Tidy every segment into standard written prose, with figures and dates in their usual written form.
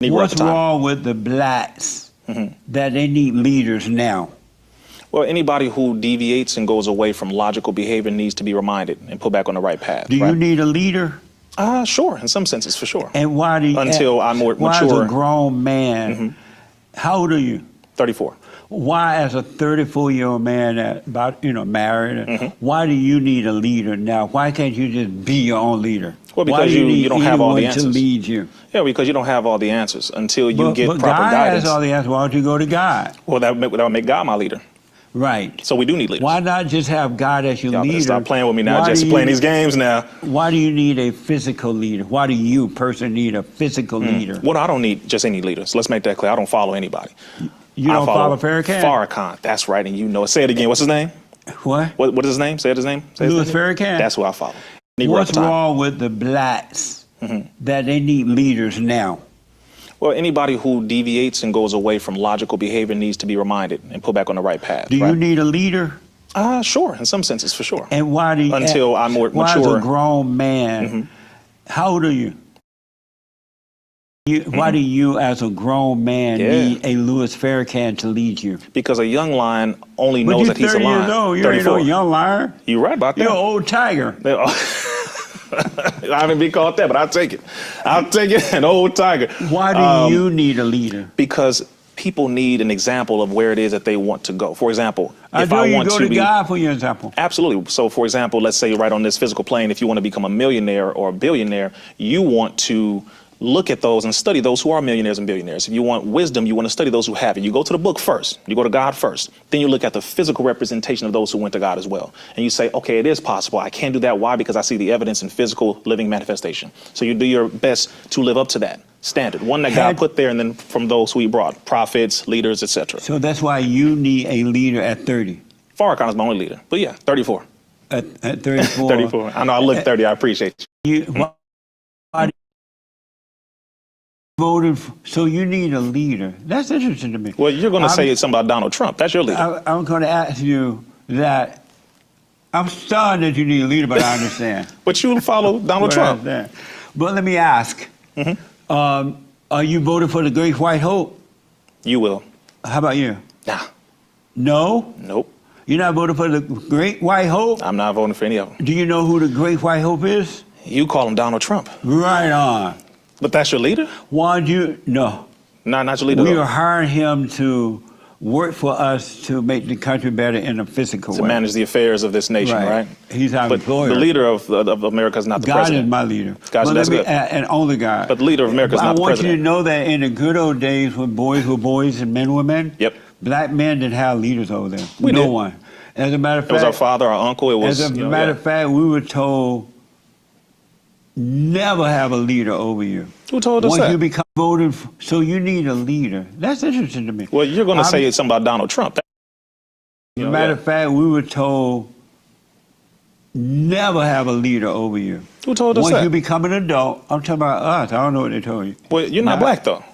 Negro at What's the time. wrong with the blacks that they need leaders now? Well, anybody who deviates and goes away from logical behavior needs to be reminded and put back on the right path. Do you need a leader? Sure, in some senses, for sure. And why do you? Until I'm more why mature. as a grown man, how old are you? 34. Why, as a 34-year-old man, married, why do you need a leader now? Why can't you just be your own leader? Well, because why do you need you don't have all the anyone to answers. lead you? Yeah, because you don't have all the answers until you get but proper God guidance. has all the answers. Why don't you go to God? Well, that would make God my leader. Right. So we do need leaders. Why not just have God as your Y'all leader? stop playing with me now, Why Jesse. Playing these games now. Why do you need a physical leader? Why do you personally need a physical leader? Well, I don't need just any leaders. Let's make that clear. I don't follow anybody. You don't follow Farrakhan? Farrakhan. That's right, and you know it. Say it again. What's his name? What? What is his name? Say his name. Say his Louis name. Farrakhan? That's who I follow. Negro What's at the time. wrong with the blacks that they need leaders now? Well, anybody who deviates and goes away from logical behavior needs to be reminded and put back on the right path. Do you need a leader? Sure, in some senses, for sure. And why do you? Until I'm more why mature. as a grown man, how old are you? Why do you, as a grown man, need a Louis Farrakhan to lead you? Because a young lion only But knows you're that he's a 30 lion. years old. You ain't no young lion. You're right about that. You're an old tiger. I haven't been called that, but I'll take it. I'll take it, an old tiger. Why do you need a leader? Because people need an example of where it is that they want to go. For example, if I I you want go to to be God for your example. Absolutely. So, for example, let's say right on this physical plane, if you want to become a millionaire or a billionaire, you want to look at those and study those who are millionaires and billionaires. If you want wisdom, you want to study those who have it. You go to the book first. You go to God first. Then you look at the physical representation of those who went to God as well. And you say, okay, it is possible. I can't do that. Why? Because I see the evidence in physical living manifestation. So you do your best to live up to that standard, one that God put there, and then from those who he brought, prophets, leaders, etc. So that's why you need a leader at 30. Farrakhan is my only leader. But yeah, 34. At 34. 34. I know I look 30. I appreciate you. Why voted so you need a leader. That's interesting to me. Well, you're going to say something about Donald Trump. That's your leader. I'm going to ask you that. I'm stunned that you need a leader, but I understand. But you follow Donald Trump. But let me ask, are you voting for the Great White Hope? You will. How about you? Nah. No? Nope. You're not voting for the Great White Hope? I'm not voting for any of them. Do you know who the Great White Hope is? You call him Donald Trump. Right on. But that's your leader? Why do you? No. Not your leader. We are hiring him to work for us to make the country better in a physical way. To manage the affairs of this nation, right? He's our but employer. The leader of America is not the president. God is my leader. That's good. And only God. But the leader of America is not the president. I want you to know that in the good old days when boys were boys and men were men, black men didn't have leaders over there. No one. As a matter of fact, it was our father, our uncle. It was. As a matter of fact, we were told never have a leader over you. Who told us that? Once you become voted, so you need a leader. That's interesting to me. Well, you're going to say something about Donald Trump. As a matter of fact, we were told never have a leader over you. Who told us that? Once you become an adult, I'm talking about us. I don't know what they told you. Well, you're not black, though.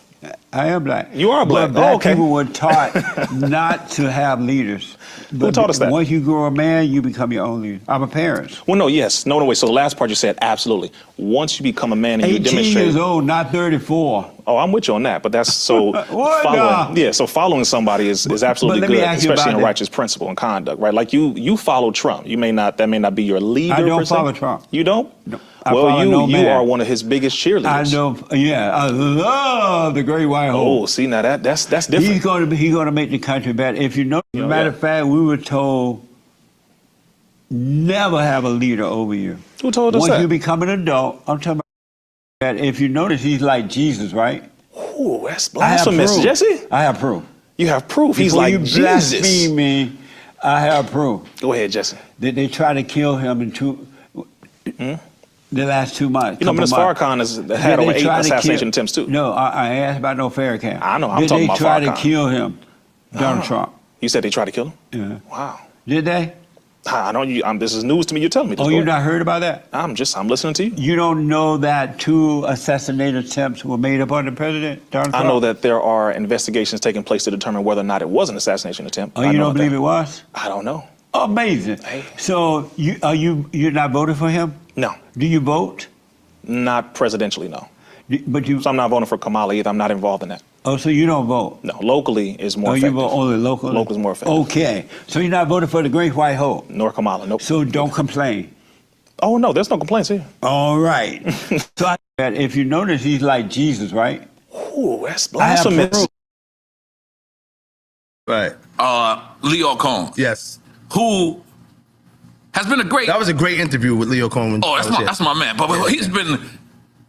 I am black. You are black. But black people were taught not to have leaders. But who taught us that? Once you grow a man, you become your own leader. Our parents. Well, no, yes. No, wait. So the last part you said, absolutely. Once you become a man and you demonstrate. 18 years old, not 34. Oh, I'm with you on that. But that's so following. Yeah, so following somebody is absolutely good, especially in a righteous principle and conduct, right? Like you follow Trump. That may not be your leader. I don't follow Trump. You don't? No. Well, you are one of his biggest cheerleaders. I know. Yeah, I love the Great White Hope. Oh, see, now that's different. He's going to make the country better. If you know, as a matter of fact, we were told never have a leader over you. Who told us that? Once you become an adult, I'm talking about that. If you notice, he's like Jesus, right? Oh, that's blasphemous, Jesse. I have proof. You have proof. He's like Jesus. Before you blaspheme me, I have proof. Go ahead, Jesse. They tried to kill him in the last 2 months. You know, Mr. Farrakhan has had over 8 assassination attempts, too. No, I asked about no Farrakhan. I know, I'm talking about Farrakhan. They tried to kill him, Donald Trump. You said they tried to kill him? Yeah. Wow. Did they? I don't. This is news to me. You're telling me this. Oh, you've not heard about that? I'm listening to you. You don't know that 2 assassination attempts were made upon the president, Donald Trump? I know that there are investigations taking place to determine whether or not it was an assassination attempt. Oh, you don't believe it was? I don't know. Amazing. Hey. So you're not voting for him? No. Do you vote? Not presidentially, no. But you. So I'm not voting for Kamala either. I'm not involved in that. Oh, so you don't vote? No, locally is more Oh, effective. you vote only locally? Local is more effective. Okay. So you're not voting for the Great White Hope? Nor Kamala, nope. So don't complain. Oh, no, there's no complaints here. All right. So if you notice, he's like Jesus, right? Ooh, that's blasphemous. Right. Leo Cohen. Yes. Who has been a great. That was a great interview with Leo Cohen. Oh, that's my man. But he's been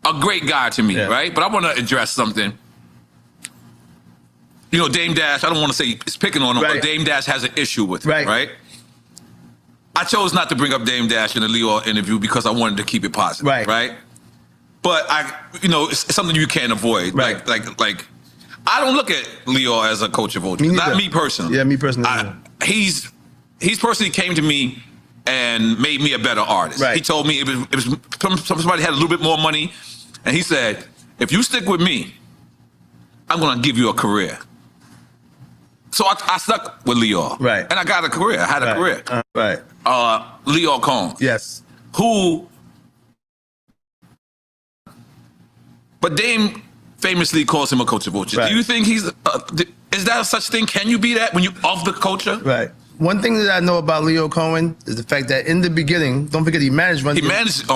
a great guy to me, right? But I want to address something. You know, Dame Dash, I don't want to say it's picking on him, but Dame Dash has an issue with him, right? I chose not to bring up Dame Dash in the Leo interview because I wanted to keep it positive, right? But it's something you can't avoid. Like, I don't look at Leo as a coach of vultures. Not me personally. Yeah, me personally. He's personally came to me and made me a better artist. Right. He told me it was somebody had a little bit more money, and he said, if you stick with me, I'm gonna give you a career. So I stuck with Leo. Right. And I got a career. I had a career. Leo Cohen. Yes. Who, but Dame famously calls him a coach of vultures. Right. Do you think is that such thing? Can you be that when you off the culture? Right. One thing that I know about Leo Cohen is the fact that in the beginning, don't forget he managed Run DMC. He managed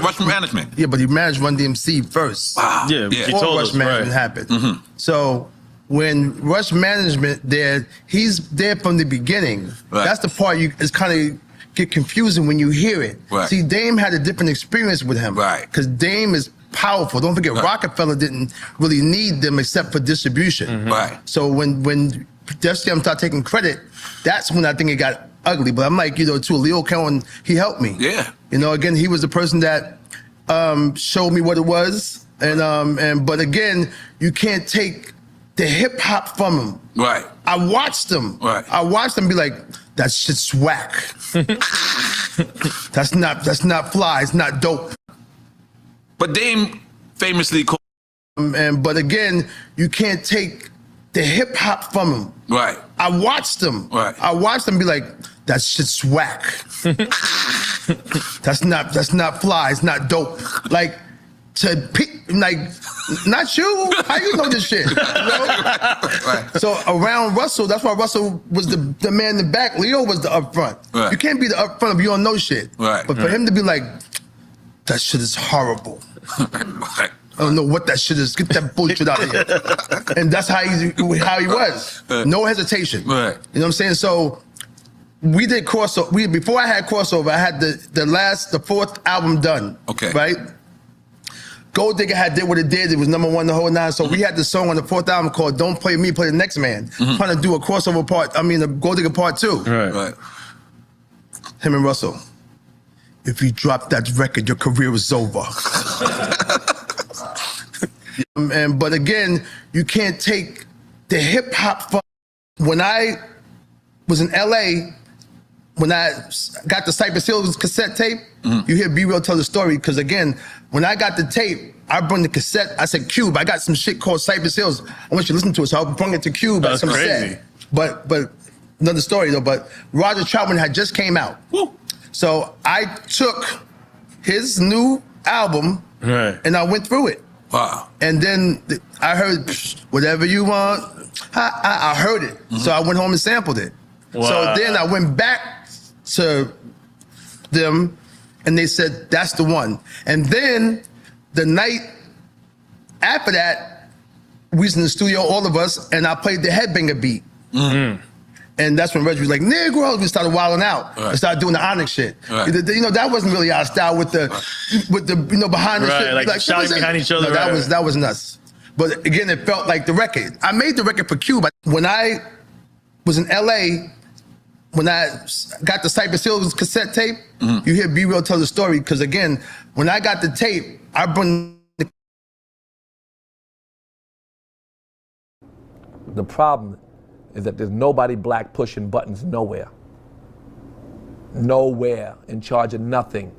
Rush Management. Yeah, but he managed Run DMC first. Wow. Yeah, he Before told Rush us, Management happened. So when Rush Management there, he's there from the beginning. That's the part is kind of get confusing when you hear it. See, Dame had a different experience with him. Because Dame is powerful. Don't forget, Rockefeller didn't really need them except for distribution. So when Def Jam started taking credit, that's when I think it got ugly. But I'm like, to Leo Cohen, he helped me. Yeah. Again, he was the person that showed me what it was. But again, you can't take the hip hop from him. Right. I watched him. Right. I watched him be like, that shit's whack. That's not fly. It's not dope. But Dame famously called. But again, you can't take the hip hop from him. Right. I watched him. Right. I watched him be like, that shit's whack. That's not fly. It's not dope. Not you. How you know this shit? So around Russell, that's why Russell was the man in the back. Leo was the up front. You can't be the up front if you don't know shit. But for him to be like, that shit is horrible. I don't know what that shit is. Get that bullshit out of here. And that's how he was. No hesitation. You know what I'm saying? So we did crossover. Before I had crossover, I had the fourth album done. Right? Gold Digger did what it did. It was #1 the whole nine. So we had the song on the fourth album called "Don't Play Me, Play the Next Man." Trying to do a crossover part. The Gold Digger part 2. Right. Him and Russell. If you drop that record, your career is over. But again, you can't take the hip hop from. When I was in LA, when I got the Cypress Hills cassette tape, you hear B Real tell the story. Because again, when I got the tape, I brought the cassette. I said, Cube, I got some shit called Cypress Hills. I want you to listen to it. So I brought it to Cube. That's crazy. But another story though. But Roger Troutman had just came out. Woo. So I took his new album and I went through it. Wow. And then I heard whatever you want. I heard it. So I went home and sampled it. Wow. So then I went back to them and they said, that's the one. And then the night after that, we was in the studio, all of us, and I played the Headbanger beat. And that's when Reggie was like, Negroes, we started wilding out. And started doing the Onyx shit. That wasn't really our style with the behind the shit. Like shouting behind each other. That was nuts. But again, it felt like the record. I made the record for Cube. When I was in LA, when I got the Cypress Hills cassette tape, you hear B Real tell the story. Because again, when I got the tape, I brought the problem is that there's nobody black pushing buttons nowhere. Nowhere, in charge of nothing.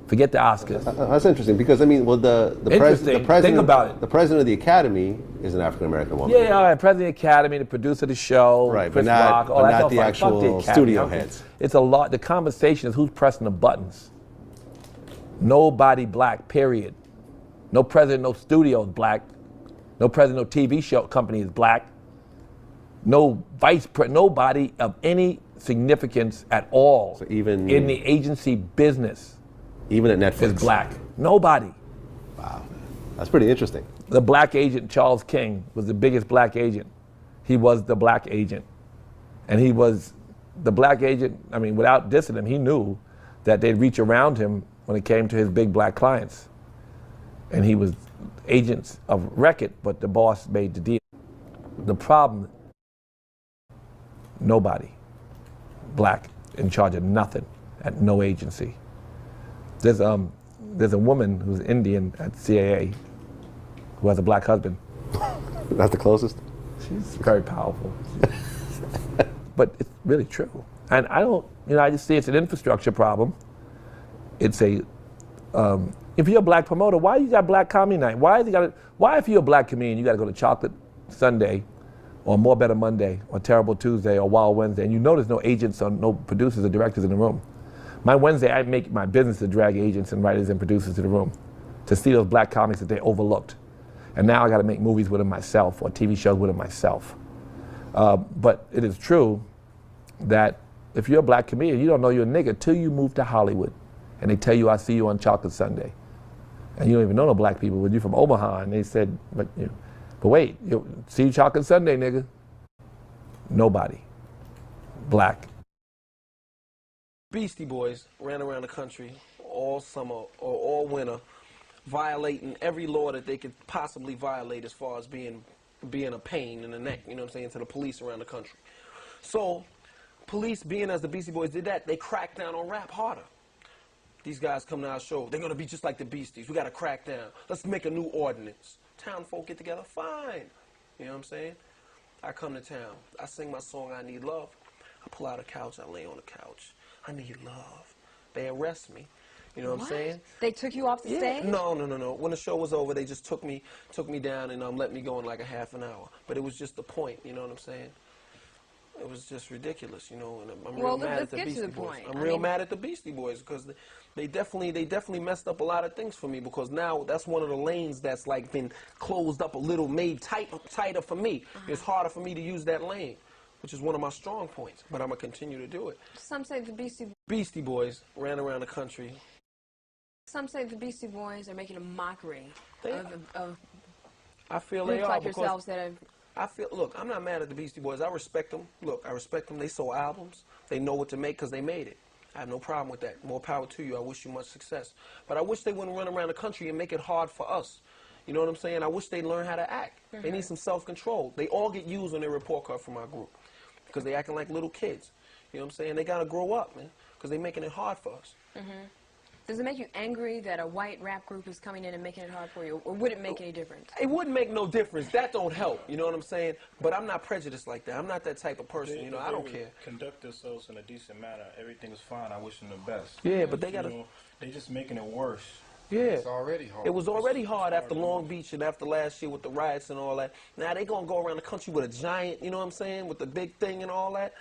Forget the Oscars. That's interesting because the president. Think about it. The president of the Academy is an African American woman. Yeah, all right. President of the Academy, the producer of the show, right? Chris But not, Rock, but not the actual studio heads. It's a lot. The conversation is who's pressing the buttons. Nobody black. Period. No president, no studio is black. No president, no TV show company is black. No nobody of any significance at all So even in the agency business even at Netflix is black. Nobody. Wow, that's pretty interesting. The black agent, Charles King, was the biggest black agent. He was the black agent. And he was the black agent, I mean, without dissing him, he knew that they'd reach around him when it came to his big black clients. And he was agents of record, but the boss made the deal. The problem, nobody black in charge of nothing at no agency. There's a woman who's Indian at CAA who has a black husband. That's the closest? She's very powerful. But it's really true. And I don't, I just see it's an infrastructure problem. It's a, if you're a black promoter, why you got Black Comedy Night? Why if you're a black comedian, you gotta go to Chocolate Sunday or More Better Monday or Terrible Tuesday or Wild Wednesday, and you know there's no agents or no producers or directors in the room. My Wednesday, I make my business to drag agents and writers and producers to the room to see those black comics that they overlooked. And now I gotta make movies with them myself or TV shows with them myself. But it is true that if you're a black comedian, you don't know you're a nigga till you move to Hollywood. And they tell you, I see you on Chocolate Sunday. And you don't even know no black people, but you're from Omaha. And they said, but wait, see you Chocolate Sunday, nigga. Nobody black. Beastie Boys ran around the country all summer or all winter, violating every law that they could possibly violate as far as being a pain in the neck, you know what I'm saying, to the police around the country. So, police, being as the Beastie Boys did that, they cracked down on rap harder. These guys come to our show, they're gonna be just like the Beasties. We gotta crack down. Let's make a new ordinance. Town folk get together, fine. You know what I'm saying? I come to town, I sing my song, I Need Love. I pull out a couch, I lay on the couch. I need love. They arrest me. You know what I'm saying? They took you off the stage? No. When the show was over, they just took me down and let me go in like a half an hour. But it was just the point, you know what I'm saying? It was just ridiculous, you know. And I'm real mad at the Beastie Boys. I'm real mad at the Beastie Boys because they definitely messed up a lot of things for me because now that's one of the lanes that's like been closed up a little, made tighter for me. It's harder for me to use that lane, which is one of my strong points. But I'm gonna continue to do it. Some say the Beastie Boys ran around the country. Some say the Beastie Boys are making a mockery of I feel they are like yourselves that have. Look, I'm not mad at the Beastie Boys. I respect them. Look, I respect them. They sold albums. They know what to make because they made it. I have no problem with that. More power to you. I wish you much success. But I wish they wouldn't run around the country and make it hard for us. You know what I'm saying? I wish they'd learn how to act. They need some self-control. They all get used on their report card from our group because they acting like little kids. You know what I'm saying? They got to grow up, man, because they're making it hard for us. Does it make you angry that a white rap group is coming in and making it hard for you, or would it make any difference? It wouldn't make no difference. That don't help. You know what I'm saying? But I'm not prejudiced like that. I'm not that type of person. You know, I don't care. Conduct themselves in a decent manner. Everything is fine. I wish them the best. Yeah, but they gotta. They just making it worse. Yeah. It's already hard. It was already hard after Long Beach and after last year with the riots and all that. Now they gonna go around the country with a giant, you know what I'm saying, with the big thing and all that.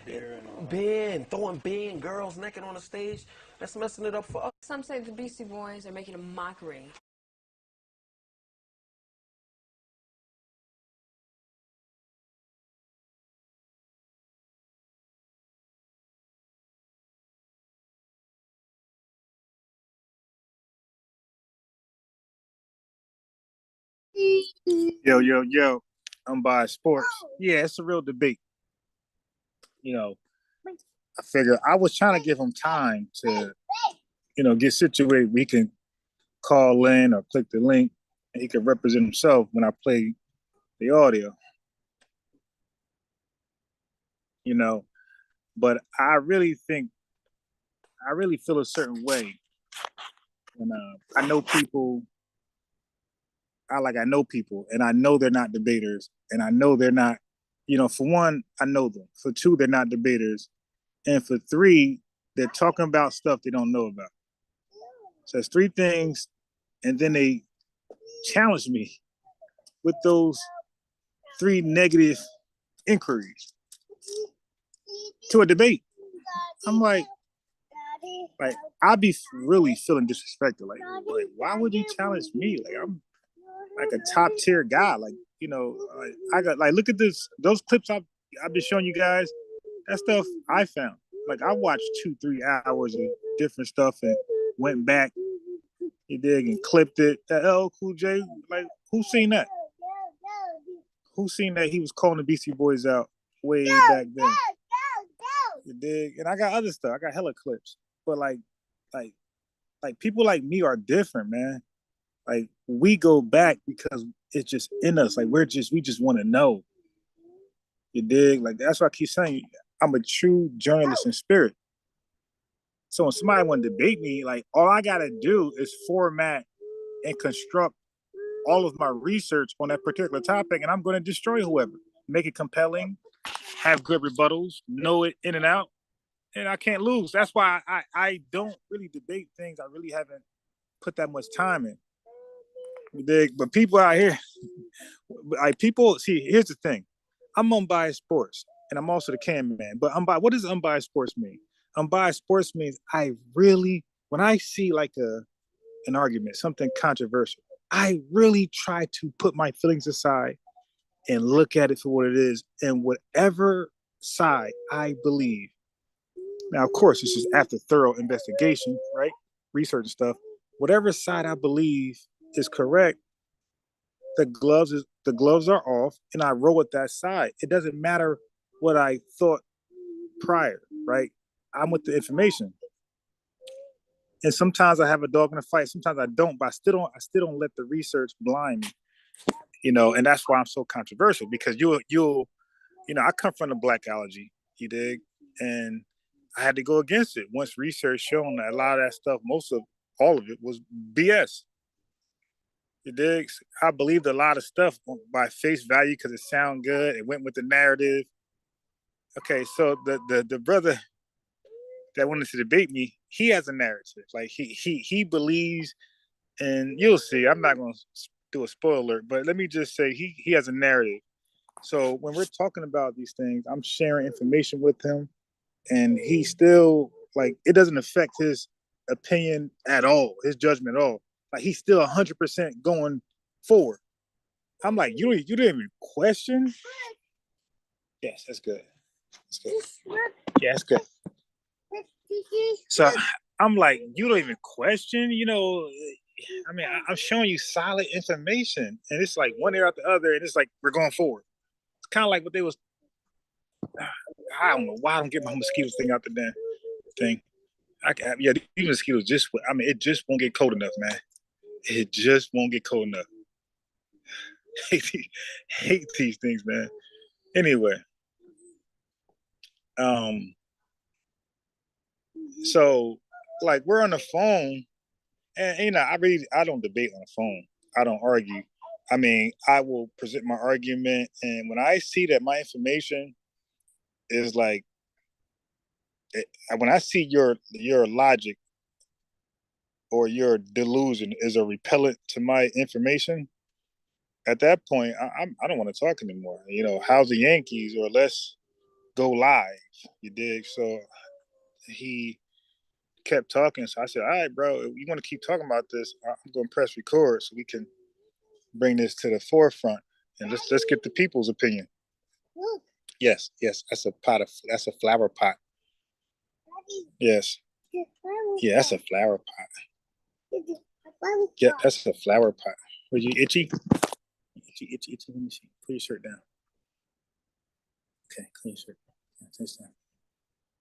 And beer and throwing beer and girls naked on the stage. That's messing it up for us. Some say the Beastie Boys are making a mockery. Yo, Unbiased Sports. Yeah, it's a real debate. You know, I figure I was trying to give him time to, get situated. We can call in or click the link and he can represent himself when I play the audio. But I really feel a certain way. And I know people. I know people, and I know they're not debaters, and I know they're not, for one, I know them. For two, they're not debaters. And for three, they're talking about stuff they don't know about. So it's three things, and then they challenge me with those three negative inquiries to a debate. I'm like, like I'd be really feeling disrespected. Like why would you challenge me? Like I'm like a top tier guy. Like like, I got like look at those clips I've been showing you guys. That stuff I found. Like I watched 2-3 hours of different stuff and went back. You dig and clipped it. That LL Cool J. Like who seen that? Who seen that he was calling the Beastie Boys out way back then? You dig? And I got other stuff. I got hella clips. But like people like me are different, man. Like we go back because it's just in us. Like we just want to know. You dig? Like that's why I keep saying I'm a true journalist in spirit. So when somebody want to debate me, like all I gotta do is format and construct all of my research on that particular topic, and I'm going to destroy whoever. Make it compelling, have good rebuttals, know it in and out, and I can't lose. That's why I don't really debate things I really haven't put that much time in. You dig? But people out here, see, here's the thing. I'm Unbiased Sports, and I'm also the Cam Man. But what does Unbiased Sports mean? Unbiased Sports means when I see like an argument, something controversial, I really try to put my feelings aside and look at it for what it is, and whatever side I believe. Now, of course, this is after thorough investigation, right? Research and stuff. Whatever side I believe is correct, the gloves are off, and I roll with that side. It doesn't matter what I thought prior, right? I'm with the information. And sometimes I have a dog in the fight. Sometimes I don't, but I still don't let the research blind me, and that's why I'm so controversial, because I come from the black allergy, you dig? And I had to go against it once research shown that a lot of that stuff, all of it was BS. You dig? I believed a lot of stuff by face value because it sounded good. It went with the narrative. Okay, so the brother that wanted to debate me, he has a narrative. Like he believes, and you'll see. I'm not going to do a spoiler alert, but let me just say he has a narrative. So when we're talking about these things, I'm sharing information with him, and he still it doesn't affect his opinion at all, his judgment at all. Like he's still 100% going forward. I'm like, you didn't even question? Yes, that's good. That's good. Yeah, that's good. So I'm like, you don't even question, I'm showing you solid information, and it's like one ear out the other, and it's like we're going forward. It's kind of like what they was. I don't know why I don't get my mosquitoes thing out the damn thing. These mosquitoes it just won't get cold enough, man. It just won't get cold enough. Hate these things, man. Anyway, so like we're on the phone, and I don't debate on the phone. I don't argue. I mean, I will present my argument, and when I see that my information is when I see your logic or your delusion is a repellent to my information, at that point, I don't want to talk anymore. How's the Yankees, or let's go live. You dig? So he kept talking. So I said, all right, bro, you want to keep talking about this? I'm going to press record so we can bring this to the forefront, and let's get the people's opinion. Yes, that's a flower pot. Yes. Yeah, that's a flower pot. Yeah, that's a flower pot. Were you itchy? Itchy. Let me see. Put your shirt down. Okay, clean your shirt. This down.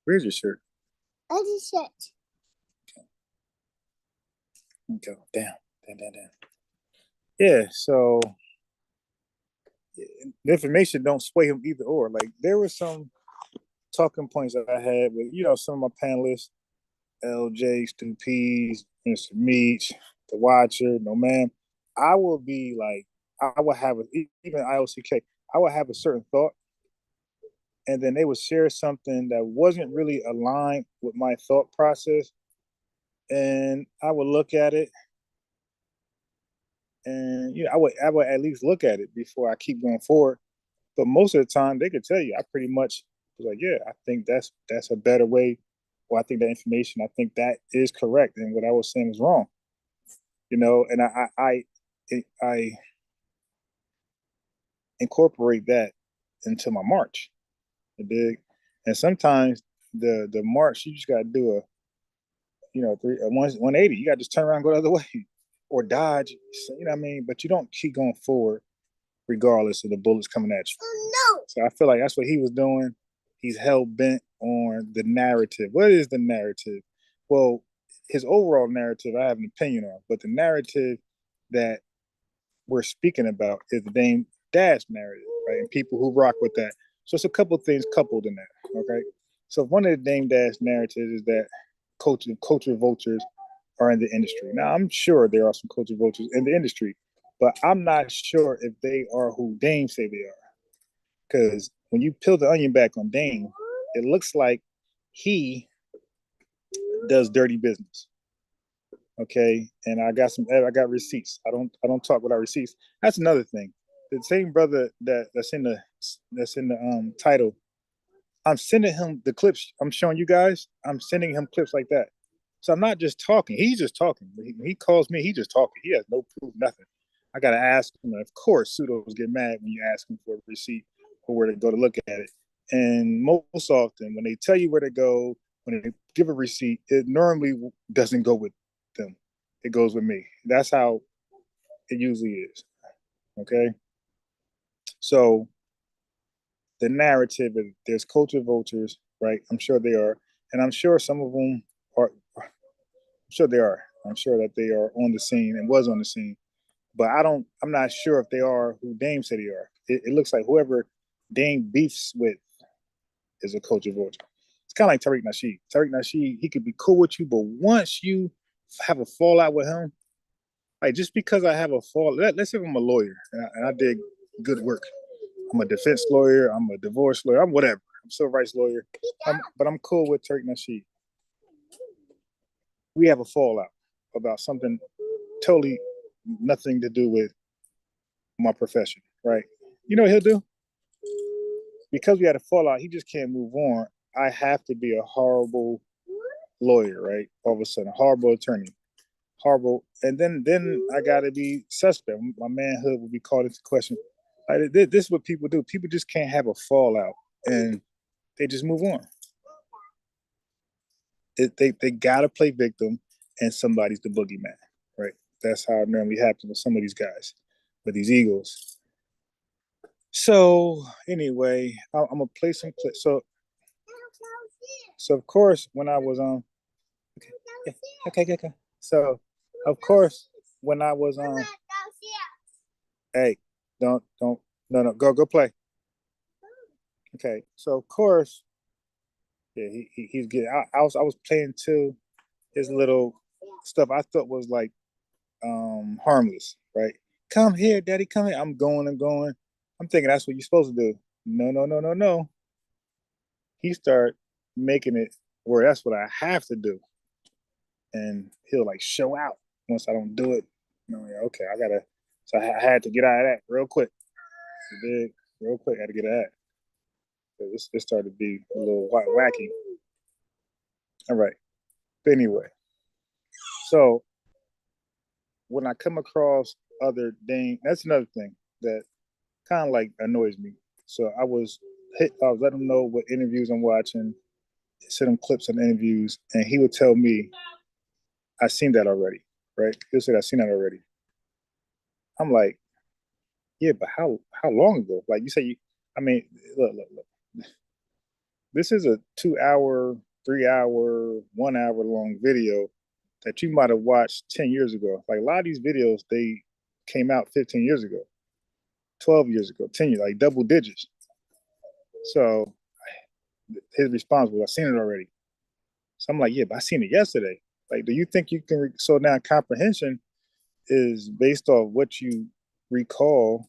Where's your shirt? Other shirt. Okay. Go down. Yeah, so the information don't sway him either or. Like there were some talking points that I had with, some of my panelists, LJ, Stu Pease, Mr. Meach, The Watcher, No Man. I will be like, I would have, even IOCK, I would have a certain thought, and then they would share something that wasn't really aligned with my thought process, and I would look at it, and I would at least look at it before I keep going forward. But most of the time, they could tell you I pretty much was like, yeah, I think that's a better way well, I think that information, I think that is correct, and what I was saying was wrong. And I incorporate that into my march. You dig? And sometimes the march, you just got to do a 180. You got to just turn around and go the other way or dodge. You know what I mean? But you don't keep going forward regardless of the bullets coming at you. Oh, no. So I feel like that's what he was doing. He's hell bent on the narrative. What is the narrative? Well, his overall narrative, I have an opinion on, but the narrative that we're speaking about is the Dame Dash narrative, right? And people who rock with that. So it's a couple of things coupled in that, okay? So one of the Dame Dash narratives is that culture vultures are in the industry. Now, I'm sure there are some culture vultures in the industry, but I'm not sure if they are who Dame say they are. Because when you peel the onion back on Dame, it looks like he does dirty business. Okay, and I got receipts. I don't talk without receipts. That's another thing. The same brother that's in the title, I'm sending him the clips I'm showing you guys. I'm sending him clips like that. So I'm not just talking. He's just talking. When he calls me, he's just talking. He has no proof, nothing. I got to ask him. And of course, pseudos get mad when you ask him for a receipt or where to go to look at it. And most often, when they tell you where to go, when they give a receipt, it normally doesn't go with them. It goes with me. That's how it usually is. Okay? So the narrative is there's culture vultures, right? I'm sure they are. And I'm sure some of them are. I'm sure they are. I'm sure that they are on the scene and was on the scene. But I'm not sure if they are who Dame said they are. It looks like whoever Dame beefs with is a culture vulture. It's kind of like Tariq Nasheed. Tariq Nasheed, he could be cool with you, but once you have a fallout with him, like just because I have a let's say I'm a lawyer and I did good work. I'm a defense lawyer, I'm a divorce lawyer, I'm whatever. I'm a civil rights lawyer, but I'm cool with Tariq Nasheed. We have a fallout about something totally nothing to do with my profession, right? You know what he'll do? Because we had a fallout, he just can't move on. I have to be a horrible lawyer, right? All of a sudden, a horrible attorney, horrible, and then I got to be suspect. My manhood will be called into question. Like, this is what people do. People just can't have a fallout, and they just move on. They got to play victim, and somebody's the boogeyman, right? That's how it normally happens with some of these guys, with these egos. So anyway, I'm gonna play some clips. So of course, when I was on, okay. So of course, when I was on, hey, don't, no, go play. Okay, so of course, yeah, he's getting. I was playing too. His little stuff I thought was like harmless, right? Come here, daddy, come here. I'm going. I'm thinking that's what you're supposed to do. No. He started making it where that's what I have to do. And he'll like show out once I don't do it. Okay, I gotta. So I had to get out of that real quick. Real quick, I had to get out of that. This started to be a little wacky. All right. But anyway, so when I come across other Dame, that's another thing that kind of like annoys me. So I was letting him know what interviews I'm watching, send him clips of interviews, and he would tell me, I've seen that already, right? He'll say, I've seen that already. I'm like, yeah, but how long ago? Like you say, look. This is a 2 hour, 3 hour, 1 hour long video that you might have watched 10 years ago. Like a lot of these videos, they came out 15 years ago, 12 years ago, 10 years, like double digits. So his response was, I've seen it already. So I'm like, yeah, but I seen it yesterday. Like, do you think you can, so now comprehension is based off what you recall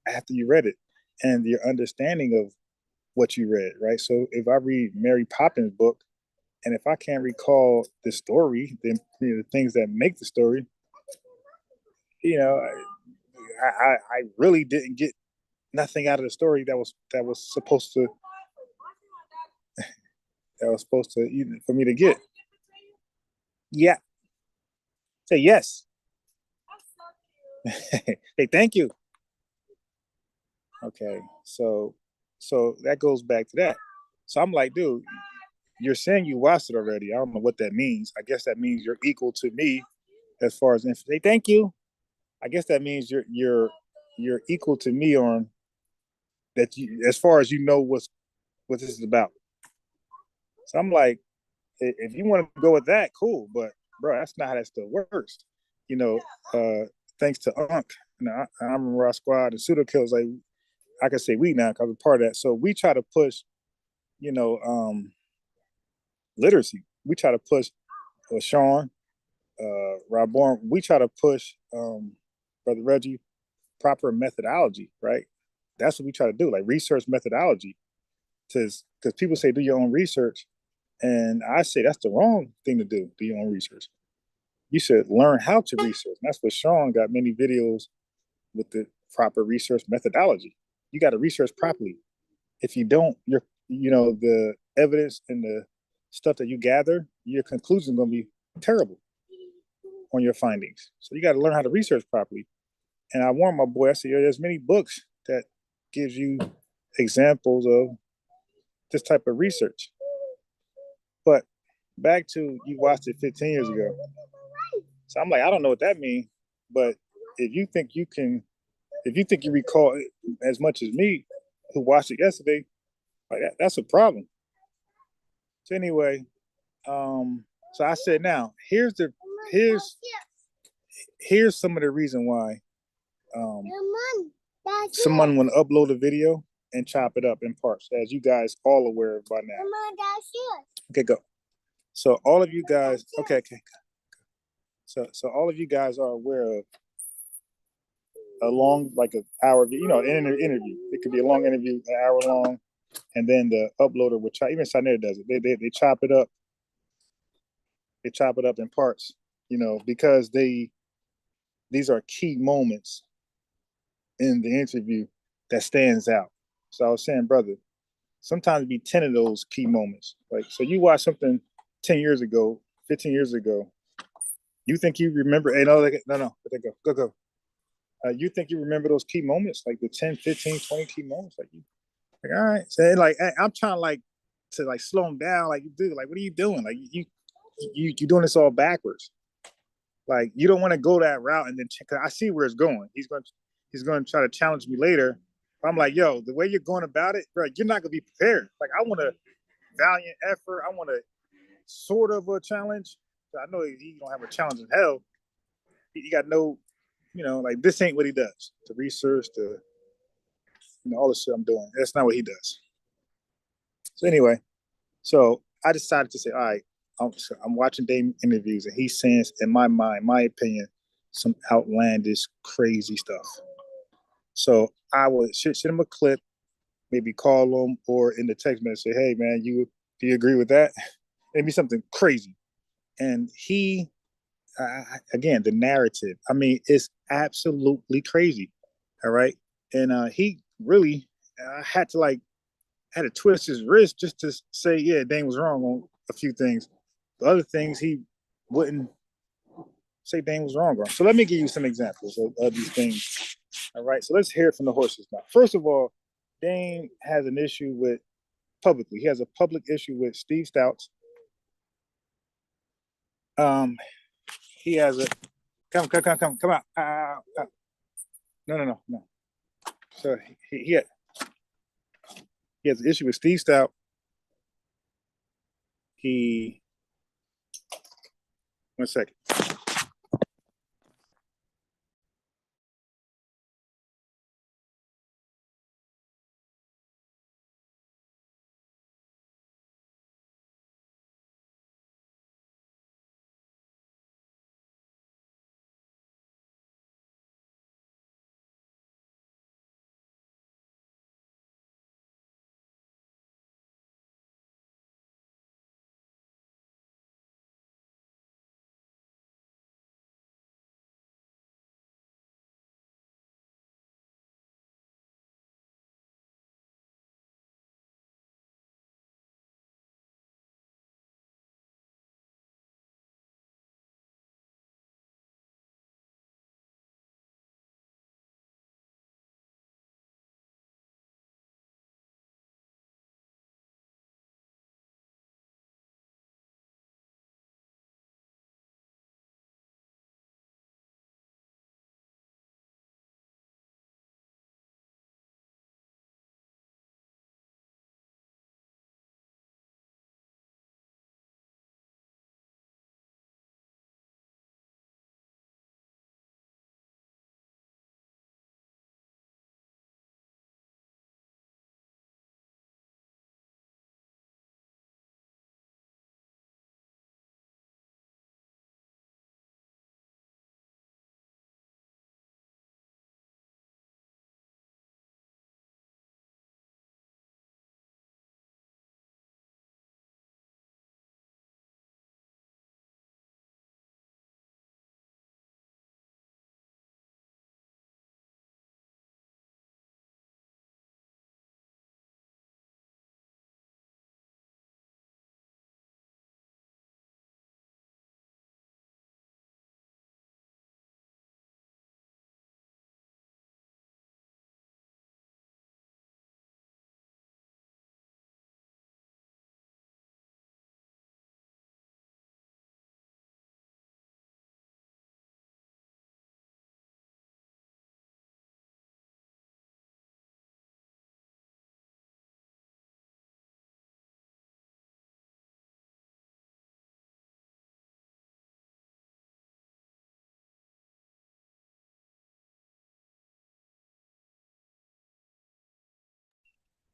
after you read it and your understanding of what you read, right? So if I read Mary Poppins' book, and if I can't recall the story, then the things that make the story, I really didn't get nothing out of the story that was supposed to that was supposed to for me to get. Yeah. Say yes. Hey, thank you. Okay, so that goes back to that. So I'm like, dude, you're saying you watched it already. I don't know what that means. I guess that means you're equal to me as far as say thank you. I guess that means you're equal to me on that. As far as you know what this is about. So I'm like, if you want to go with that, cool. But bro, that's not how that stuff works. You know, thanks to Unc, I'm in Raw Squad and Pseudo Kills. Like I can say we now because I'm part of that. So we try to push, literacy. We try to push Sean, Rob Bourne. We try to push Brother Reggie proper methodology, right? That's what we try to do, like research methodology. Because people say do your own research, and I say that's the wrong thing to do. Do your own research. You should learn how to research. And that's what Sean got many videos with the proper research methodology. You got to research properly. If you don't, the evidence and the stuff that you gather, your conclusion is going to be terrible on your findings. So you got to learn how to research properly. And I warned my boy, I said, there's many books that gives you examples of this type of research. But back to you watched it 15 years ago. So I'm like, I don't know what that means. But if you think you recall it as much as me, who watched it yesterday, like that's a problem. So anyway, so I said, now here's some of the reason why someone want to upload a video and chop it up in parts, as you guys all aware of by now. Okay, go. So all of you guys, okay. So all of you guys are aware of a long, like an hour, an interview. It could be a long interview, an hour long, and then the uploader would chop. Even Sinera does it. They chop it up. They chop it up in parts, because these are key moments in the interview that stands out. So I was saying, brother, sometimes it be 10 of those key moments. Like, so you watch something 10 years ago, 15 years ago, you think you remember, no, go. You think you remember those key moments, like the 10, 15, 20 key moments? Like, all right. So like, I'm trying to slow them down. Like, dude, like, what are you doing? Like, you doing this all backwards. Like, you don't want to go that route. And then, cause I see where it's going. He's going to try to challenge me later. I'm like, yo, the way you're going about it, bro, you're not going to be prepared. Like, I want a valiant effort. I want a sort of a challenge. I know he don't have a challenge in hell. He got no, like, this ain't what he does. The research, all the shit I'm doing. That's not what he does. So anyway, so I decided to say, all right, I'm watching Dame interviews, and he's saying, in my mind, my opinion, some outlandish, crazy stuff. So I would send him a clip, maybe call him, or in the text message say, hey man, do you agree with that? It'd be something crazy. And he, again, the narrative, I mean, it's absolutely crazy. All right. And he really had to twist his wrist just to say, yeah, Dane was wrong on a few things. The other things he wouldn't say Dane was wrong on. So let me give you some examples of these things. All right. So let's hear it from the horse's mouth. First of all, Dane has an issue with publicly. He has a public issue with Steve Stouts. He has a come out. No. So he has an issue with Steve Stout. One second.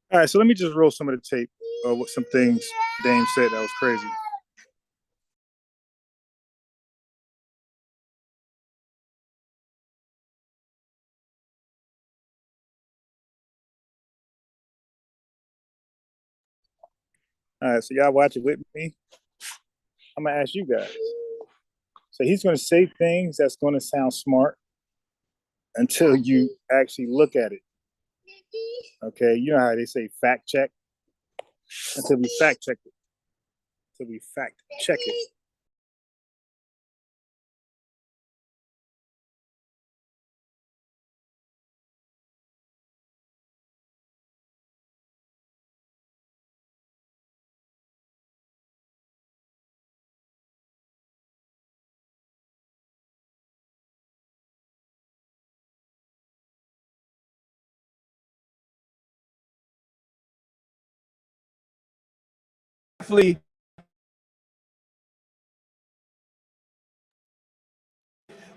All right, so let me just roll some of the tape of what some things Dame said that was crazy. All right, so y'all watch it with me. I'm gonna ask you guys. So he's gonna say things that's gonna sound smart until you actually look at it. Okay, you know how they say fact check? Until we fact check it. Until we fact check it.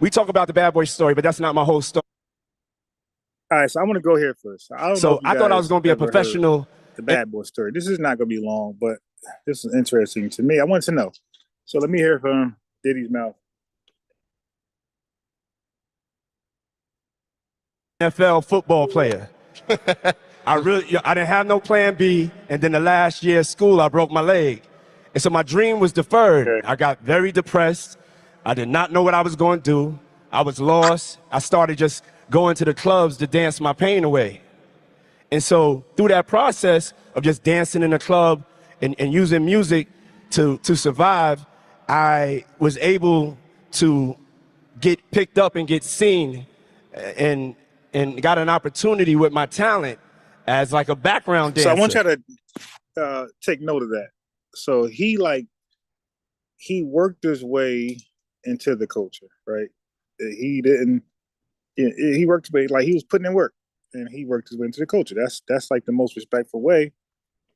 We talk about the bad boy story, but that's not my whole story. All right, so I'm gonna go here first. I don't know So if you I thought I was guys going to be a ever heard professional. the bad boy story. This is not gonna be long, but this is interesting to me. I want to know. So let me hear from Diddy's mouth. NFL football player. I didn't have no plan B, and then the last year of school I broke my leg, and so my dream was deferred. Okay. I got very depressed. I did not know what I was going to do. I was lost. I started just going to the clubs to dance my pain away. And so through that process of just dancing in a club and using music to survive, I was able to get picked up and get seen and got an opportunity with my talent as like a background dancer. So I want y'all to take note of that. So he worked his way into the culture, right? He didn't. He worked his way, like he was putting in work, and he worked his way into the culture. That's like the most respectful way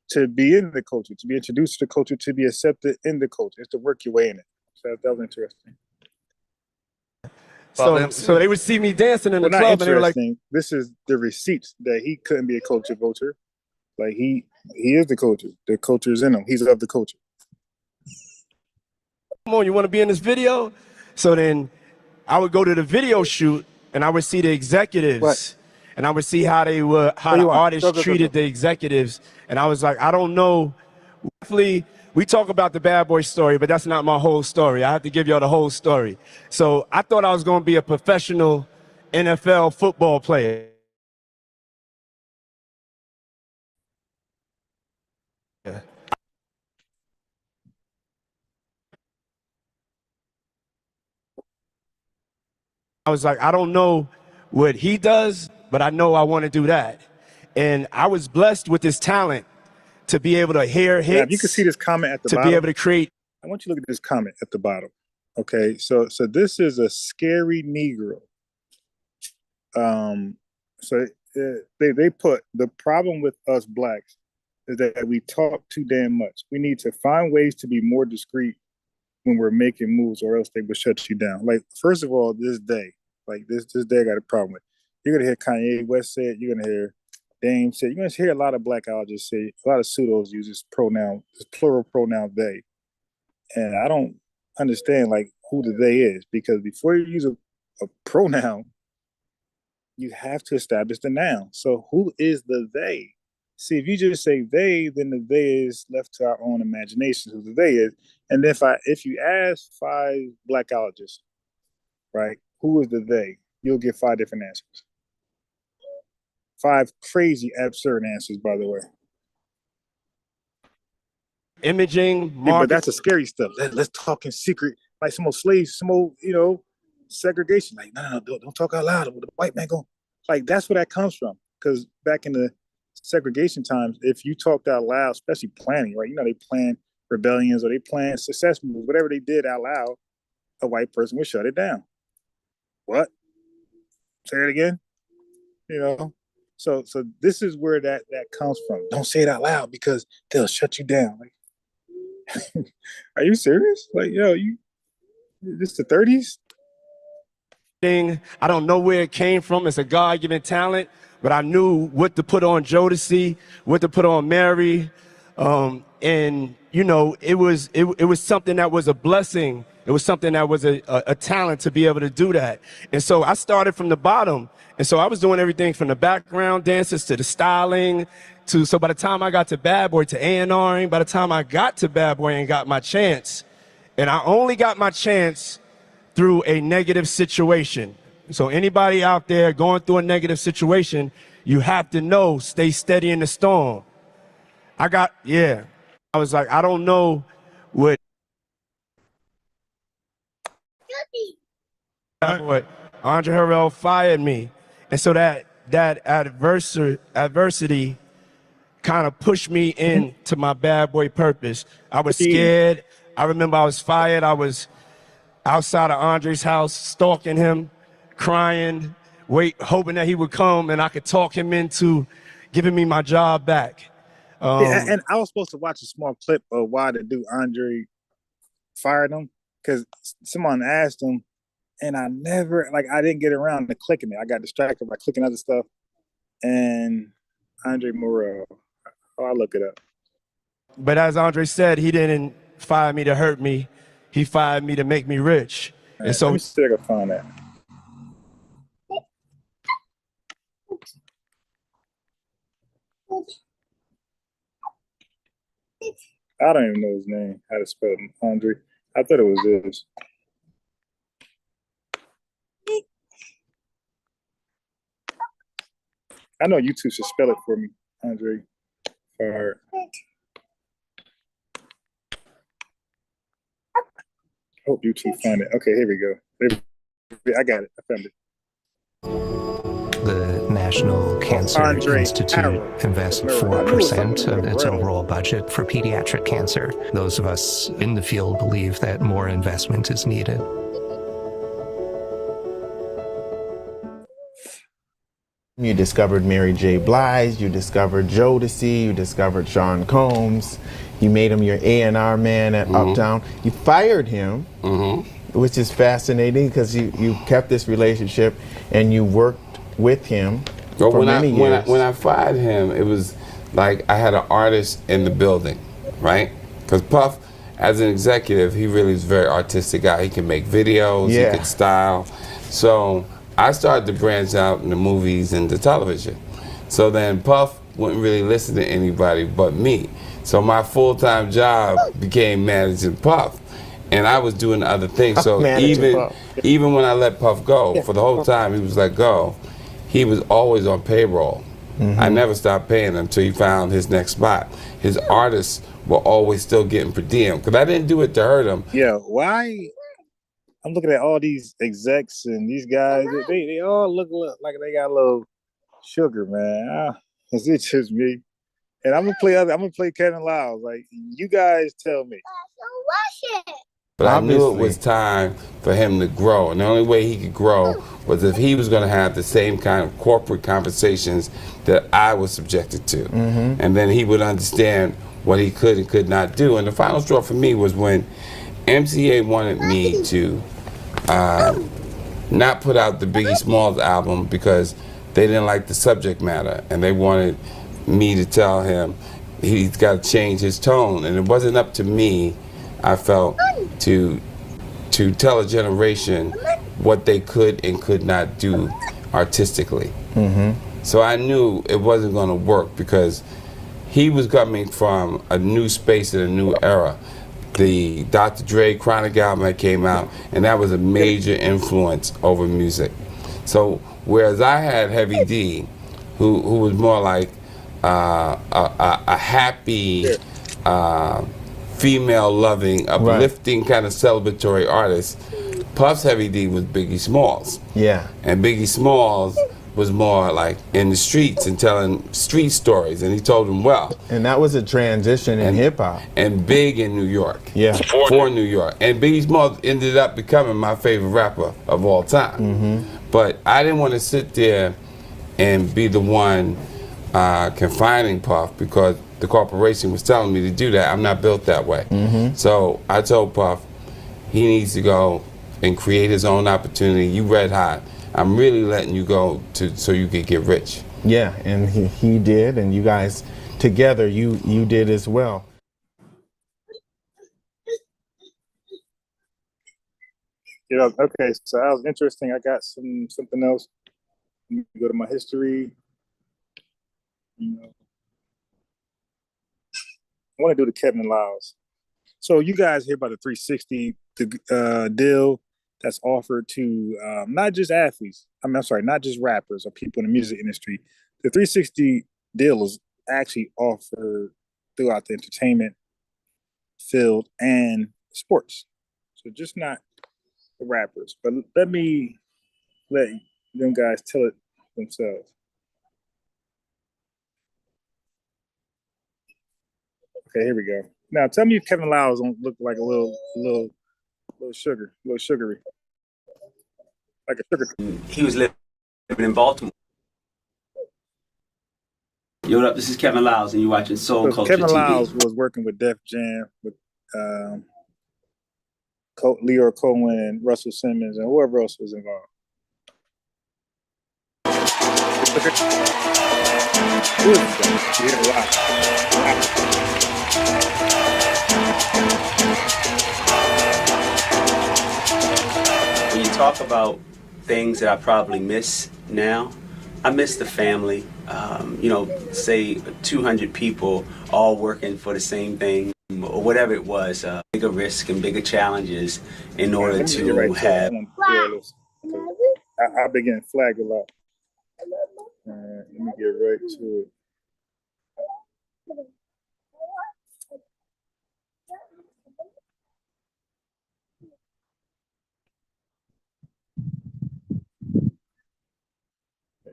to be in the culture, to be introduced to the culture, to be accepted in the culture. It's to work your way in it. So that was interesting. So they would see me dancing in the Well, not club and they were like, interesting. This is the receipts that he couldn't be a culture vulture. Like he is the culture. The culture is in him. He's of the culture. come on, you want to be in this video? So then I would go to the video shoot and I would see the executives. What? And I would see how the artists treated the executives. And I was like, I don't know. Definitely, we talk about the bad boy story, but that's not my whole story. I have to give y'all the whole story. So I thought I was going to be a professional NFL football player. I was like, I don't know what he does, but I know I want to do that. And I was blessed with this talent to be able to hear hits. Now, if you can see this comment at the bottom, be able to create. I want you to look at this comment at the bottom. Okay, so this is a scary Negro. So they put the problem with us blacks is that we talk too damn much. We need to find ways to be more discreet when we're making moves, or else they will shut you down. Like, first of all, this day I got a problem with. You're gonna hear Kanye West say it. You're gonna hear Dame say it. You're gonna hear a lot of black allergists say it. A lot of pseudos use this plural pronoun they, and I don't understand like who the they is, because before you use a pronoun, you have to establish the noun. So who is the they? See, if you just say they, then the they is left to our own imagination who the they is. And if you ask 5 blackologists, right, who is the they, you'll get 5 different answers. 5 crazy, absurd answers, by the way. Imaging, yeah, but that's the scary stuff. Let's talk in secret, like some old slaves, some old, segregation. Like, no, don't talk out loud. The white man going, like, that's where that comes from. Because back in the segregation times, if you talked out loud, especially planning, right? They plan rebellions or they plan success moves, whatever they did out loud, a white person would shut it down. What? Say it again. So this is where that comes from. Don't say it out loud because they'll shut you down. Like, are you serious? Like, this the 30s? I don't know where it came from. It's a God-given talent. but I knew what to put on Jodeci, what to put on Mary, and you know, it was something that was a blessing. It was something that was a talent to be able to do that. And so I started from the bottom. And so I was doing everything from the background dances to the styling so by the time I got to Bad Boy to A&Ring, by the time I got to Bad Boy and got my chance, and I only got my chance through a negative situation. So anybody out there going through a negative situation, you have to know, stay steady in the storm. I was like, I don't know what Andre Harrell fired me. And so that adversity kind of pushed me into my Bad Boy purpose. I was scared. I remember I was fired. I was outside of Andre's house, stalking him, crying, hoping that he would come and I could talk him into giving me my job back. And I was supposed to watch a small clip of why the dude Andre fired him, because someone asked him, and I didn't get around to clicking it. I got distracted by clicking other stuff. And Andre Morrell, I'll look it up. But as Andre said, he didn't fire me to hurt me. He fired me to make me rich. Right, and so let me see if I can find that. I don't even know his name, how to spell it, Andre. I thought it was this. I know you two should spell it for me, Andre. Fired. Hope you two find it. Okay, here we go. I got it. I found it. The National Cancer Institute invests 4% of its overall budget for pediatric cancer. Those of us in the field believe that more investment is needed. You discovered Mary J. Blige, you discovered Jodeci, you discovered Sean Combs, you made him your A&R man at Uptown. You fired him, which is fascinating because you kept this relationship and you worked with him for many years. When I fired him, it was like I had an artist in the building, right? Because Puff, as an executive, he really is a very artistic guy. He can make videos, he can style. So I started to branch out in the movies and the television. So then Puff wouldn't really listen to anybody but me. So my full-time job became managing Puff. And I was doing other things. So even when I let Puff go, for the whole time he was let go, he was always on payroll. I never stopped paying him until he found his next spot. His artists were always still getting per diem, because I didn't do it to hurt him. Yeah, why? I'm looking at all these execs and these guys. They all look like they got a little sugar, man. Is it just me? And I'm gonna play Kevin Lyles. Like, you guys tell me. But I knew it was time for him to grow, and the only way he could grow was if he was going to have the same kind of corporate conversations that I was subjected to. And then he would understand what he could and could not do. And the final straw for me was when MCA wanted me to not put out the Biggie Smalls album because they didn't like the subject matter, and they wanted me to tell him he's got to change his tone. And it wasn't up to me, I felt, to tell a generation what they could and could not do artistically. So I knew it wasn't going to work because he was coming from a new space and a new era. The Dr. Dre Chronic album that came out, and that was a major influence over music. So whereas I had Heavy D, who was more like a happy, female-loving, uplifting kind of celebratory artist, Puff's Heavy D was Biggie Smalls. Yeah. And Biggie Smalls was more like in the streets and telling street stories, and he told them well. And that was a transition in hip-hop. And big in New York. Yeah. For New York. And Biggie Smalls ended up becoming my favorite rapper of all time. But I didn't want to sit there and be the one confining Puff, because the corporation was telling me to do that. I'm not built that way. So I told Puff he needs to go and create his own opportunity. You red hot. I'm really letting you go so you could get rich. Yeah, and he did, and you guys together, you did as well. Yeah. Okay. So that was interesting. I got something else. Let me go to my history. You know, I want to do the Kevin Lyles. So you guys hear about the 360 deal that's offered to not just athletes. I'm sorry, not just rappers or people in the music industry. The 360 deal is actually offered throughout the entertainment field and sports. So just not the rappers. But let me let them guys tell it themselves. Okay, here we go. Now tell me if Kevin Lyles don't look like a little sugary, like a sugar. He was living in Baltimore. Yo, what up? This is Kevin Lyles, and you're watching Soul Culture Kevin TV. Lyles was working with Def Jam, with Leo Cohen and Russell Simmons and whoever else was involved. Who is When you talk about things that I probably miss now, I miss the family. You know, say 200 people all working for the same thing, or whatever it was, bigger risk and bigger challenges in order to have. I've been getting flagged a lot. Let me get right to it.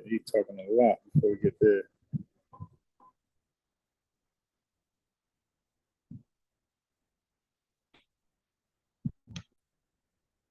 He's talking a lot before we get there.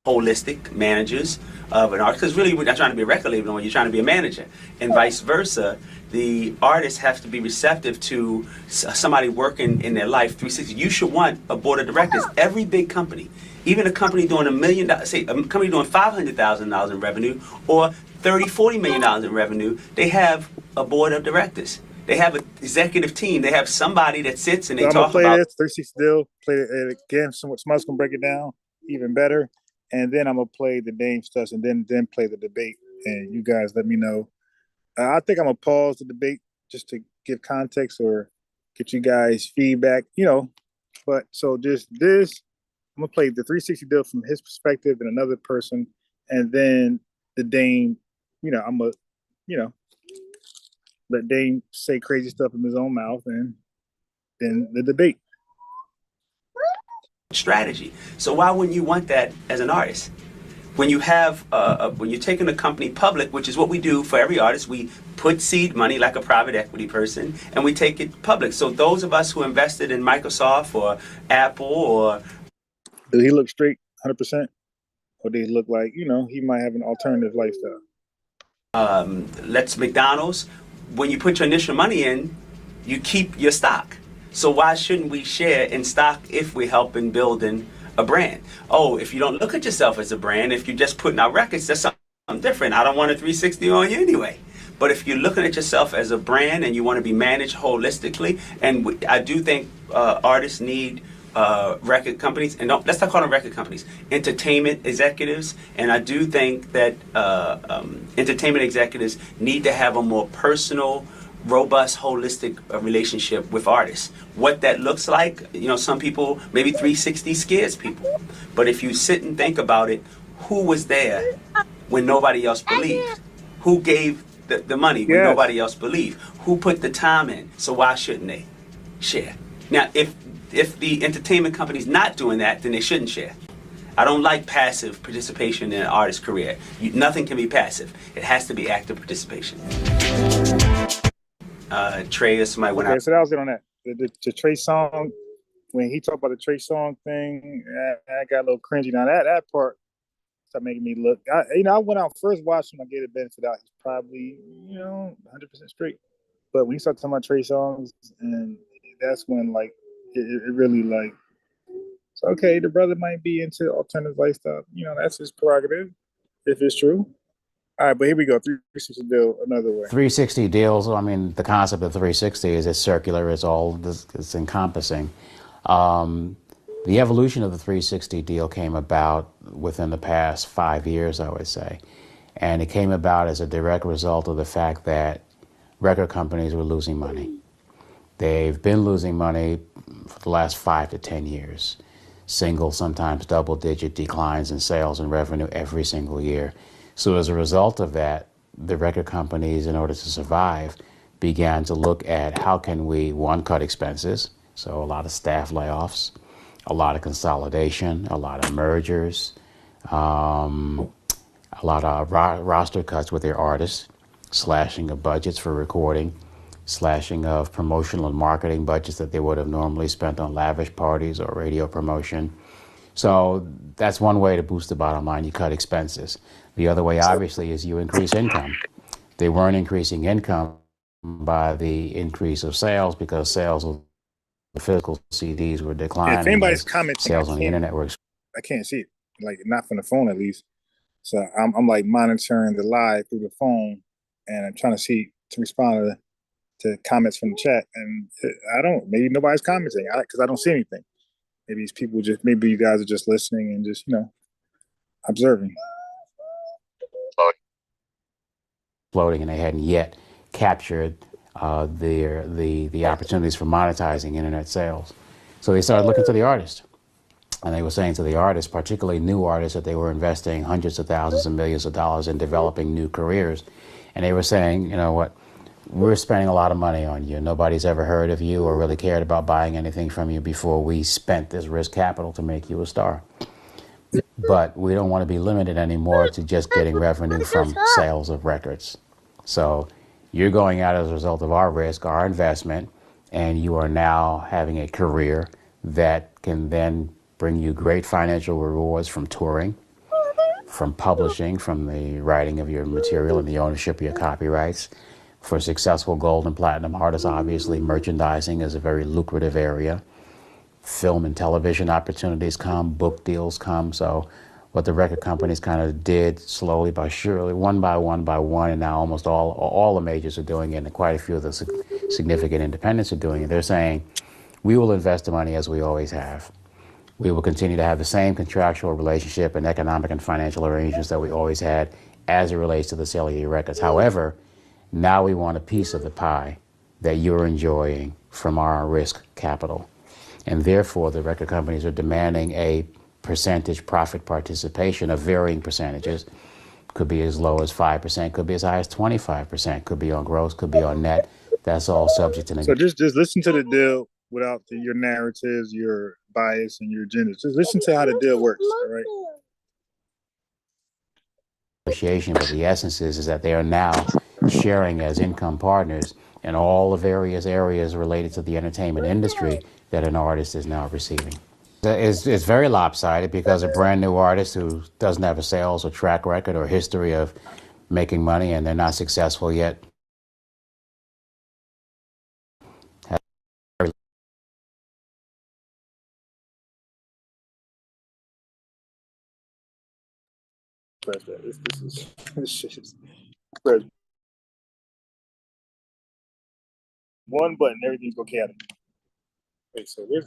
Holistic managers of an artist, because really we're not trying to be a record label, when you're trying to be a manager, and vice versa. The artists have to be receptive to somebody working in their life 360. You should want a board of directors. Every big company, even a company doing $1 million, say a company doing $500,000 in revenue or $30-40 million in revenue, they have a board of directors. They have an executive team. They have somebody that sits and they talk about. I'm gonna play this 360 deal. Play it again. Someone's gonna break it down even better. And then I'm gonna play the Dame stuff, and then play the debate. And you guys let me know. I think I'm gonna pause the debate just to give context or get you guys feedback. You know, but so just this, I'm gonna play the 360 deal from his perspective and another person, and then the Dame. You know, I'm gonna, let Dame say crazy stuff in his own mouth, and then the debate. Strategy. So why wouldn't you want that as an artist? When you have, when you're taking a company public, which is what we do for every artist, we put seed money like a private equity person, and we take it public. So those of us who invested in Microsoft or Apple or. Did he look straight 100%? Or did he look like, he might have an alternative lifestyle? Let's McDonald's, when you put your initial money in, you keep your stock. So why shouldn't we share in stock if we're helping building a brand? Oh, if you don't look at yourself as a brand, if you're just putting out records, that's something different. I don't want a 360 on you anyway. But if you're looking at yourself as a brand and you want to be managed holistically, and I do think artists need record companies, and let's not call them record companies, entertainment executives. And I do think that entertainment executives need to have a more personal, robust, holistic relationship with artists. What that looks like, some people, maybe 360 scares people. But if you sit and think about it, who was there when nobody else believed? Who gave the money when nobody else believed? Who put the time in? So why shouldn't they share? Now, if the entertainment company's not doing that, then they shouldn't share. I don't like passive participation in an artist's career. Nothing can be passive. It has to be active participation. Trey or somebody went out. So that was it on that. The Trey song, when he talked about the Trey song thing, I got a little cringy. Now that part started making me look. I went out first, watched him. I gave the benefit out. He's probably 100% straight. But when he started talking about Trey songs, and that's when it really so okay, the brother might be into alternative lifestyle. That's his prerogative if it's true. All right, but here we go. 360 deal another way. 360 deals, I mean, the concept of 360 is it's circular, it's encompassing. The evolution of the 360 deal came about within the past 5 years, I would say. And it came about as a direct result of the fact that record companies were losing money. They've been losing money for the last 5 to 10 years. Single, sometimes double-digit declines in sales and revenue every single year. So as a result of that, the record companies, in order to survive, began to look at how can we, one, cut expenses, so a lot of staff layoffs, a lot of consolidation, a lot of mergers, a lot of roster cuts with their artists, slashing of budgets for recording, slashing of promotional and marketing budgets that they would have normally spent on lavish parties or radio promotion. So that's one way to boost the bottom line. You cut expenses. The other way, obviously, is you increase income. They weren't increasing income by the increase of sales because sales of the physical CDs were declining. If anybody's commenting, sales on the internet were. I can't see it, like not from the phone at least. So I'm like monitoring the live through the phone, and I'm trying to respond to comments from the chat, and I don't. Maybe nobody's commenting because I don't see anything. Maybe these people maybe you guys are just listening and just observing. Floating, and they hadn't yet captured the opportunities for monetizing internet sales. So they started looking to the artist. And they were saying to the artists, particularly new artists, that they were investing hundreds of thousands and millions of dollars in developing new careers. And they were saying, you know what, we're spending a lot of money on you. Nobody's ever heard of you or really cared about buying anything from you before we spent this risk capital to make you a star. But we don't want to be limited anymore to just getting revenue from sales of records. So you're going out as a result of our risk, our investment, and you are now having a career that can then bring you great financial rewards from touring, from publishing, from the writing of your material and the ownership of your copyrights. For successful gold and platinum artists, obviously, merchandising is a very lucrative area. Film and television opportunities come, book deals come. So what the record companies kind of did slowly but surely, one by one, and now almost all the majors are doing it, and quite a few of the significant independents are doing it. They're saying, we will invest the money as we always have. We will continue to have the same contractual relationship and economic and financial arrangements that we always had as it relates to the sale of your records. However, now we want a piece of the pie that you're enjoying from our risk capital. And therefore, the record companies are demanding a percentage profit participation of varying percentages. Could be as low as 5%, could be as high as 25%, could be on gross, could be on net. That's all subject to So just listen to the deal without your narratives, your bias, and your agendas. Just listen to how the deal works, all right? Negotiation, but the essence is that they are now sharing as income partners in all the various areas related to the entertainment industry that an artist is now receiving. It's very lopsided because a brand new artist who doesn't have a sales or track record or history of making money and they're not successful yet This shit is press one button, everything's okay out of it. Wait, so here's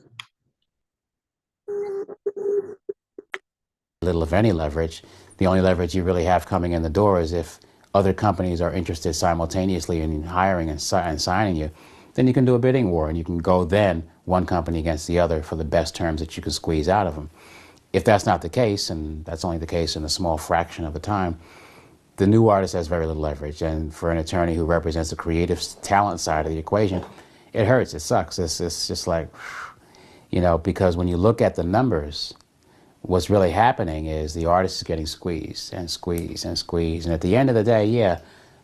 little of any leverage. The only leverage you really have coming in the door is if other companies are interested simultaneously in hiring and signing you, then you can do a bidding war and you can go then one company against the other for the best terms that you can squeeze out of them. If that's not the case, and that's only the case in a small fraction of the time, the new artist has very little leverage. And for an attorney who represents the creative talent side of the equation, it hurts, it sucks. It's just like, because when you look at the numbers, what's really happening is the artist is getting squeezed and squeezed and squeezed. And at the end of the day, yeah,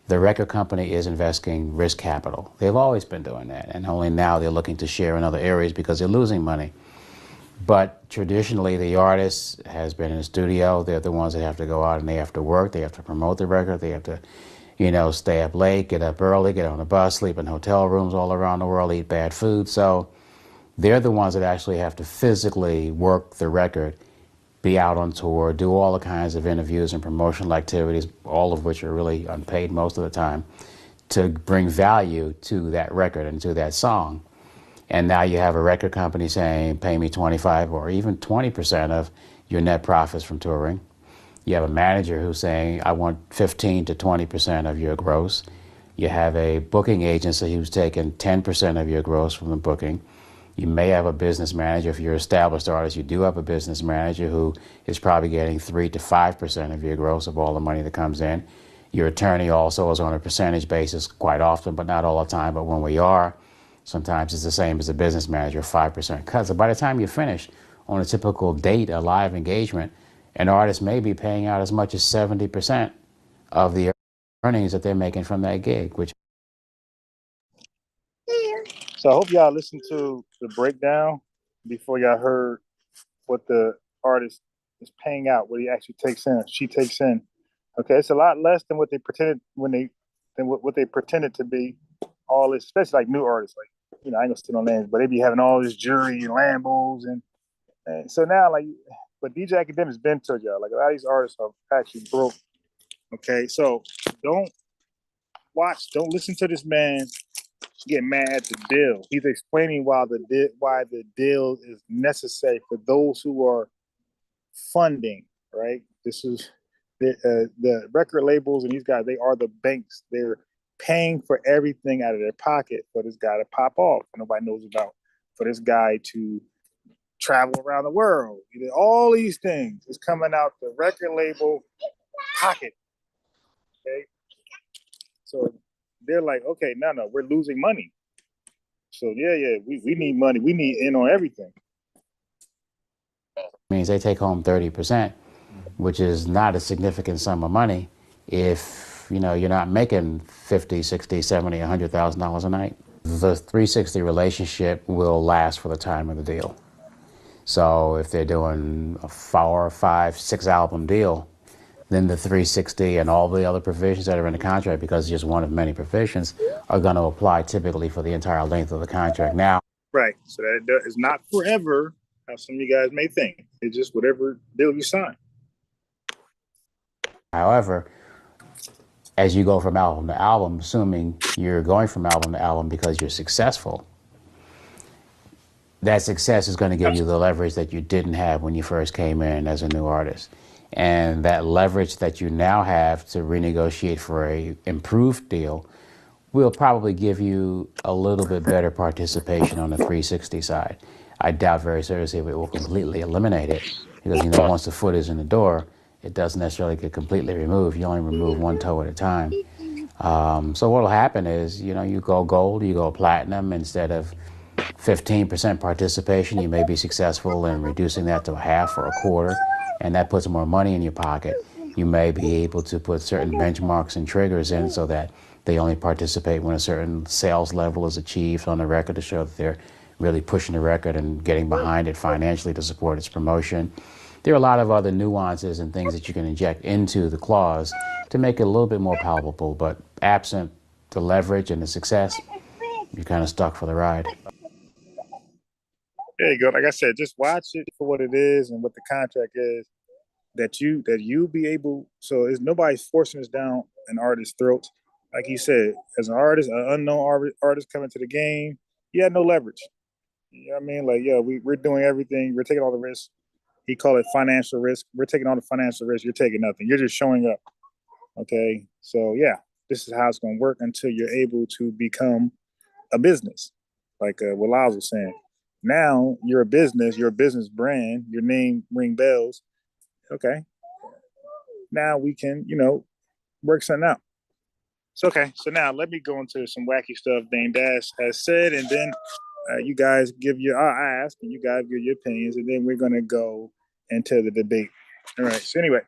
the record company is investing risk capital. They've always been doing that. And only now they're looking to share in other areas because they're losing money. But traditionally, the artist has been in the studio. They're the ones that have to go out and they have to work. They have to promote the record. They have to, stay up late, get up early, get on a bus, sleep in hotel rooms all around the world, eat bad food. So they're the ones that actually have to physically work the record be out on tour, do all the kinds of interviews and promotional activities, all of which are really unpaid most of the time, to bring value to that record and to that song. And now you have a record company saying, pay me 25 or even 20% of your net profits from touring. You have a manager who's saying, I want 15 to 20% of your gross. You have a booking agency who's taking 10% of your gross from the booking. You may have a business manager. If you're an established artist, you do have a business manager who is probably getting 3 to 5% of your gross of all the money that comes in. Your attorney also is on a percentage basis quite often, but not all the time. But when we are, sometimes it's the same as a business manager, 5% cut. So by the time you finish on a typical date, a live engagement, an artist may be paying out as much as 70% of the earnings that they're making from that gig, which. So I hope y'all listened to the breakdown before y'all heard what the artist is paying out, what he actually takes in, she takes in. Okay, it's a lot less than what they pretended what they pretended to be. All this, especially like new artists, like, you know, I ain't gonna sit on names, but they be having all this jewelry and Lambos and so now, like, but DJ Academic's been told y'all, like, a lot of these artists are actually broke. Okay, so don't listen to this man get mad at the deal. He's explaining why the deal is necessary for those who are funding, right? This is the record labels and these guys, they are the banks. They're paying for everything out of their pocket for this guy to pop off. Nobody knows about, for this guy to travel around the world. All these things is coming out the record label pocket. Okay. So they're like, okay, no, we're losing money. So yeah, we need money. We need in on everything. Means they take home 30%, which is not a significant sum of money if, you know, you're not making 50, 60, 70, $100,000 a night. The 360 relationship will last for the time of the deal. So if they're doing a 4, 5, 6 album deal, then the 360 and all the other provisions that are in the contract, because it's just one of many provisions, are going to apply typically for the entire length of the contract. Now, right. So that is not forever, how some of you guys may think. It's just whatever deal you sign. however, as you go from album to album, assuming you're going from album to album because you're successful, that success is going to give you the leverage that you didn't have when you first came in as a new artist. And that leverage that you now have to renegotiate for a improved deal will probably give you a little bit better participation on the 360 side. I doubt very seriously if it will completely eliminate it, because, you know, once the foot is in the door, it doesn't necessarily get completely removed. You only remove one toe at a time. So what will happen is, you know, you go gold, you go platinum. Instead of 15% participation, you may be successful in reducing that to a half or a quarter, and that puts more money in your pocket. You may be able to put certain benchmarks and triggers in so that they only participate when a certain sales level is achieved on the record to show that they're really pushing the record and getting behind it financially to support its promotion. There are a lot of other nuances and things that you can inject into the clause to make it a little bit more palpable, but absent the leverage and the success, you're kind of stuck for the ride. There you go. Like I said, just watch it for what it is and what the contract is. That you be able. So is nobody's forcing this down an artist's throat. Like he said, as an artist, an unknown artist coming to the game, you had no leverage. You know what I mean? Like, yeah, we're doing everything. We're taking all the risks. He called it financial risk. We're taking all the financial risk. You're taking nothing. You're just showing up. Okay. So yeah, this is how it's going to work until you're able to become a business. Like what Lyles was saying. Now you're a business brand, your name ring bells. Okay. Now we can, you know, work something out. So, okay. So now let me go into some wacky stuff Dame Dash has said, and then you guys I ask, and you guys give your opinions, and then we're going to go into the debate. All right. So anyway,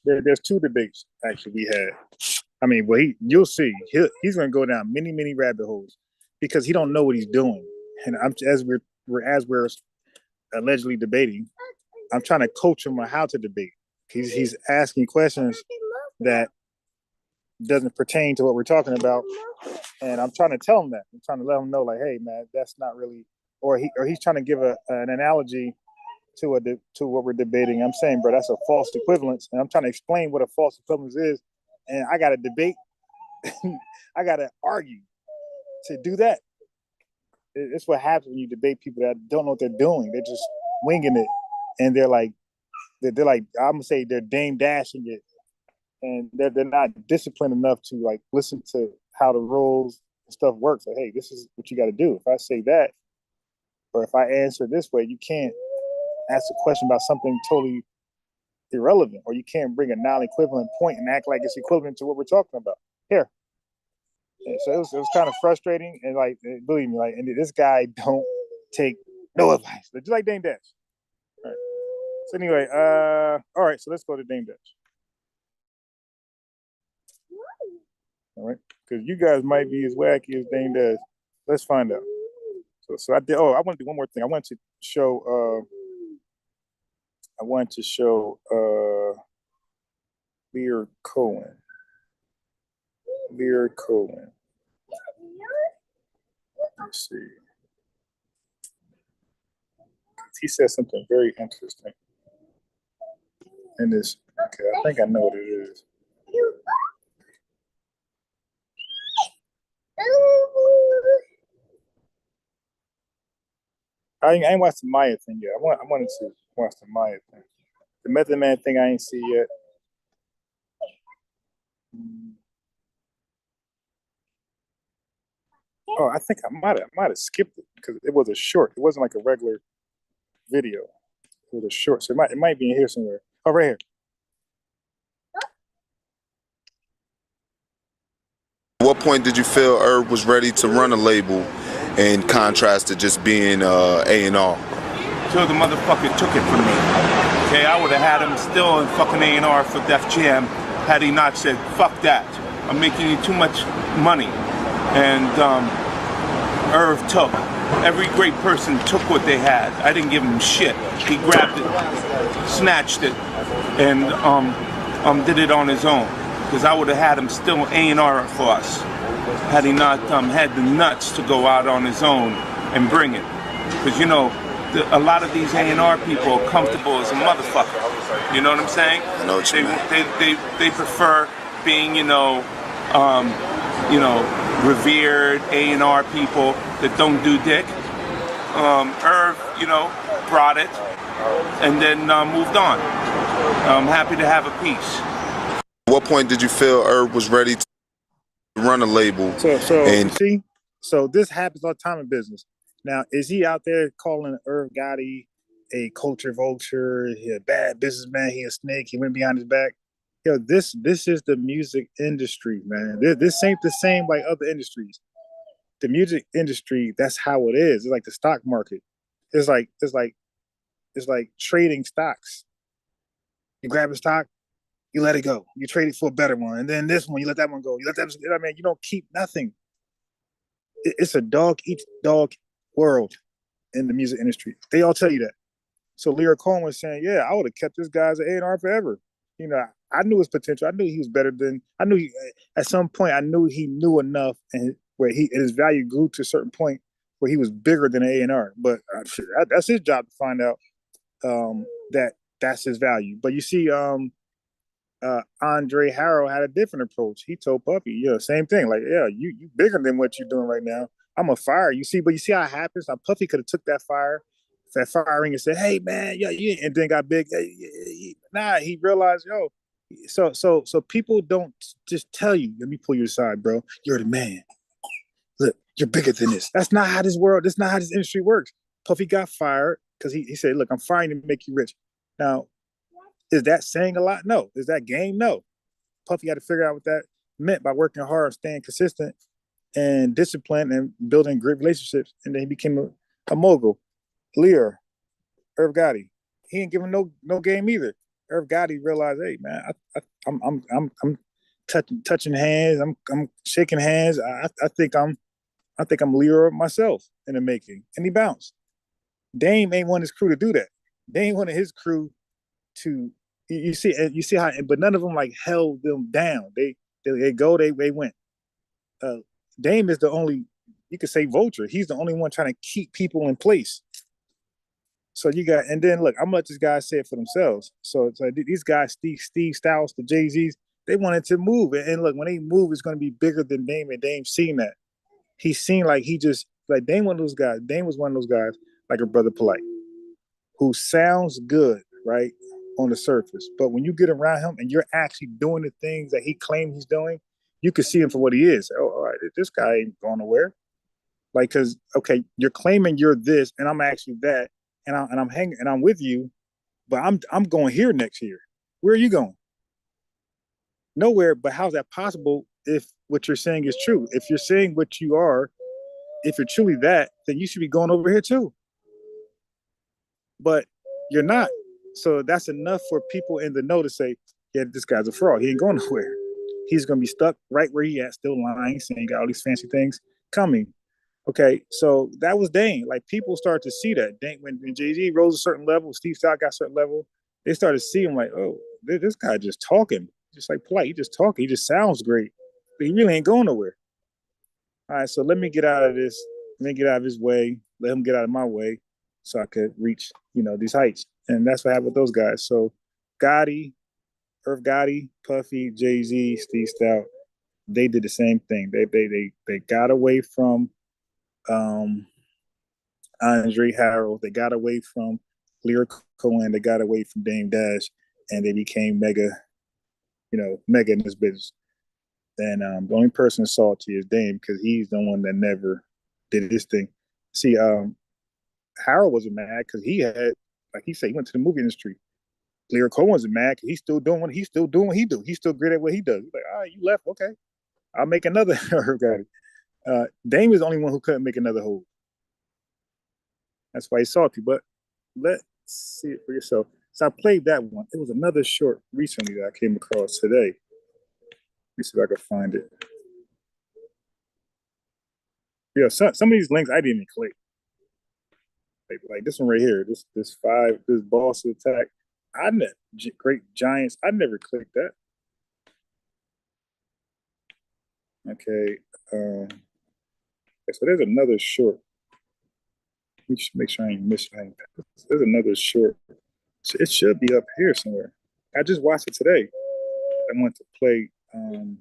there's 2 debates actually we had. I mean, well, you'll see. He's going to go down many rabbit holes because he don't know what he's doing. And as we're allegedly debating, I'm trying to coach him on how to debate. He's asking questions that doesn't pertain to what we're talking about, and I'm trying to tell him that. I'm trying to let him know, like, hey, man, that's not really or he's trying to give an analogy to what we're debating. I'm saying, bro, that's a false equivalence, and I'm trying to explain what a false equivalence is, and I got to debate, I got to argue to do that. It's what happens when you debate people that don't know what they're doing. They're just winging it, and they're like, I'm gonna say they're Dame Dashing it, and they're not disciplined enough to like listen to how the rules and stuff works. Like, hey, this is what you got to do. If I say that, or if I answer this way, you can't ask a question about something totally irrelevant, or you can't bring a non-equivalent point and act like it's equivalent to what we're talking about here. And so it was kind of frustrating, and like, believe me, like, and this guy don't take no advice. Just like Dame Dash. All right. So anyway, all right, so let's go to Dame Dash. All right, because you guys might be as wacky as Dame Dash. Let's find out. So I did. Oh, I want to do one more thing. I wanted to show. Lear Cohen. Lear Cohen. Let's see. He said something very interesting in this. Okay, I think I know what it is. I ain't watched the Maya thing yet. I wanted to watch the Maya thing. The Method Man thing I ain't see yet. Oh, I think I might have skipped it because it was a short. It wasn't like a regular video. It was a short, so it might be in here somewhere. Oh, right here. At what point did you feel Herb was ready to run a label, in contrast to just being A&R? Till the motherfucker took it from me. Okay, I would have had him still in fucking A&R for Def Jam had he not said, fuck that. I'm making you too much money. And Irv took. Every great person took what they had. I didn't give him shit. He grabbed it, snatched it, and did it on his own. Because I would have had him still A&R for us, had he not had the nuts to go out on his own and bring it. Because, you know, a lot of these A&R people are comfortable as a motherfucker. You know what I'm saying? I know what you mean. They prefer being, revered A&R people that don't do dick. Irv, brought it and then moved on. I'm happy to have a piece. At what point did you feel Herb was ready to run a label? So this happens all the time in business. Now, is he out there calling Irv Gotti a culture vulture? He a bad businessman. He a snake. He went behind his back. Yo, this is the music industry, man. This ain't the same like other industries. The music industry, that's how it is. It's like the stock market. It's like trading stocks. You grab a stock, you let it go. You trade it for a better one, and then this one, you let that one go. You let that. You don't keep nothing. It's a dog eat dog world in the music industry. They all tell you that. So Lear Cohen was saying, yeah, I would have kept this guy as an A&R forever. I knew his potential. I knew he was better than. At some point, I knew he knew enough, and where his value grew to a certain point where he was bigger than an A&R. But that's his job to find out that's his value. But you see, Andre Harrell had a different approach. He told Puffy, same thing. Like, yeah, you bigger than what you're doing right now. I'm a fire. You see, but you see how it happens. Now Puffy could have took that firing and said, hey man, yeah, and then got big. Nah, he realized, so people don't just tell you, let me pull you aside, bro. You're the man. Look, you're bigger than this. That's not how that's not how this industry works. Puffy got fired because he said, look, I'm firing to make you rich. Now, is that saying a lot? No. Is that game? No. Puffy had to figure out what that meant by working hard, staying consistent and disciplined and building great relationships. And then he became a mogul. Lear, Irv Gotti, he ain't giving no game either. Irv Gotti realized, hey man, I'm touching hands, I'm shaking hands. I think I'm Lear myself in the making, and he bounced. Dame ain't want his crew to do that. Dame wanted his crew to you see how, but none of them like held them down. They went. Dame is the only you could say vulture. He's the only one trying to keep people in place. So you got, and then look, I'm gonna let these guys say it for themselves. So it's like these guys, Steve Styles, the Jay-Z's, they wanted to move. And look, when they move, it's gonna be bigger than Dame, and Dame's seen that. He's seen like he just like Dame one of those guys. Dame was one of those guys, like a brother polite, who sounds good, right, on the surface. But when you get around him and you're actually doing the things that he claims he's doing, you can see him for what he is. Oh, all right, this guy ain't going nowhere. Like, cause okay, you're claiming you're this, and I'm actually that. And I'm hanging and I'm with you, but I'm going here next year. Where are you going? Nowhere. But how's that possible if what you're saying is true? If you're saying what you are, if you're truly that, then you should be going over here too. But you're not. So that's enough for people in the know to say, yeah, this guy's a fraud. He ain't going nowhere. He's gonna be stuck right where he at, still lying, saying he got all these fancy things coming. Okay, so that was Dame. Like people started to see that. Dame, when Jay-Z rose a certain level, Steve Styles got a certain level, they started to see him like, oh, this guy just talking, just like polite. He just talking. He just sounds great, but he really ain't going nowhere. All right, so let me get out of this. Let me get out of his way. Let him get out of my way, so I could reach, these heights. And that's what happened with those guys. So Gotti, Irv Gotti, Puffy, Jay-Z, Steve Styles, they did the same thing. They got away from Andre Harrell. They got away from Lyric Cohen. They got away from Dame Dash, and they became mega in this business. And the only person salty is Dame because he's the one that never did this thing. See, Harrell wasn't mad because he had, like he said, he went to the movie industry. Lyric Cohen wasn't mad because he's still doing what he do. He's still great at what he does. He's like, all right, you left, okay, I'll make another. Dame is the only one who couldn't make another hold. That's why he's salty. But let's see it for yourself. So I played that one. It was another short recently that I came across today. Let me see if I can find it. Yeah, some of these links I didn't even click. Like this one right here. This boss attack. Great Giants. I never clicked that. Okay. So there's another short. Let me just make sure I ain't missing anything. There's another short. It should be up here somewhere. I just watched it today. I want to play doing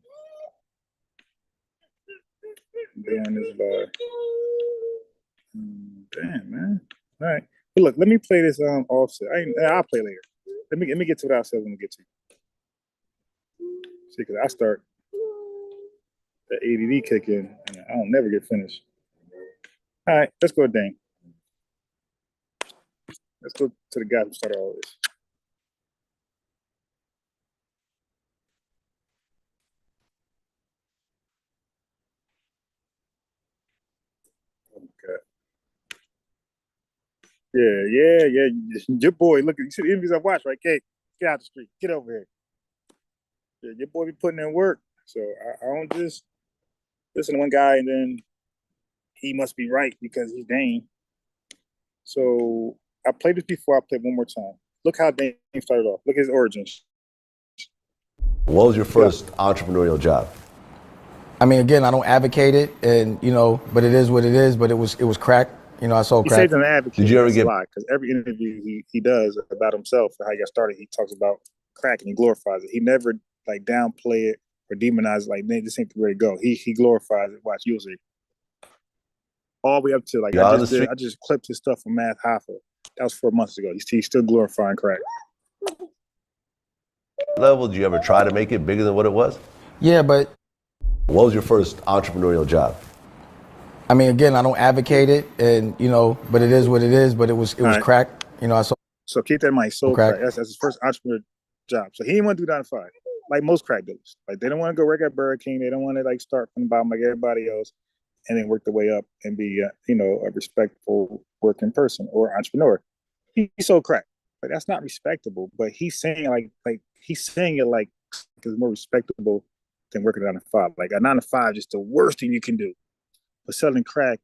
this live. Damn, man. All right. Hey, look, let me play this offset. I'll play later. Let me get to what I said when we get to. See, because I start the ADD kick in, and I don't never get finished. All right, let's go, Dane. Let's go to the guy who started all this. Oh, God. Yeah. Your boy, look, you see the interviews I watch, right? Kate, get out the street. Get over here. Yeah, your boy be putting in work. So I don't just listen to one guy and then he must be right because he's Dane. So I played this before. I played one more time. Look how Dane started off. Look at his origins. What was your first entrepreneurial job? I mean, again, I don't advocate it, and but it is what it is. But it was crack. I sold crack. He says an advocate. Did you ever get a lot because every interview he does about himself and how he got started, he talks about crack and he glorifies it. He never like downplay it or demonize it. Like, man, this ain't the way to go. He glorifies it. Watch, you'll see. All the way up to like I just clipped his stuff from Math Hoffa. That was 4 months ago. He's still glorifying crack. Level? Did you ever try to make it bigger than what it was? Yeah, but what was your first entrepreneurial job? I mean, again, I don't advocate it, and but it is what it is. But it was right. Crack. I sold. So keep that in mind. Sold crack. That's his first entrepreneur job. So he didn't want to do 9 to 5 like most crack dealers. Like they don't want to go work at Burger King. They don't want to like start from the bottom like everybody else, and then work their way up and be a respectful working person or entrepreneur. He sold crack. Like that's not respectable. But he's saying like he's saying it like it's more respectable than working 9 to 5. Like a 9 to 5 is just the worst thing you can do. But selling crack,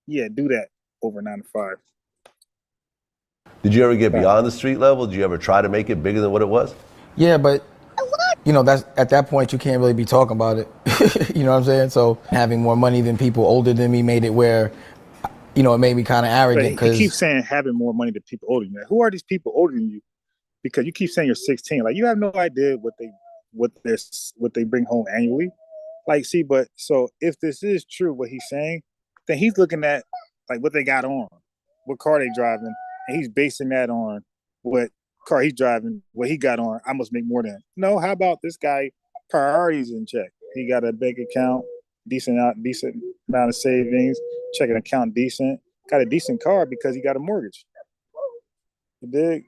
yeah, do that over 9 to 5. Did you ever get beyond the street level? Did you ever try to make it bigger than what it was? Yeah, but you know, that's at that point you can't really be talking about it. You know what I'm saying? So having more money than people older than me made it where, you know, it made me kind of arrogant He because keeps saying having more money than people older than you. Who are these people older than you? Because you keep saying you're 16. Like you have no idea what they bring home annually. Like, see, but so if this is true, what he's saying, then he's looking at like what they got on, what car they driving, and he's basing that on what car he's driving, what he got on. I must make more than. No, how about this guy? Priorities in check. He got a bank account, decent amount of savings, checking account decent, got a decent car because he got a mortgage. You dig?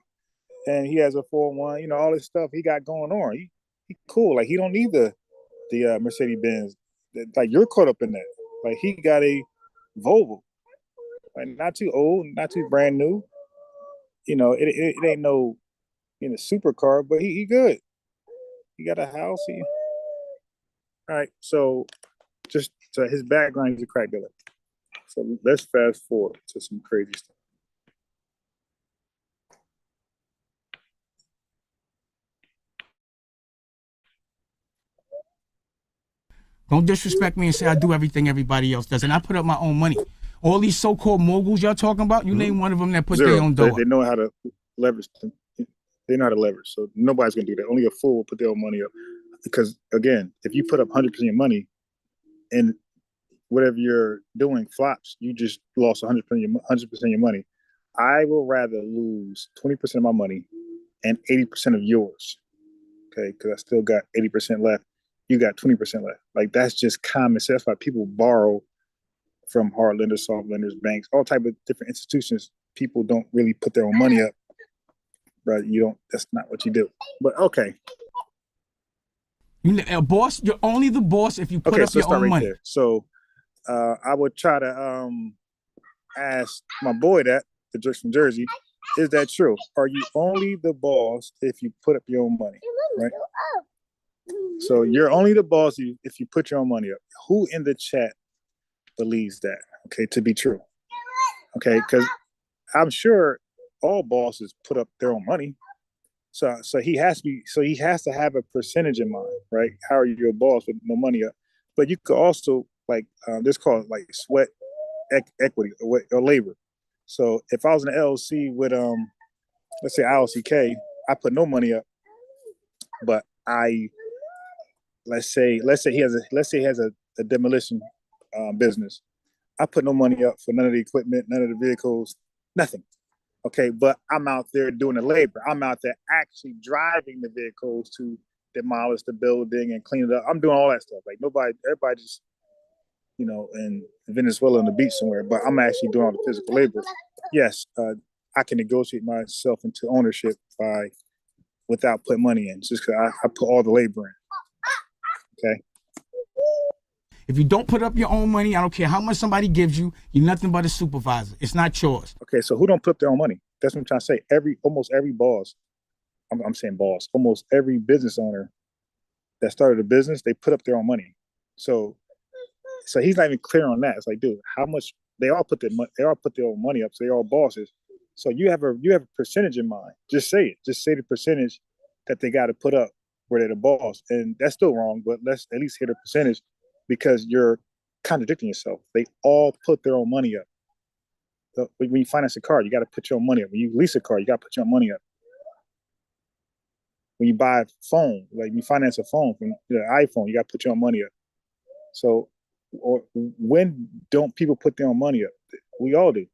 And he has a 401, you know, all this stuff he got going on. He cool. Like he don't need the Mercedes Benz. Like you're caught up in that. Like he got a Volvo, like not too old, not too brand new. You know, it ain't no, you know, supercar, but he good. He got a house. All right. So just so his background, he's a crack dealer. So let's fast forward to some crazy stuff. Don't disrespect me and say I do everything everybody else does. And I put up my own money. All these so-called moguls y'all talking about, you name one of them that put their own dough. They know how to leverage. They know how to leverage. So nobody's going to do that. Only a fool will put their own money up. Because, again, if you put up 100% of your money and whatever you're doing flops, you just lost 100% of your money. I will rather lose 20% of my money and 80% of yours. Okay, because I still got 80% left. You got 20% left. Like that's just common sense. That's why people borrow from hard lenders, soft lenders, banks, all type of different institutions. People don't really put their own money up, right? You don't. That's not what you do. But okay. A boss, you're only the boss if you put up your own money. There. So I would try to ask my boy that, the Jerks from Jersey, is that true? Are you only the boss if you put up your own money, right? So you're only the boss if you put your own money up. Who in the chat believes that, okay, to be true? Okay, because I'm sure all bosses put up their own money. So he has to have a percentage in mind, right? How are you a boss with no money up? But you could also like this called like sweat equity or labor. So if I was in an LLC with let's say ILCK, I put no money up, but let's say he has a demolition business. I put no money up for none of the equipment, none of the vehicles, nothing. Okay, but I'm out there doing the labor. I'm out there actually driving the vehicles to demolish the building and clean it up. I'm doing all that stuff. Like everybody just, you know, in Venezuela on the beach somewhere, but I'm actually doing all the physical labor. Yes, I can negotiate myself into ownership without putting money in, just because I put all the labor in. Okay. If you don't put up your own money, I don't care how much somebody gives you, you're nothing but a supervisor. It's not yours. Okay, so who don't put up their own money? That's what I'm trying to say. Almost every boss, I'm saying boss, almost every business owner that started a business, they put up their own money. So he's not even clear on that. It's like, dude, how much they all put their own money up, so they're all bosses. So you have a percentage in mind. Just say it. Just say the percentage that they got to put up where they're the boss. And that's still wrong, but let's at least hit a percentage because you're contradicting yourself. They all put their own money up. So when you finance a car, you got to put your own money up. When you lease a car, you got to put your own money up. When you buy a phone, like you finance a phone from the iPhone, you got to put your own money up. So, or when don't people put their own money up? We all do.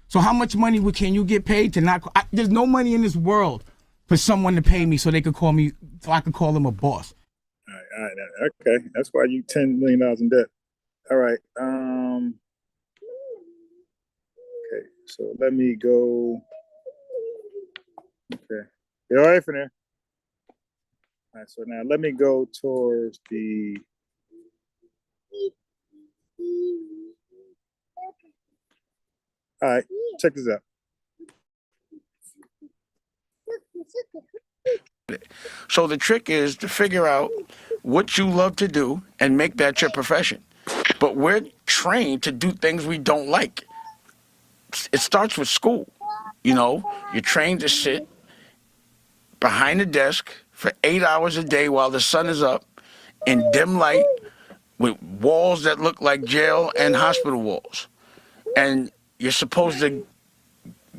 So how much money can you get paid to not? There's no money in this world for someone to pay me so they could call me, so I could call them a boss. All right, okay. That's why you $10 million in debt. All right. Okay, so let me go. Okay. You all right from there? All right, so now let me go towards the. All right, check this out. So the trick is to figure out what you love to do and make that your profession. But we're trained to do things we don't like. It starts with school. You know, you're trained to sit behind a desk for 8 hours a day while the sun is up in dim light with walls that look like jail and hospital walls. And you're supposed to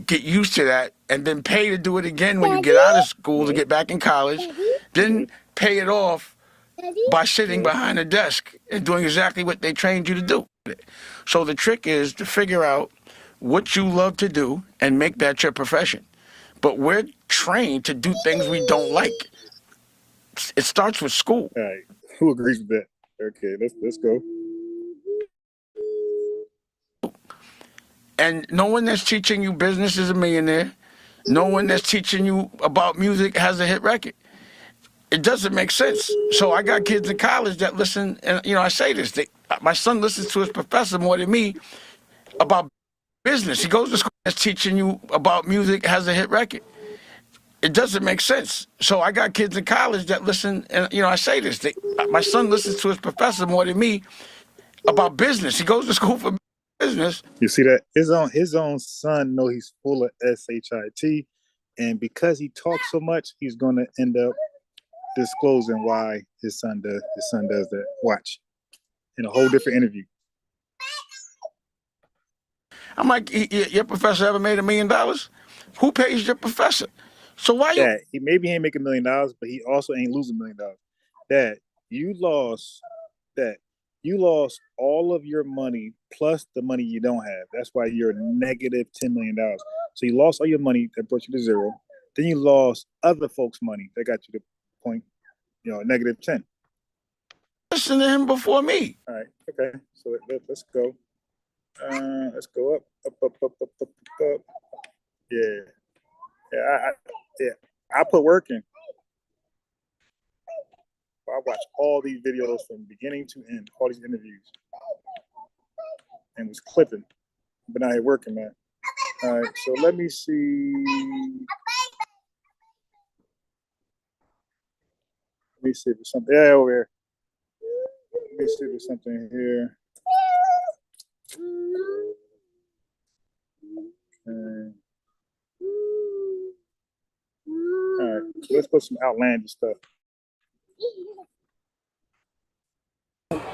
get used to that and then pay to do it again when you get out of school to get back in college, then pay it off by sitting behind a desk and doing exactly what they trained you to do. So the trick is to figure out what you love to do and make that your profession. But we're trained to do things we don't like. It starts with school. All right. Who agrees with that? Okay, let's go. And no one that's teaching you business is a millionaire. No one that's teaching you about music has a hit record. It doesn't make sense. So I got kids in college that listen, and I say this. My son listens to his professor more than me about business. He goes to school that's teaching you about music has a hit record. It doesn't make sense. So I got kids in college that listen, and I say this. My son listens to his professor more than me about business. He goes to school for business. You see that? His own son know he's full of shit, and because he talks so much, he's gonna end up disclosing why his son does that. Watch. In a whole different interview. I'm like, your professor ever made $1 million? Who pays your professor? So why Dad, maybe he ain't making $1 million, but he also ain't losing $1 million. Dad, you lost all of your money plus the money you don't have. That's why you're negative $10 million. So you lost all your money that brought you to zero. Then you lost other folks' money that got you to point, negative 10. Listen to him before me. All right. Okay. So let's go. Let's go up. Yeah. I put work in. I watched all these videos from beginning to end, all these interviews, and was clipping. Been out here working, man. All right. So let me see. Let me see if there's something. Yeah, over here. Let me see if there's something here. Okay. All right, so let's put some outlandish stuff.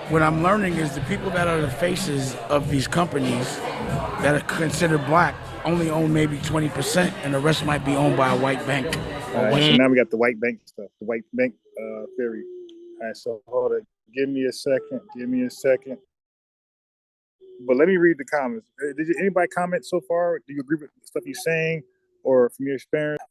What I'm learning is the people that are the faces of these companies that are considered black only own maybe 20%, and the rest might be owned by a white bank. All right, so now we got the white bank stuff, the white bank theory. All right, so hold it. Give me a second. But let me read the comments. Did anybody comment so far? Do you agree with the stuff he's saying, or from your experience?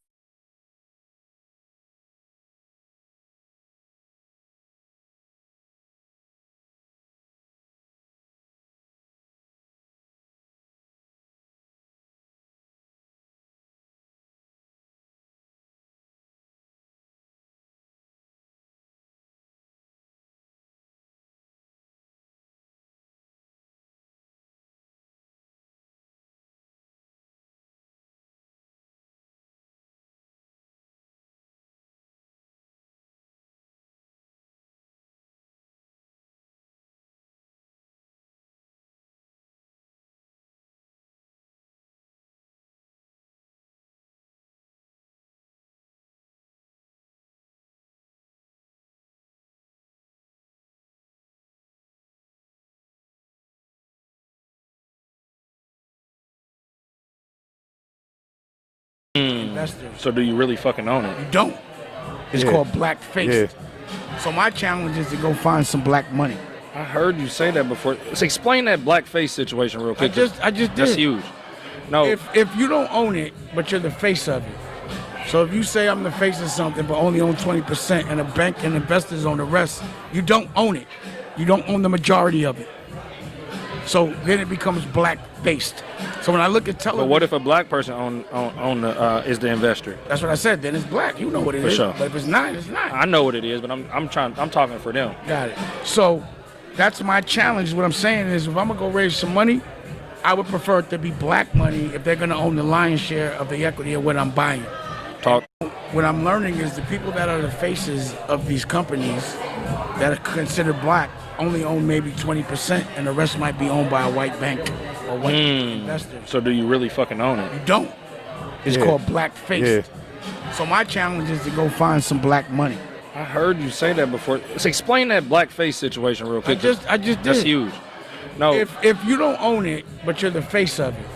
Investors. So do you really fucking own it? You don't. It's called black face. So my challenge is to go find some black money. I heard you say that before. Let's explain that blackface situation real quick. I just did. That's huge. No. If you don't own it, but you're the face of it. So if you say I'm the face of something, but only own 20%, and a bank and investors own the rest, you don't own it. You don't own the majority of it. So then it becomes black-faced. So when I look at television, But what if a black person is the investor? That's what I said. Then it's black. You know what it For is. sure. But if it's not, it's not. I know what it is, but I'm talking for them. Got it. So that's my challenge. What I'm saying is, if I'm gonna go raise some money, I would prefer it to be black money if they're gonna own the lion's share of the equity of what I'm buying. Talk. What I'm learning is the people that are the faces of these companies that are considered black only own maybe 20%, and the rest might be owned by a white bank or white investors. So do you really fucking own it? You don't. It's called black face. So my challenge is to go find some black money. I heard you say that before. Let's explain that blackface situation real quick. I just did. That's huge. No. If you don't own it, but you're the face of it.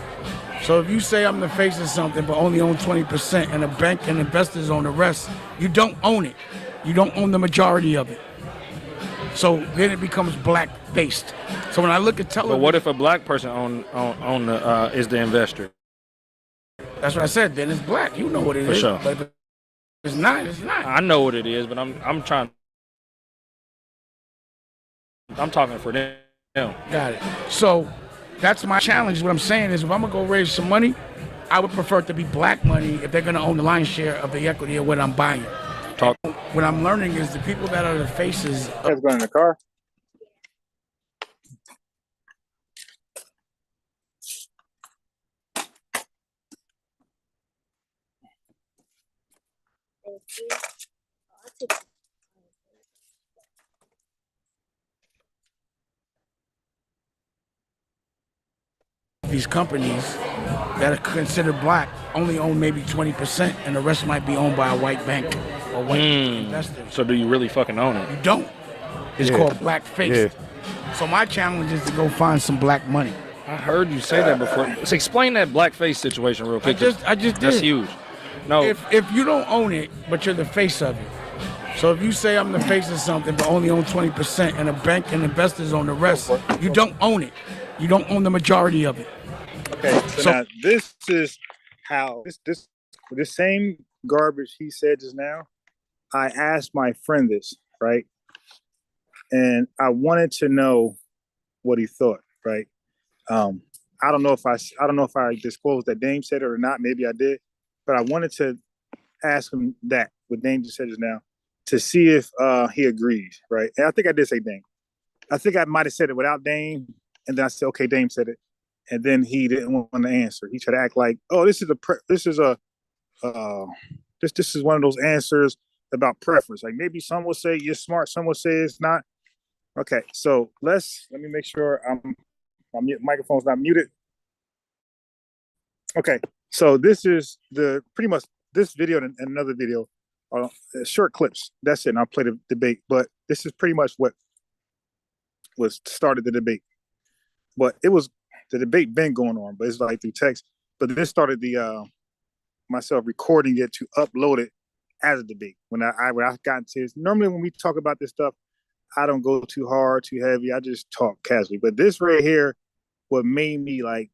So if you say I'm the face of something, but only own 20%, and a bank and investors own the rest, you don't own it. You don't own the majority of it. So then it becomes black-based. So when I look at television, But what if a black person is the investor? That's what I said. Then it's black. You know what it For is. sure. But if it's not. It's not. I know what it is, but I'm trying. I'm talking for them. Got it. So that's my challenge. What I'm saying is, if I'm gonna go raise some money, I would prefer it to be black money if they're gonna own the lion's share of the equity of what I'm buying. What I'm learning is the people that are the faces. Let's go in the car. These companies that are considered black only own maybe 20%, and the rest might be owned by a white bank or white investors. So do you really fucking own it? You don't. It's called black-faced. So my challenge is to go find some black money. I heard you say that before. Let's explain that blackface situation real quick. I just did. That's huge. No. If you don't own it, but you're the face of it. So if you say I'm the face of something, but only own 20%, and a bank and investors own the rest, you don't own it. You don't own the majority of it. Okay, so now this is how this same garbage he said just now. I asked my friend this, right? And I wanted to know what he thought, right? I don't know if I disclosed that Dame said it or not. Maybe I did, but I wanted to ask him that what Dame just said just now to see if he agrees, right? And I think I did say Dame. I think I might have said it without Dame, and then I said, okay, Dame said it, and then he didn't want to answer. He tried to act like, oh, this is one of those answers about preference. Like maybe some will say you're smart, some will say it's not. Okay, so let me make sure my microphone's not muted. Okay, so this is pretty much this video and another video, short clips. That's it. And I'll play the debate. But this is pretty much what started the debate. But the debate been going on, but it's like through text. But this started myself recording it to upload it as a debate. When I got into this, normally when we talk about this stuff, I don't go too hard, too heavy. I just talk casually. But this right here, what made me like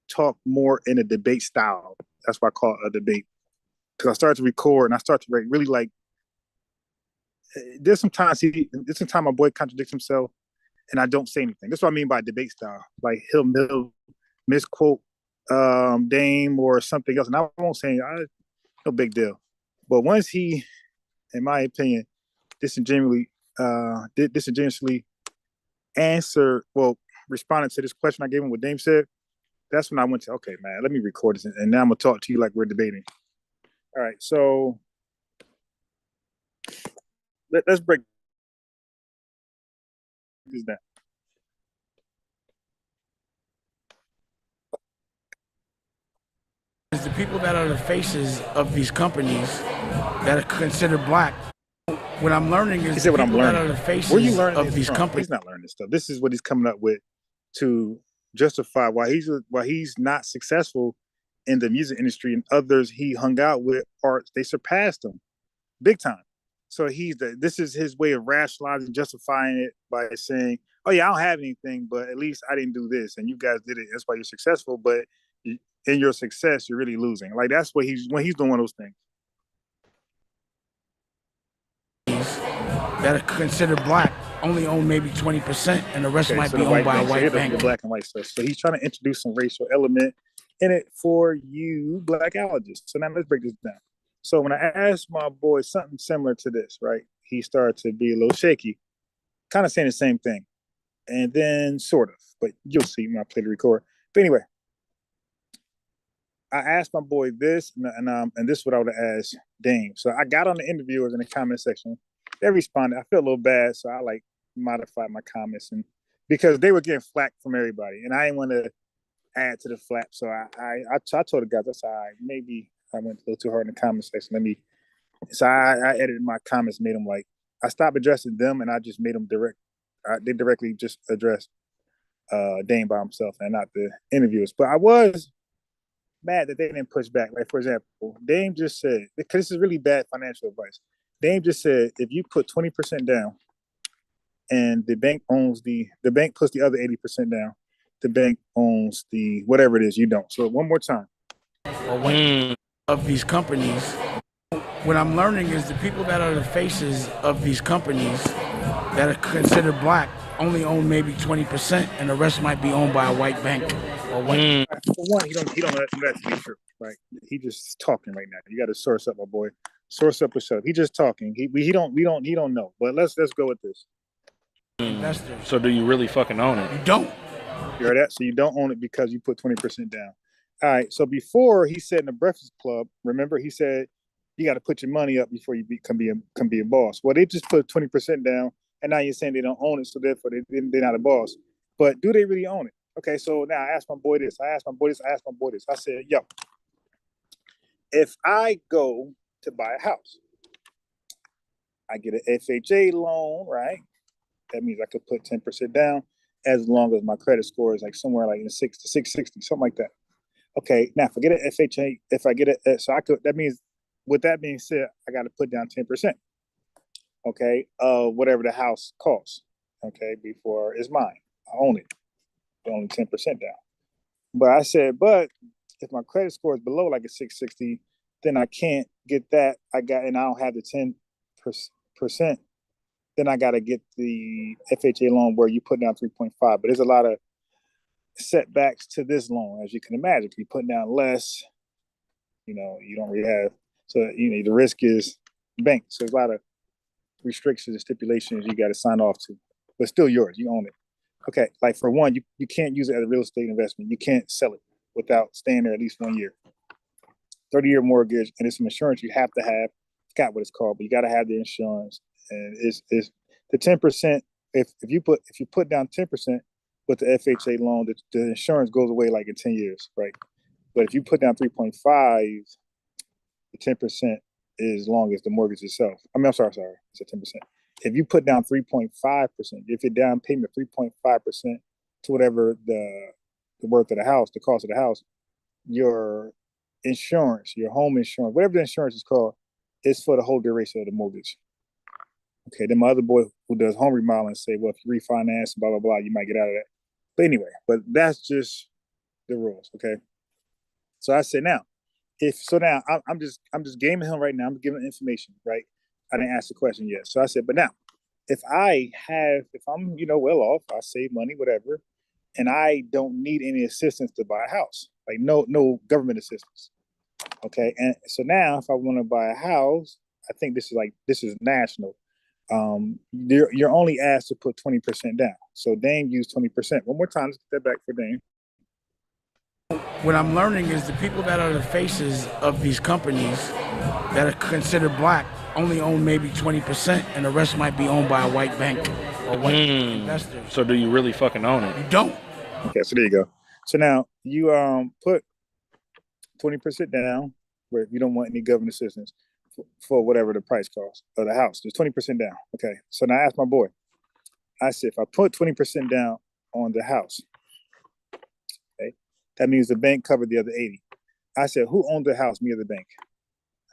talk more in a debate style. That's why I call it a debate. Because I started to record and I start to really like. There's some times my boy contradicts himself, and I don't say anything. That's what I mean by debate style. Like he'll misquote Dame or something else, and I won't say no big deal. But once he, in my opinion, disingenuously responded to this question I gave him what Dame said, that's when I went to, okay, man, let me record this, and now I'm gonna talk to you like we're debating. All right, so let's break this down. It's the people that are the faces of these companies that are considered black. What I'm learning is he said what I'm learning. That are the faces Where you learning of these from? companies. He's not learning this stuff. This is what he's coming up with to justify why he's not successful in the music industry, and others he hung out with they surpassed him big time. So this is his way of rationalizing, justifying it by saying, oh yeah, I don't have anything, but at least I didn't do this and you guys did it. That's why you're successful. But in your success, you're really losing. Like that's what when he's doing one of those things. That are considered black only own maybe 20%, and the rest might be owned by a white bank. The black and white stuff. So he's trying to introduce some racial element in it for you blackologists. So now let's break this down. So when I asked my boy something similar to this, right, he started to be a little shaky, kind of saying the same thing, and then sort of, but you'll see when I play the record. But anyway, I asked my boy this, and this is what I would have asked Dame. So I got on the interviewers in the comment section. They responded. I feel a little bad, so I like modified my comments, and because they were getting flack from everybody, and I didn't want to add to the flak. So I told the guys, I said, all right, maybe I went a little too hard in the comment section. So I edited my comments, made them like, I stopped addressing them and I just made them direct. They directly just addressed Dame by himself and not the interviewers. But I was mad that they didn't push back. Like, for example, Dame just said, because this is really bad financial advice. Dame just said, if you put 20% down and the bank puts the other 80% down, the bank owns the whatever it is you don't. So one more time. Of these companies, what I'm learning is the people that are the faces of these companies that are considered black only own maybe 20%, and the rest might be owned by a white bank or white. For one, he don't know that to be true. Right? He just talking right now. You got to source up, my boy. Source up yourself. He just talking. He don't know. But let's go with this. Investors. So do you really fucking own it? You don't. You heard that? So you don't own it because you put 20% down. All right. So before he said in the Breakfast Club, remember he said you got to put your money up before you can be a boss. Well, they just put 20% down, and now you're saying they don't own it, so therefore they're not a boss. But do they really own it? Okay. So now I asked my boy this. I said, yo, if I go to buy a house, I get an FHA loan, right? That means I could put 10% down as long as my credit score is like somewhere like in 660, something like that. Okay, now forget an FHA. If I get it, so I could. That means, with that being said, I got to put down 10%. Okay, whatever the house costs. Okay, before it's mine, I own it. Only 10% down. But I said, if my credit score is below like a 660, then I can't get that. And I don't have the 10%. Then I got to get the FHA loan where you put down 3.5. But there's a lot of setbacks to this loan, as you can imagine. If you put down less, you don't really have. So, the risk is bank. So there's a lot of restrictions and stipulations you got to sign off to. But still yours. You own it. Okay, like for one, you can't use it as a real estate investment. You can't sell it without staying there at least 1 year. 30-year mortgage, and it's some insurance you have to have. I forgot what it's called, but you got to have the insurance. And it's the 10%. If you put down 10% with the FHA loan, the insurance goes away like in 10 years, right? But if you put down 3.5, the 10% is as long as the mortgage itself. I'm sorry, it's at 10%. If you put down 3.5%, if your down payment 3.5% to whatever the worth of the house, the cost of the house, your insurance, your home insurance, whatever the insurance is called, is for the whole duration of the mortgage. Okay, then my other boy who does home remodeling say, well, if you refinance, blah, blah, blah, you might get out of that. But anyway, that's just the rules, okay? So I said, now, I'm just gaming him right now. I'm giving information, right? I didn't ask the question yet. So I said, but now, if I'm, well off, I save money, whatever, and I don't need any assistance to buy a house, like no government assistance. Okay, and so now if I want to buy a house, I think this is national. You're only asked to put 20% down. So Dame used 20%. One more time, let's get that back for Dame. What I'm learning is the people that are the faces of these companies that are considered black only own maybe 20%, and the rest might be owned by a white bank or white investors. So do you really fucking own it? You don't. Okay, so there you go. So now you put 20% down where you don't want any government assistance for whatever the price cost of the house. There's 20% down. Okay, so now I asked my boy. I said, if I put 20% down on the house, okay, that means the bank covered the other 80. I said, who owned the house, me or the bank?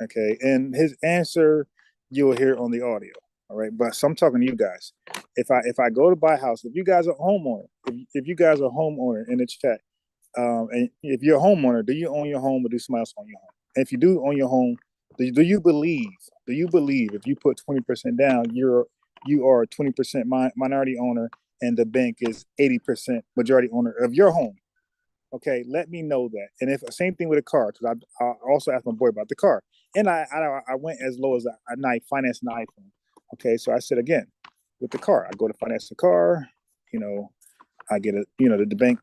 Okay, and his answer you'll hear on the audio. All right, but so I'm talking to you guys. If I go to buy a house, if you guys are homeowner, if you guys are homeowner in the chat, and if you're a homeowner, do you own your home or do somebody else own your home? And if you do own your home, do you believe if you put 20% down, you are a 20% minority owner and the bank is 80% majority owner of your home? Okay, let me know that. And if same thing with a car, because I also asked my boy about the car, and I went as low as a night financing an iPhone. Okay, so I said again, with the car, I go to finance the car. I get the bank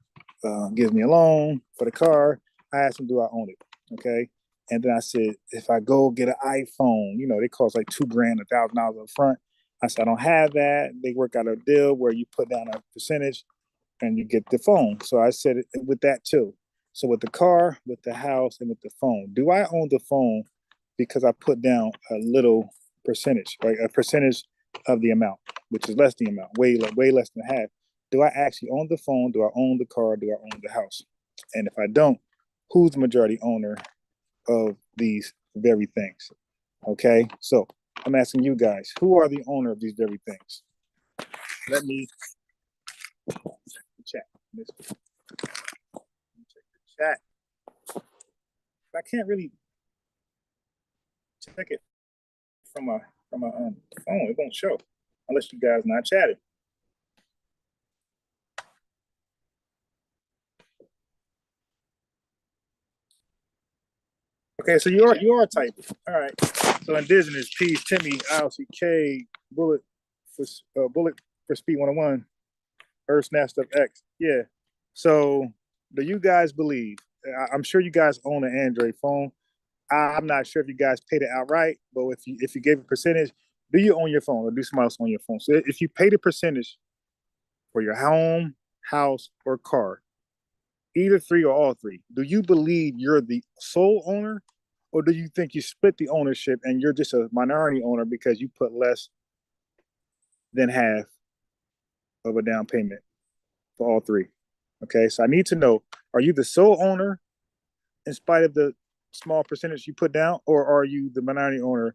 gives me a loan for the car. I asked him, do I own it? Okay. And then I said, if I go get an iPhone, they cost like $2,000, $1,000 up front. I said, I don't have that. They work out a deal where you put down a percentage and you get the phone. So I said with that too. So with the car, with the house, and with the phone, do I own the phone because I put down a little percentage, right? A percentage of the amount, which is less than the amount, way less than half. Do I actually own the phone? Do I own the car? Do I own the house? And if I don't, who's the majority owner of these very things? Okay, so I'm asking you guys, who are the owner of these very things? Let me check the chat. I can't really check it from a phone. It won't show unless you guys not chatting. Okay, so you are typing. All right. So indigenous, peace, Timmy, ILCK, bullet for speed 101, Earth snatched up X. Yeah. So do you guys believe? I'm sure you guys own an Android phone. I'm not sure if you guys paid it outright, but if you gave a percentage, do you own your phone or do somebody else own your phone? So if you paid a percentage for your home, house, or car, either three or all three, do you believe you're the sole owner, or do you think you split the ownership and you're just a minority owner because you put less than half of a down payment for all three? Okay, so I need to know, are you the sole owner in spite of the small percentage you put down, or are you the minority owner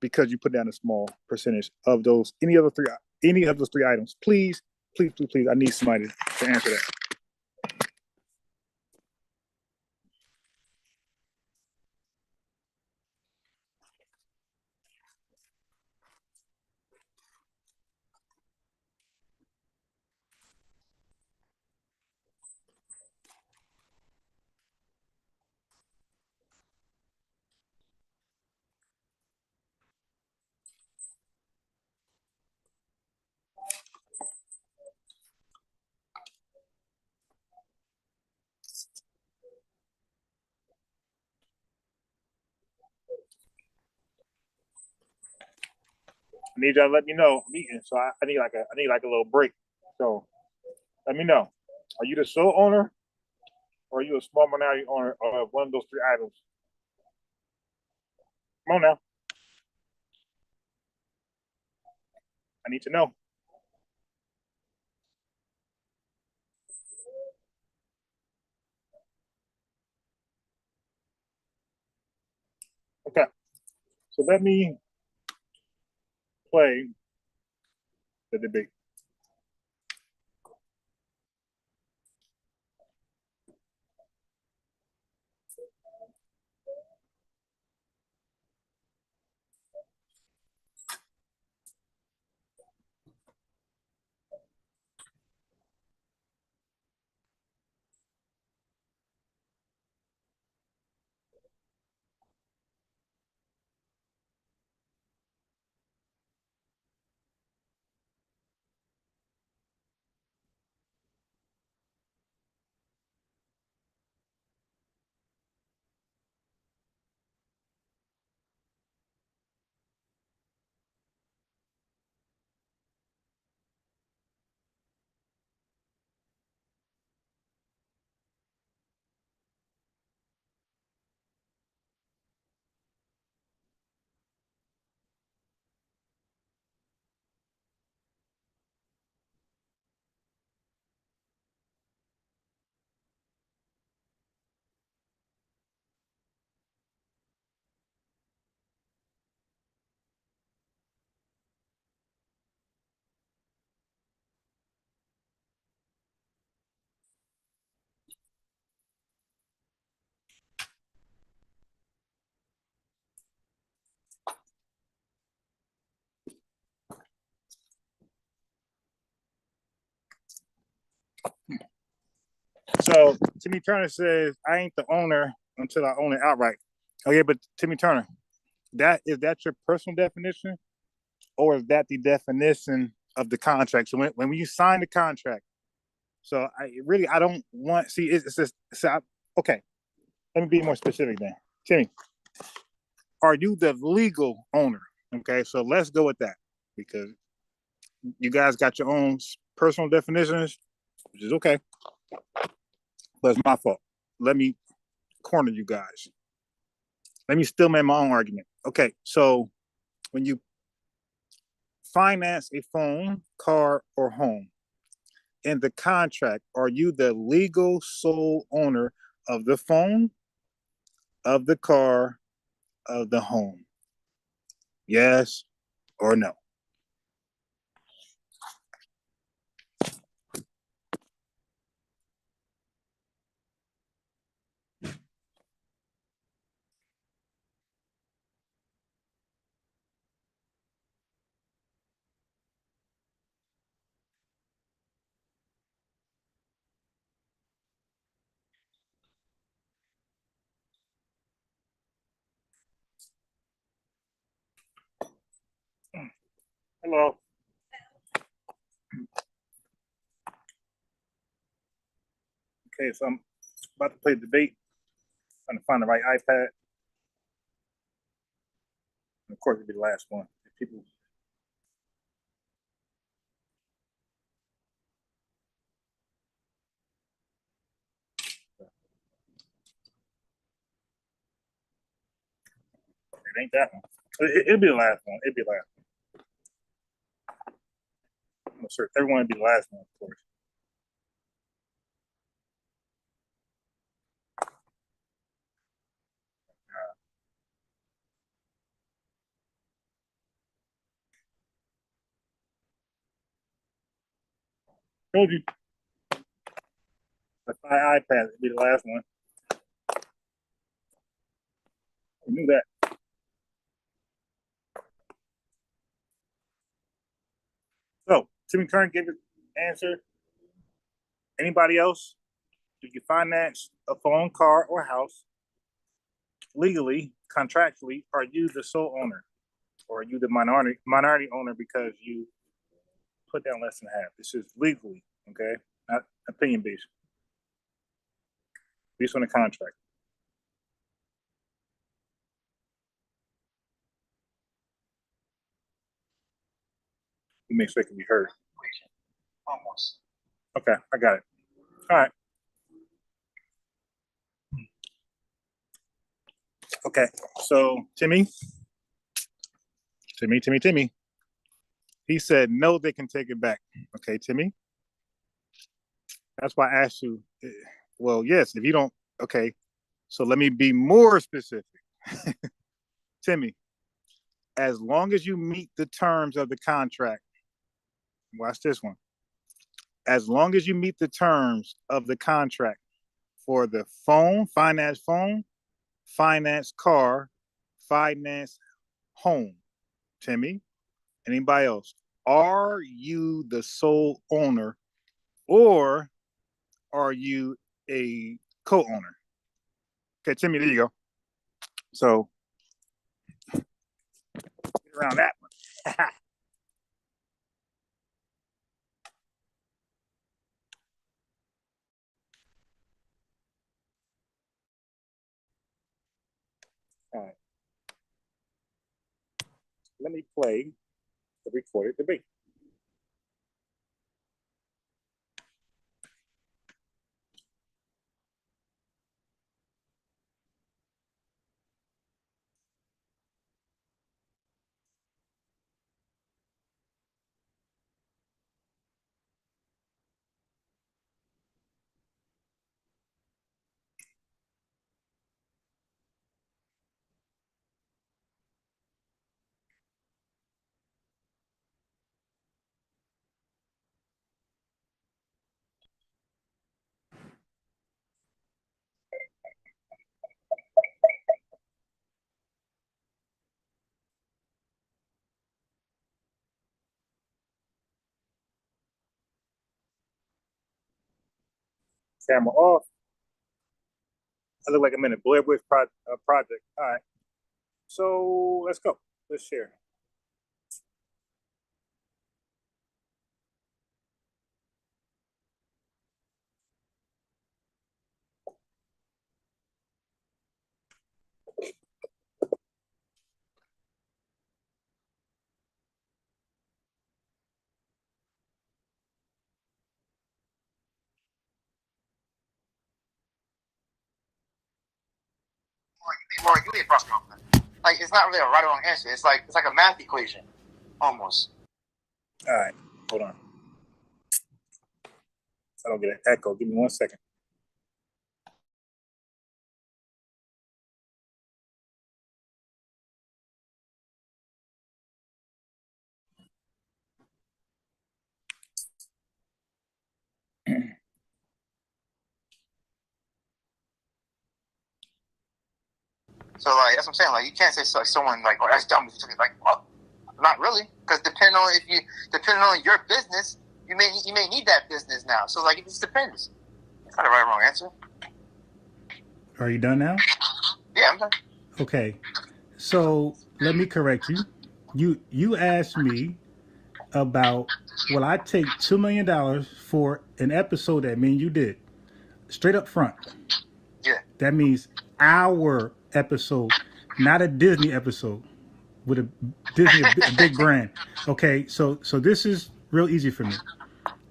because you put down a small percentage of those, any of those three items? Please, please, please, please, I need somebody to answer that. I need y'all to let me know. I'm eating, so I need like a little break. So let me know. Are you the sole owner, or are you a small minority owner of one of those three items? Come on now. I need to know. Okay. So let me play the debate. So Timmy Turner says, I ain't the owner until I own it outright. Oh yeah, but Timmy Turner, is that your personal definition, or is that the definition of the contract? So when you sign the contract, so I don't want, see, it's just, okay, let me be more specific then. Timmy, are you the legal owner? Okay, so let's go with that, because you guys got your own personal definitions, which is okay. But it's my fault. let me corner you guys. Let me still make my own argument. Okay, so when you finance a phone, car, or home, in the contract, are you the legal sole owner of the phone, of the car, of the home? Yes or no? Hello. Okay, so I'm about to play debate. Trying to find the right iPad. And of course, it'll be the last one. If people. It ain't that one. It'll be the last one. It'll be the last one. I'm sure everyone will be the last one, of course. Told you. That's my iPad. It'll be the last one. I knew that. So, Timmy Kern gave his answer. Anybody else? Do you finance a phone, car, or house legally, contractually? Are you the sole owner, or are you the minority owner because you put down less than half? This is legally, okay, not opinion based, based on the contract. You make sure it can be heard. Almost. Okay, I got it. All right. Okay, so Timmy. He said no, they can take it back. Okay, Timmy. That's why I asked you. Well, yes, if you don't, okay. So let me be more specific. Timmy, as long as you meet the terms of the contract, watch this one. As long as you meet the terms of the contract for the phone, finance car, finance home, Timmy, anybody else, are you the sole owner or are you a co-owner? Okay, Timmy, there you go. So, get around that one. All right. Let me play the recorded debate. Camera off. I look like I'm in a Blair Witch project. All right. So let's go. Let's share. more like you need a profit on. Like it's not really a right or wrong answer. It's like a math equation, almost. All right, hold on. I don't get an echo. Give me 1 second. So like that's what I'm saying. Like you can't say like someone like, oh, that's dumb. Like, well, not really, because depending on your business, you may need that business now. So like it just depends. It's not a right or wrong answer. Are you done now? Yeah, I'm done. Okay. So let me correct you. You asked me about will I take $2 million for an episode that me and you did straight up front. Yeah. That means our episode, not a Disney episode with a Disney a big brand. Okay, so this is real easy for me.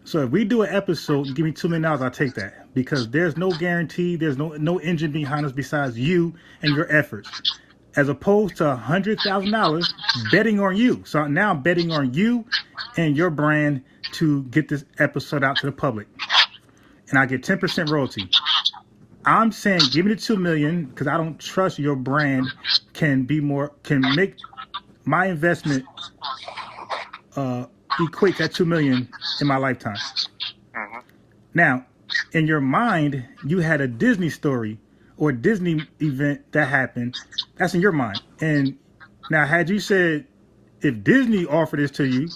So if we do an episode, you give me $2 million, I'll take that because there's no guarantee, there's no engine behind us besides you and your efforts, as opposed to $100,000 betting on you. So now I'm betting on you and your brand to get this episode out to the public, and I get 10% royalty. I'm saying give me the $2 million because I don't trust your brand can make my investment equate that $2 million in my lifetime. Now, in your mind, you had a Disney story or Disney event that happened. That's in your mind. And now, had you said if Disney offered this to you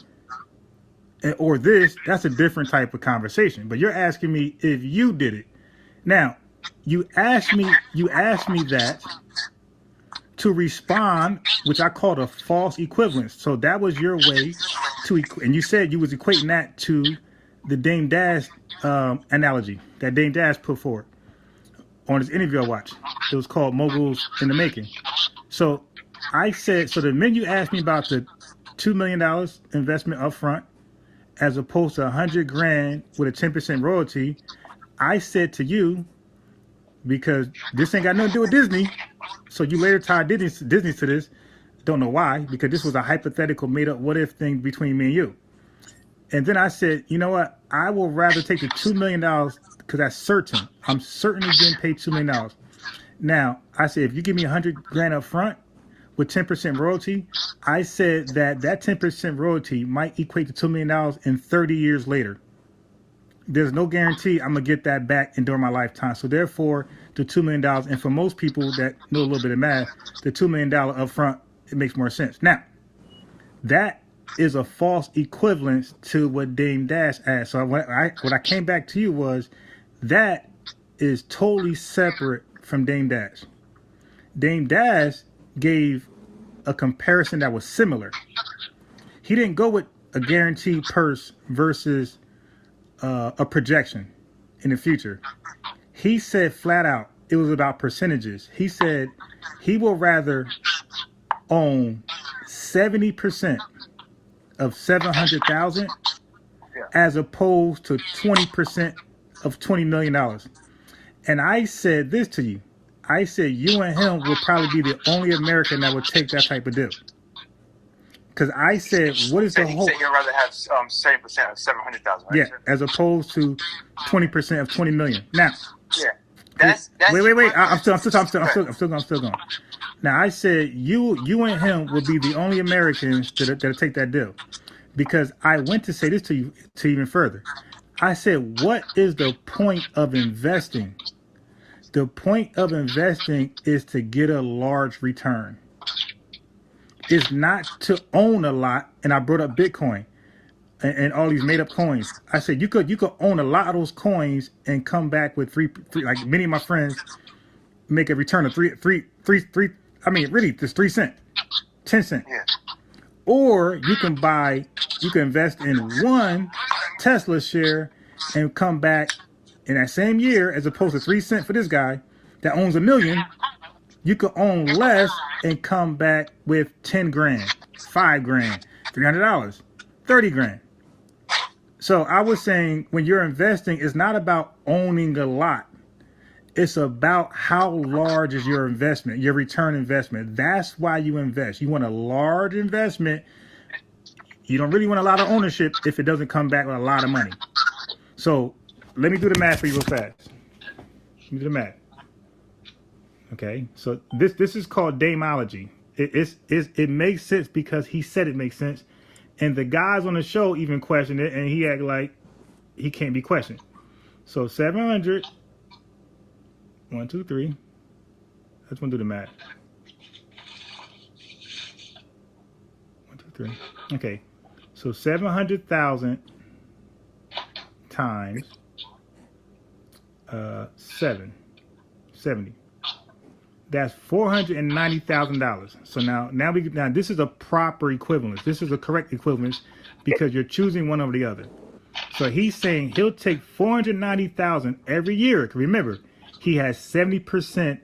or this, that's a different type of conversation. But you're asking me if you did it. Now, you asked me that to respond, which I called a false equivalence. So that was your way to, and you said you was equating that to the Dame Dash analogy that Dame Dash put forward on his interview I watched. It was called Moguls in the Making. So I said, so the minute you asked me about the $2 million investment up front, as opposed to $100,000 with a 10% royalty, I said to you, because this ain't got nothing to do with Disney, so you later tied Disney to this. Don't know why, because this was a hypothetical made up what if thing between me and you. And then I said, you know what? I will rather take the $2 million because that's certain. I'm certainly getting paid $2 million. Now, I said, if you give me $100,000 up front with 10% royalty, I said that 10% royalty might equate to $2 million in 30 years later. There's no guarantee I'm going to get that back during my lifetime. So therefore, the $2 million, and for most people that know a little bit of math, the $2 million up front, it makes more sense. Now, that is a false equivalence to what Dame Dash asked. So what I came back to you was that is totally separate from Dame Dash. Dame Dash gave a comparison that was similar. He didn't go with a guaranteed purse versus a projection in the future. He said flat out it was about percentages. He said he will rather own 70% of 700,000 as opposed to 20% of $20 million. And I said this to you. I said you and him will probably be the only American that would take that type of deal. Because I said, what is the whole? You said you'd rather have 70% of 700,000, right? Yeah, as opposed to 20% of 20 million. Now, yeah, that's wait. I'm still going. Now I said you and him will be the only Americans that'll take that deal, because I went to say this to you to even further. I said, what is the point of investing? The point of investing is to get a large return. It's not to own a lot. And I brought up Bitcoin and all these made up coins. I said you could own a lot of those coins and come back with three like many of my friends make a return of three. I mean, really, just 3 cents, 10 cents. Yeah. Or you can invest in one Tesla share and come back in that same year, as opposed to 3 cents for this guy that owns 1 million. You could own less and come back with 10 grand, 5 grand, $300, 30 grand. So I was saying when you're investing, it's not about owning a lot. It's about how large is your investment, your return investment. That's why you invest. You want a large investment. You don't really want a lot of ownership if it doesn't come back with a lot of money. So let me do the math for you real fast. Let me do the math. Okay, so this is called Dameology. It makes sense because he said it makes sense, and the guys on the show even questioned it, and he act like he can't be questioned. So 700, 1, 2, 3. Let's do the math. 1, 2, 3. Okay, so 700,000 times 70. That's $490,000. So now this is a proper equivalence. This is a correct equivalence because you're choosing one over the other. So he's saying he'll take $490,000 every year. Remember, he has 70%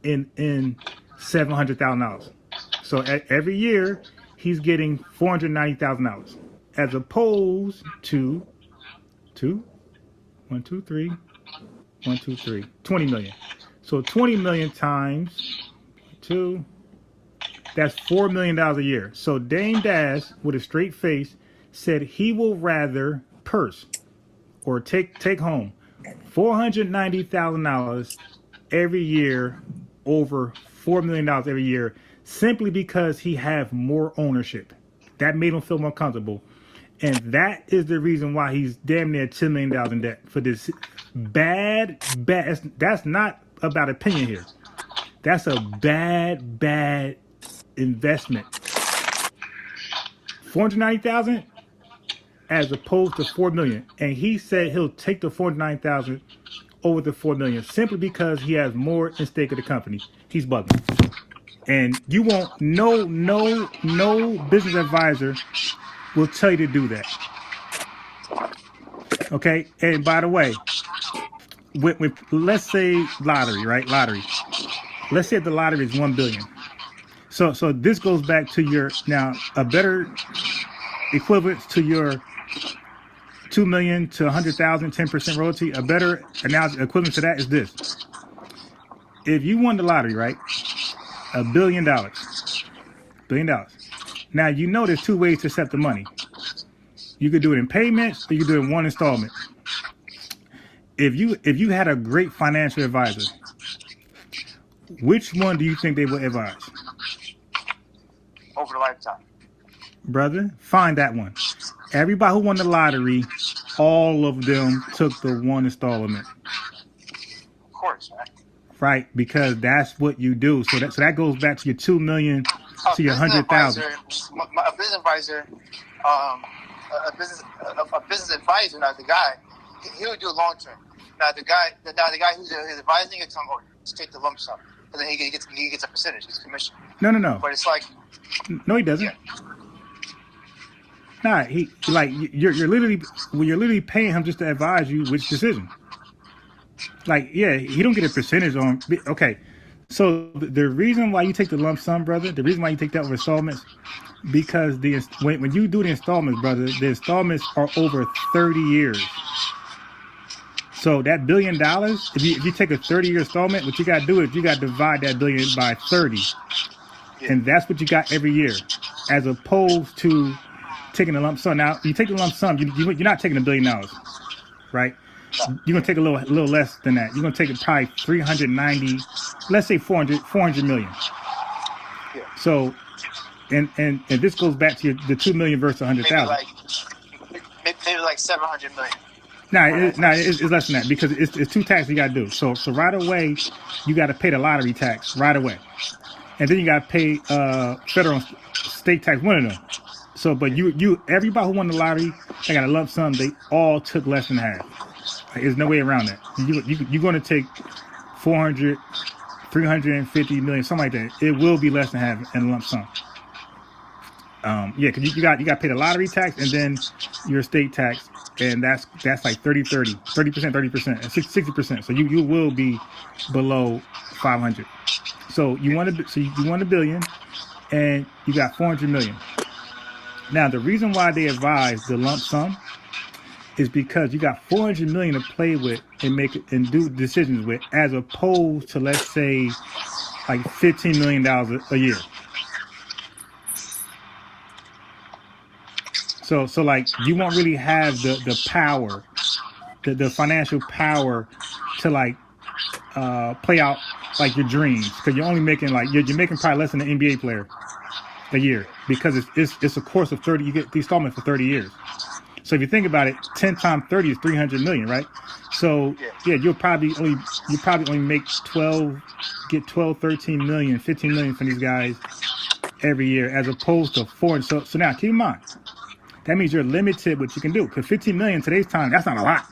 in $700,000. So every year he's getting $490,000 as opposed to 1, 2, 3, 1, 2, 3, 20 million. So 20 million times 2, that's $4 million a year. So Dame Dash, with a straight face, said he will rather purse or take home $490,000 every year over $4 million every year, simply because he have more ownership. That made him feel more comfortable. And that is the reason why he's damn near $10 million in debt for this bad. That's not about opinion here. That's a bad investment. 490,000 as opposed to 4 million. And he said he'll take the 490,000 over the 4 million simply because he has more in stake of the company. He's bugging. And you won't, no business advisor will tell you to do that. Okay? And by the way, with let's say lottery, right? Lottery. Let's say the lottery is 1 billion. So this goes back to your, now a better equivalent to your 2 million to 100,000, 10% royalty. A better analogy equivalent to that is this. If you won the lottery, right? $1 billion. $1 billion. Now you know there's two ways to set the money. You could do it in payments or you could do it in one installment. If you had a great financial advisor, which one do you think they would advise? Over the lifetime. Brother, find that one. Everybody who won the lottery, all of them took the one installment. Of course, man. Right, because that's what you do. So that goes back to your 2 million to your 100,000. A business advisor, a business advisor, not the guy. He would do it long term. Now the guy who's advising it, just take the lump sum, and then he gets a percentage, his commission. No. But it's like, no, he doesn't. Yeah. Nah, you're literally paying him just to advise you which decision. Like, yeah, he don't get a percentage on. Okay, so the reason why you take the lump sum, brother, the reason why you take that over installments, because when you do the installments, brother, the installments are over 30 years. So that $1 billion, if you take a 30-year installment, what you got to do is you got to divide that billion by 30. Yeah. And that's what you got every year, as opposed to taking a lump sum. Now, you take the lump sum, you're not taking $1 billion, right? You're going to take a little less than that. You're going to take it probably 390, let's say 400 million. Yeah. So, and this goes back to the 2 million versus 100,000. Maybe like 700 million. It's less than that because it's two taxes you got to do. So right away, you got to pay the lottery tax right away. And then you got to pay federal and state tax, one of them. So, but everybody who won the lottery, they got a lump sum, they all took less than half. There's no way around that. You're going to take 400, 350 million, something like that. It will be less than half in a lump sum. Because you got to pay the lottery tax and then your state tax, and that's like 30%, 30%, 60%. So you will be below 500. So you won $1 billion, and you got 400 million. Now the reason why they advise the lump sum is because you got 400 million to play with and make and do decisions with, as opposed to, let's say, like $15 million a year. So like you won't really have the power, the financial power to like play out like your dreams, because you're only making like you're making probably less than an NBA player a year, because it's a course of 30. You get the installment for 30 years. So if you think about it, 10 times 30 is 300 million, right? So yeah, you probably only make 12, 13 million, 15 million from these guys every year, as opposed to 4. So now keep in mind, that means you're limited what you can do. Because 15 million in today's time, that's not a lot.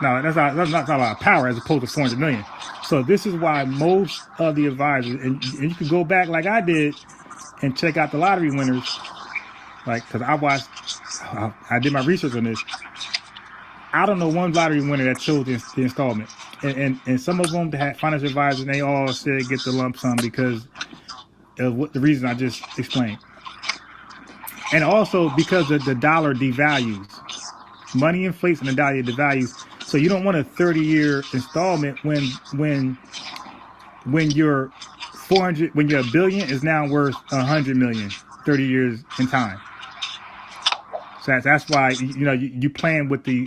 No, that's not a lot of power as opposed to 400 million. So this is why most of the advisors, and you can go back like I did and check out the lottery winners, like, because I did my research on this. I don't know one lottery winner that chose the installment, and some of them that had financial advisors, and they all said get the lump sum because of what the reason I just explained, and also because the dollar devalues, money inflates and the dollar devalues. So you don't want a 30-year installment when your 400, when your billion is now worth 100 million 30 years in time. So that's why you plan with the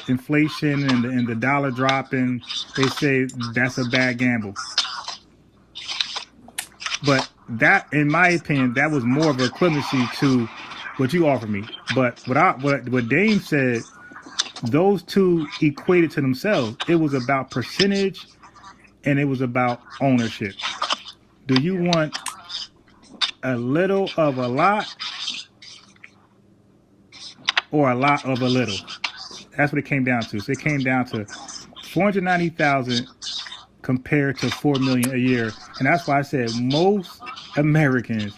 inflation and the dollar dropping. They say that's a bad gamble. But that, in my opinion, that was more of an equivalency to what you offered me. But what Dame said, those two equated to themselves. It was about percentage and it was about ownership. Do you want a little of a lot or a lot of a little? That's what it came down to. So it came down to 490,000 compared to 4 million a year. And that's why I said most Americans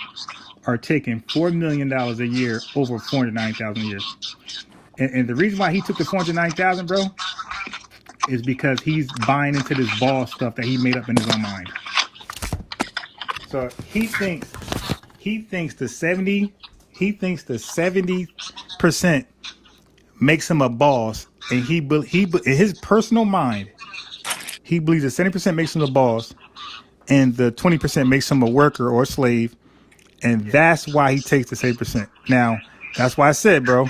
are taking $4 million a year over 490,000 a year. And the reason why he took the 490,000, bro, is because he's buying into this ball stuff that he made up in his own mind. So he thinks the 70% makes him a boss, and he in his personal mind, he believes that 70% makes him a boss, and the 20% makes him a worker or a slave, and that's why he takes the 70%. Now, that's why I said, bro,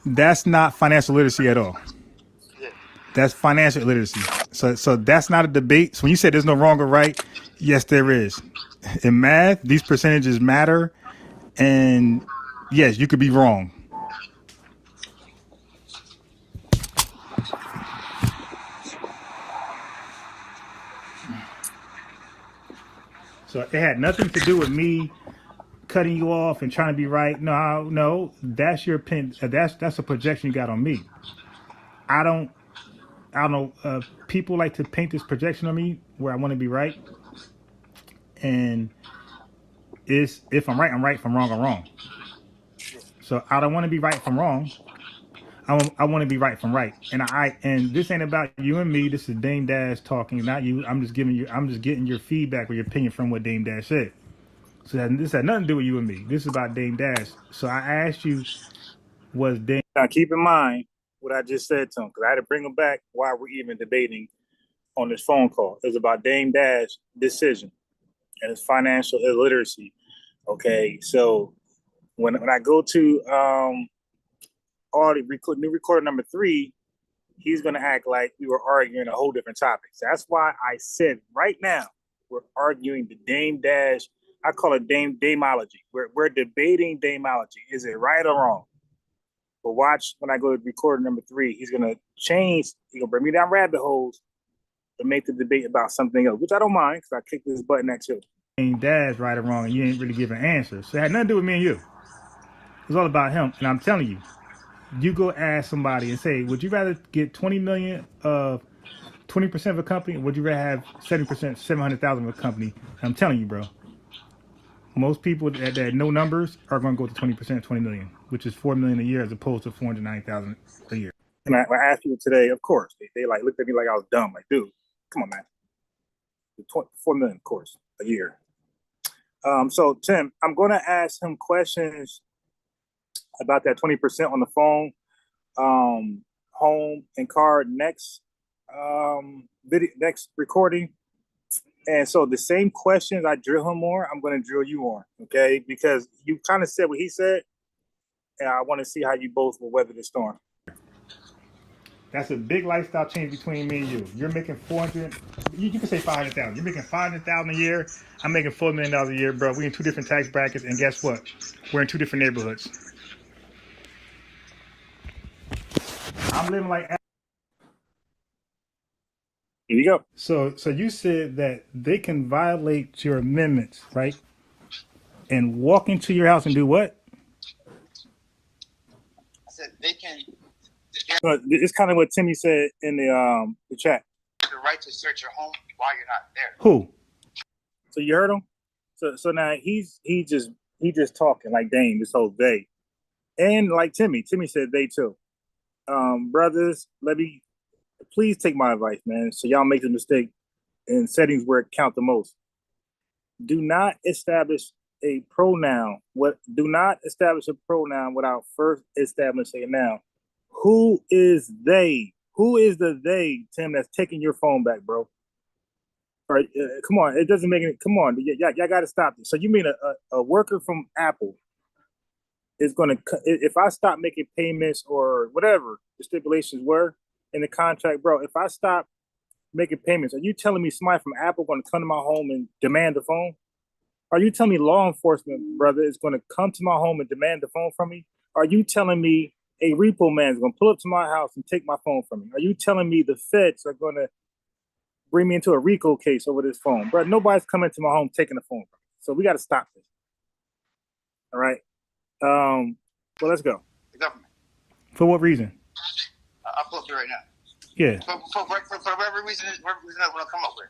that's not financial literacy at all. That's financial literacy. So that's not a debate. So when you say there's no wrong or right, yes, there is. In math, these percentages matter, and yes, you could be wrong. So it had nothing to do with me cutting you off and trying to be right. No, that's your opinion. That's a projection you got on me. I don't know. People like to paint this projection on me where I want to be right, and if I'm right, I'm right. If I'm wrong, I'm wrong. So I don't want to be right from wrong. I want to be right from right. And this ain't about you and me. This is Dame Dash talking, not you. I'm just getting your feedback or your opinion from what Dame Dash said. So this had nothing to do with you and me. This is about Dame Dash. So I asked you, was Dame... Now keep in mind what I just said to him, because I had to bring him back while we're even debating on this phone call. It was about Dame Dash decision and his financial illiteracy. Okay, so when I go to new recorder number 3, he's going to act like we were arguing a whole different topic. So that's why I said right now we're arguing the Dame Dash. I call it Dameology. We're debating Dameology. Is it right or wrong? But watch when I go to recorder number 3, he's going to change. He's going to bring me down rabbit holes to make the debate about something else, which I don't mind because I kicked this button at you. Dame Dash, right or wrong, and you ain't really giving answers. So it had nothing to do with me and you. It's all about him. And I'm telling you, you go ask somebody and say, would you rather get 20 million of 20% of a company, or would you rather have 70%, 700,000 of a company? And I'm telling you, bro, most people that know numbers are going to go to 20%, 20 million, which is 4 million a year as opposed to 490,000 a year. And I asked people today, of course, they like looked at me like I was dumb. Like, dude, come on, man. 4 million, of course, a year. So Tim, I'm going to ask him questions about that 20% on the phone, home and car next video, next recording. And so the same questions I drill him on, I'm going to drill you on, okay? Because you kind of said what he said, and I want to see how you both will weather the storm. That's a big lifestyle change between me and you. You're making 400. You can say 500,000. You're making 500,000 a year. I'm making $4 million a year, bro. We're in two different tax brackets, and guess what? We're in two different neighborhoods. I'm living like. Here you go. So you said that they can violate your amendments, right? And walk into your house and do what? I said they can. It's kind of what Timmy said in the chat. The right to search your home while you're not there. Who? So you heard him? So now he's just talking like Dame, this whole they. And like Timmy said they too. Brothers, please take my advice, man. So y'all make the mistake in settings where it count the most. Do not establish a pronoun. Do not establish a pronoun without first establishing a noun. Who is they? Who is the they, Tim, that's taking your phone back, bro? All right, come on. It doesn't make any. Come on, y'all got to stop this. So you mean a worker from Apple is going to, if I stop making payments or whatever the stipulations were in the contract, bro, if I stop making payments, are you telling me somebody from Apple going to come to my home and demand the phone? Are you telling me law enforcement, brother, is going to come to my home and demand the phone from me? Are you telling me a repo man is going to pull up to my house and take my phone from me? Are you telling me the feds are going to bring me into a RICO case over this phone? Bro, nobody's coming to my home taking the phone from me. So we got to stop this. All right. Well, let's go. The government. For what reason? I'll pull up here right now. Yeah. For whatever reason I want to come up with.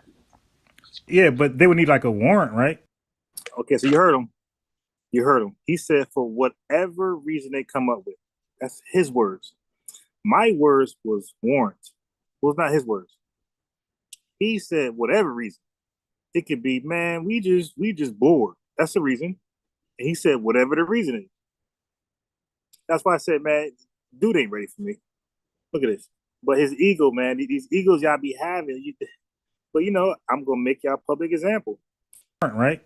Yeah, but they would need like a warrant, right? Okay, so you heard him. You heard him. He said for whatever reason they come up with. That's his words. My words was warrant. Was not his words. He said whatever reason. It could be, man, we just bored. That's the reason. And he said whatever the reason is. That's why I said, man, dude ain't ready for me. Look at this. But his ego, man, these egos y'all be having. But you know, I'm gonna make y'all a public example. Right?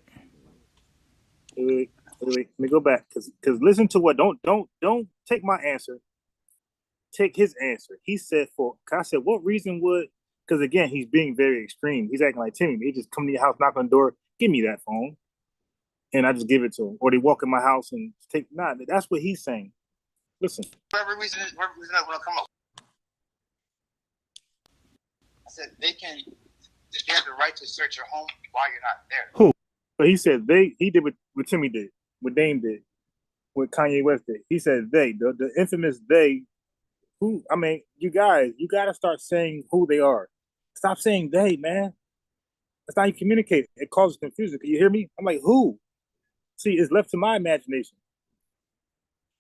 Wait, let me go back. Cause listen to what don't take my answer. Take his answer. He said I said, what reason would, because again, he's being very extreme. He's acting like Timmy. They just come to your house, knock on the door, give me that phone. And I just give it to him. Or they walk in my house and that's what he's saying. Listen. Whatever reason I want to come up with. I said they have the right to search your home while you're not there. Who? So he said he did what Timmy did, what Dame did, what Kanye West did. He said the infamous they, who, I mean, you guys, you got to start saying who they are. Stop saying they, man. That's how you communicate. It causes confusion. Can you hear me? I'm like, who? See, it's left to my imagination.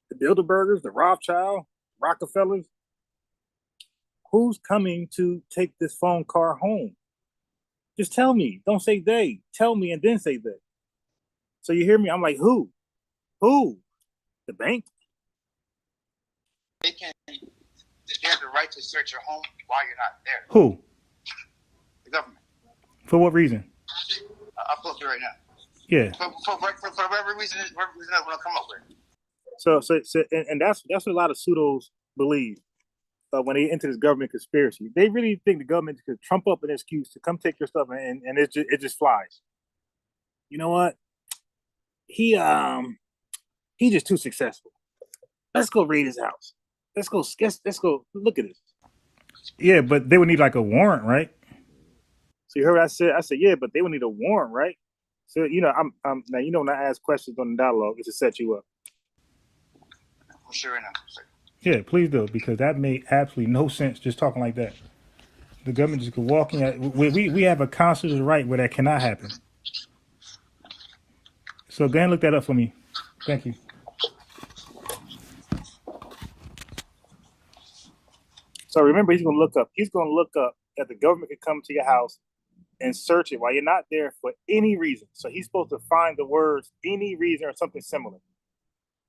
The Bilderbergers, the Rothschild, Rockefellers. Who's coming to take this phone car home? Just tell me. Don't say they. Tell me and then say they. So you hear me? I'm like, who? Who? The bank? They have the right to search your home while you're not there. Who? The government. For what reason? I'll pull up here right now. Yeah. For whatever reason I want to come up with. So and that's what a lot of pseudos believe when they enter this government conspiracy. They really think the government could trump up an excuse to come take your stuff and it just flies. You know what? He just too successful. Let's go raid his house. Let's go look at this. Yeah, but they would need like a warrant, right? So you heard what I said? I said, yeah, but they would need a warrant, right? So you know, I'm now you know when I ask questions on the dialogue, it's to set you up. I'm sure right now. Yeah, please do, because that made absolutely no sense just talking like that. The government just could walk in. We have a constitutional right where that cannot happen. So go ahead and look that up for me. Thank you. So remember, he's going to look up that the government could come to your house and search it while you're not there for any reason. So he's supposed to find the words any reason or something similar.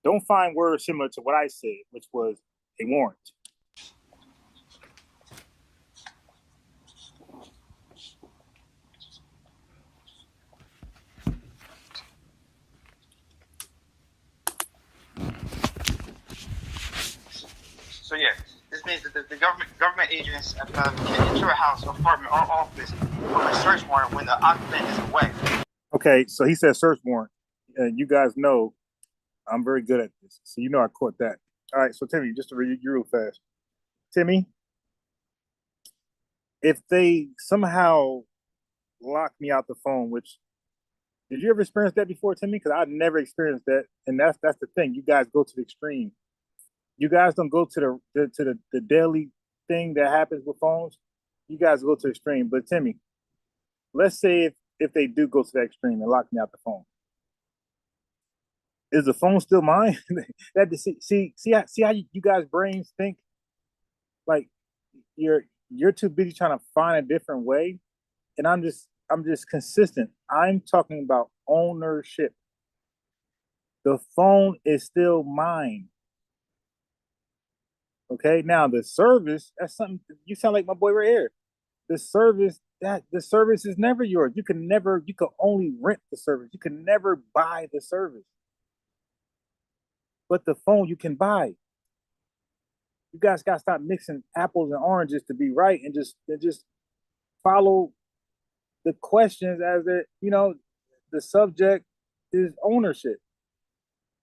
Don't find words similar to what I said, which was a warrant. So yeah, this means that the government agents can enter a house, apartment, or office with a search warrant when the occupant is away. Okay, so he said search warrant, and you guys know I'm very good at this, so you know I caught that. All right, so Timmy, just to read you real fast. Timmy, if they somehow lock me out the phone, which did you ever experience that before, Timmy? Because I've never experienced that, and that's the thing. You guys go to the extreme. You guys don't go to the daily thing that happens with phones. You guys go to the extreme. But Timmy, let's say if they do go to that extreme and lock me out the phone, is the phone still mine? That see how you guys' brains think. Like you're too busy trying to find a different way, and I'm just consistent. I'm talking about ownership. The phone is still mine. Okay, now the service, that's something you sound like my boy right here. The service is never yours. You can only rent the service. You can never buy the service. But the phone you can buy. You guys gotta stop mixing apples and oranges to be right and just follow the questions as the subject is ownership.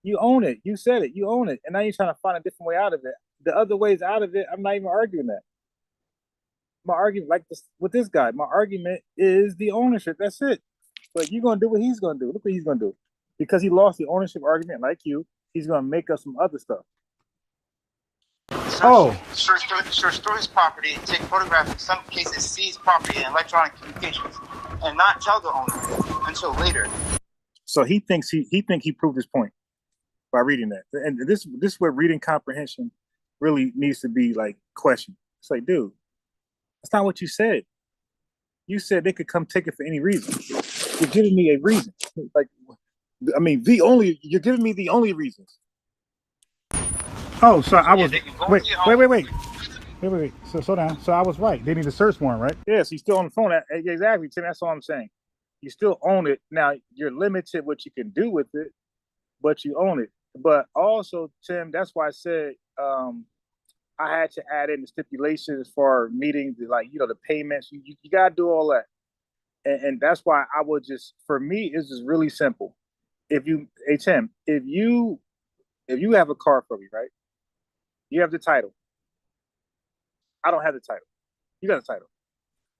You own it. You said it. You own it. And now you're trying to find a different way out of it. The other ways out of it, I'm not even arguing that. My argument, like this with this guy, my argument is the ownership. That's it. But you're gonna do what he's gonna do. Look what he's gonna do. Because he lost the ownership argument, like you, he's gonna make up some other stuff. Search through his property, take photographs, in some cases seize property and electronic communications, and not tell the owner until later. So he thinks he proved his point by reading that. And this is where reading comprehension really needs to be like questioned. It's like, dude, that's not what you said. You said they could come take it for any reason. You're giving me a reason. Like, I mean, you're giving me the only reasons. Oh, so I was wait. So slow down. So I was right. They need a search warrant, right? Yes, yeah, so you're still on the phone. Exactly, Tim. That's all I'm saying. You still own it. Now you're limited what you can do with it, but you own it. But also, Tim, that's why I said I had to add in the stipulations for meeting the payments. You gotta do all that. And that's why I would for me, it's just really simple. Tim, if you have a car for me, right? You have the title. I don't have the title. You got the title.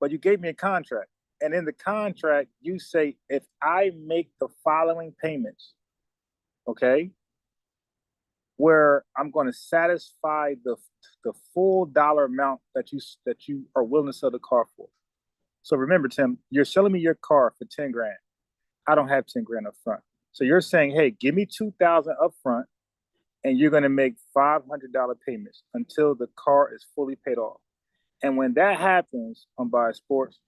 But you gave me a contract. And in the contract, you say, if I make the following payments, okay, where I'm going to satisfy the full dollar amount that you are willing to sell the car for. So remember, Tim, you're selling me your car for 10 grand. I don't have 10 grand up front. So you're saying, hey, give me 2,000 up front, and you're going to make $500 payments until the car is fully paid off. And when that happens on Unbiased Sports,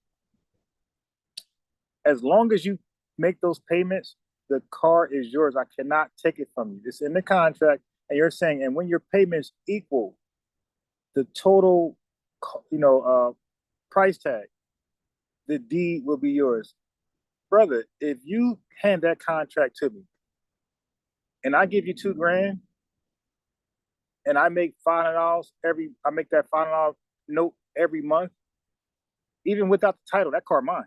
as long as you make those payments, the car is yours. I cannot take it from you. It's in the contract, and you're saying, and when your payments equal the total, price tag, the deed will be yours. Brother, if you hand that contract to me, and I give you 2 grand, and I make $500 I make that $500 note every month, even without the title, that car mine.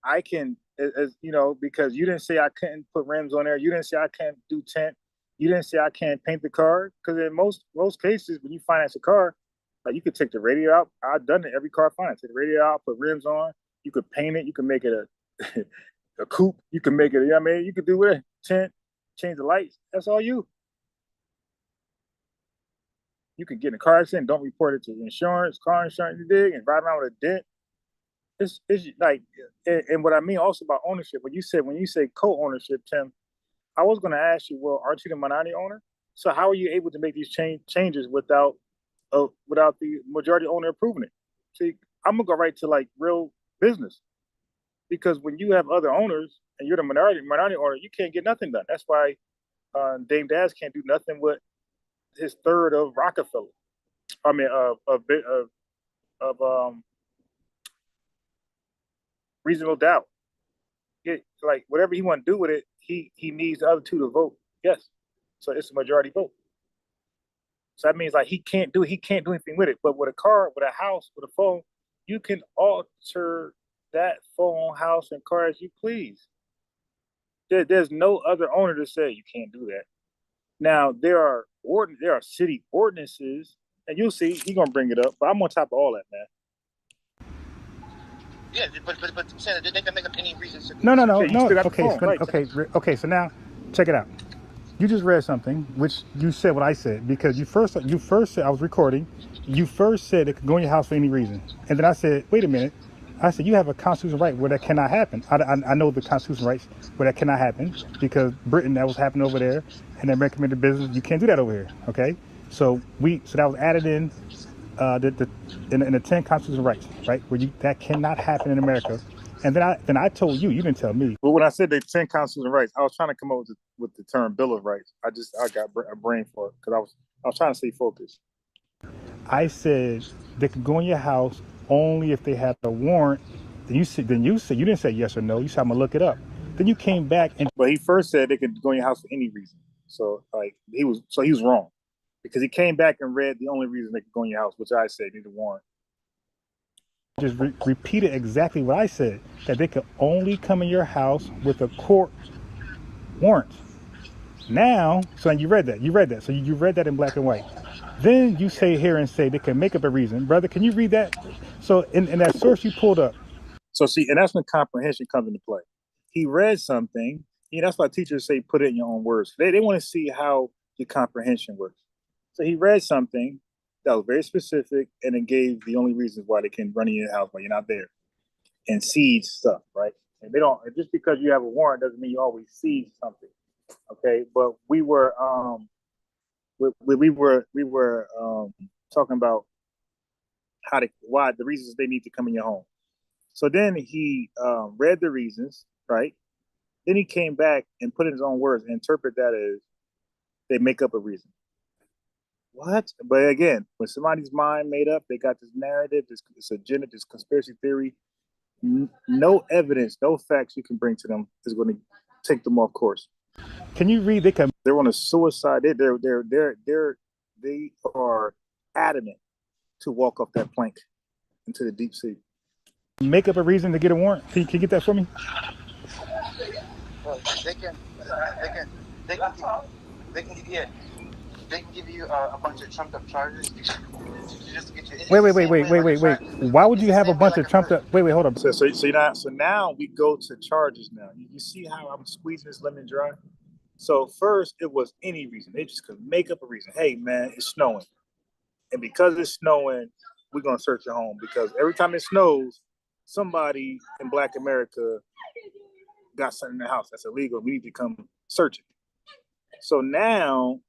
I can, because you didn't say I couldn't put rims on there. You didn't say I can't do tint. You didn't say I can't paint the car. Because in most cases, when you finance a car, like you could take the radio out. I've done it every car finance. Take the radio out, put rims on. You could paint it. You can make it a coupe. You can make it. You know what I mean? You could do it. Tint, change the lights. That's all you. You could get in a car accident, don't report it to insurance, car insurance, you dig, and ride around with a dent. It's like, and what I mean also about ownership, when you say co-ownership, Tim, I was going to ask you, well, aren't you the minority owner? So how are you able to make these changes without the majority owner approving it? See, I'm gonna go right to like real business. because when you have other owners and you're the minority owner, you can't get nothing done. That's why Dame Dash can't do nothing with his third of Rockefeller. I mean, Reasonable Doubt. Like whatever he want to do with it, he needs the other two to vote yes. So it's a majority vote. So that means like he can't do anything with it. But with a car, with a house, with a phone, you can alter that phone, house, and car as you please. There's no other owner to say you can't do that. Now there are city ordinances, and you'll see he's gonna bring it up. But I'm on top of all that, man. Yeah, but I'm saying that they can make up any reasons to. No. Okay, Okay. So now, check it out. You just read something, which you said what I said, because you first said, I was recording. You first said it could go in your house for any reason, and then I said, wait a minute. I said you have a constitutional right where that cannot happen. I know the constitutional rights where that cannot happen because Britain, that was happening over there, and then recommended business, you can't do that over here. Okay, so that was added in in the 10 constitutional rights, right? Where that cannot happen in America. And then I told you didn't tell me. But when I said the 10 constitutional rights, I was trying to come up with the term Bill of Rights. I got a brain for it because I was trying to stay focused. I said they could go in your house only if they had a warrant. Then you said you didn't say yes or no. You said I'm gonna look it up. Then you came back and. But he first said they could go in your house for any reason. So he was wrong because he came back and read the only reason they could go in your house, which I said need a warrant. Just repeated exactly what I said, that they could only come in your house with a court warrant. Now, so you read that. So you read that in black and white. Then you say here and say they can make up a reason. Brother, can you read that? So in that source you pulled up. So see, and that's when comprehension comes into play. He read something. That's why teachers say put it in your own words. They want to see how your comprehension works. So he read something that was very specific and it gave the only reasons why they can run in your house while you're not there and seize stuff, right? And they don't, just because you have a warrant doesn't mean you always seize something. Okay. But we were talking about why the reasons they need to come in your home. So then he read the reasons, right? Then he came back and put in his own words and interpret that as they make up a reason. What? But again, when somebody's mind made up, they got this narrative, this agenda, this conspiracy theory. No evidence, no facts you can bring to them is going to take them off course. Can you read? They're on a suicide. They are adamant to walk off that plank into the deep sea. Make up a reason to get a warrant. Can you get that for me? Well, they can give you a bunch of trumped up charges just to get you. Wait. Why would you have a bunch of trumped up? Wait, hold up. So now we go to charges now. You see how I'm squeezing this lemon dry? So first it was any reason. They just could make up a reason. Hey man, it's snowing. And because it's snowing, we're gonna search your home because every time it snows, somebody in Black America got something in their house that's illegal. We need to come search it. So now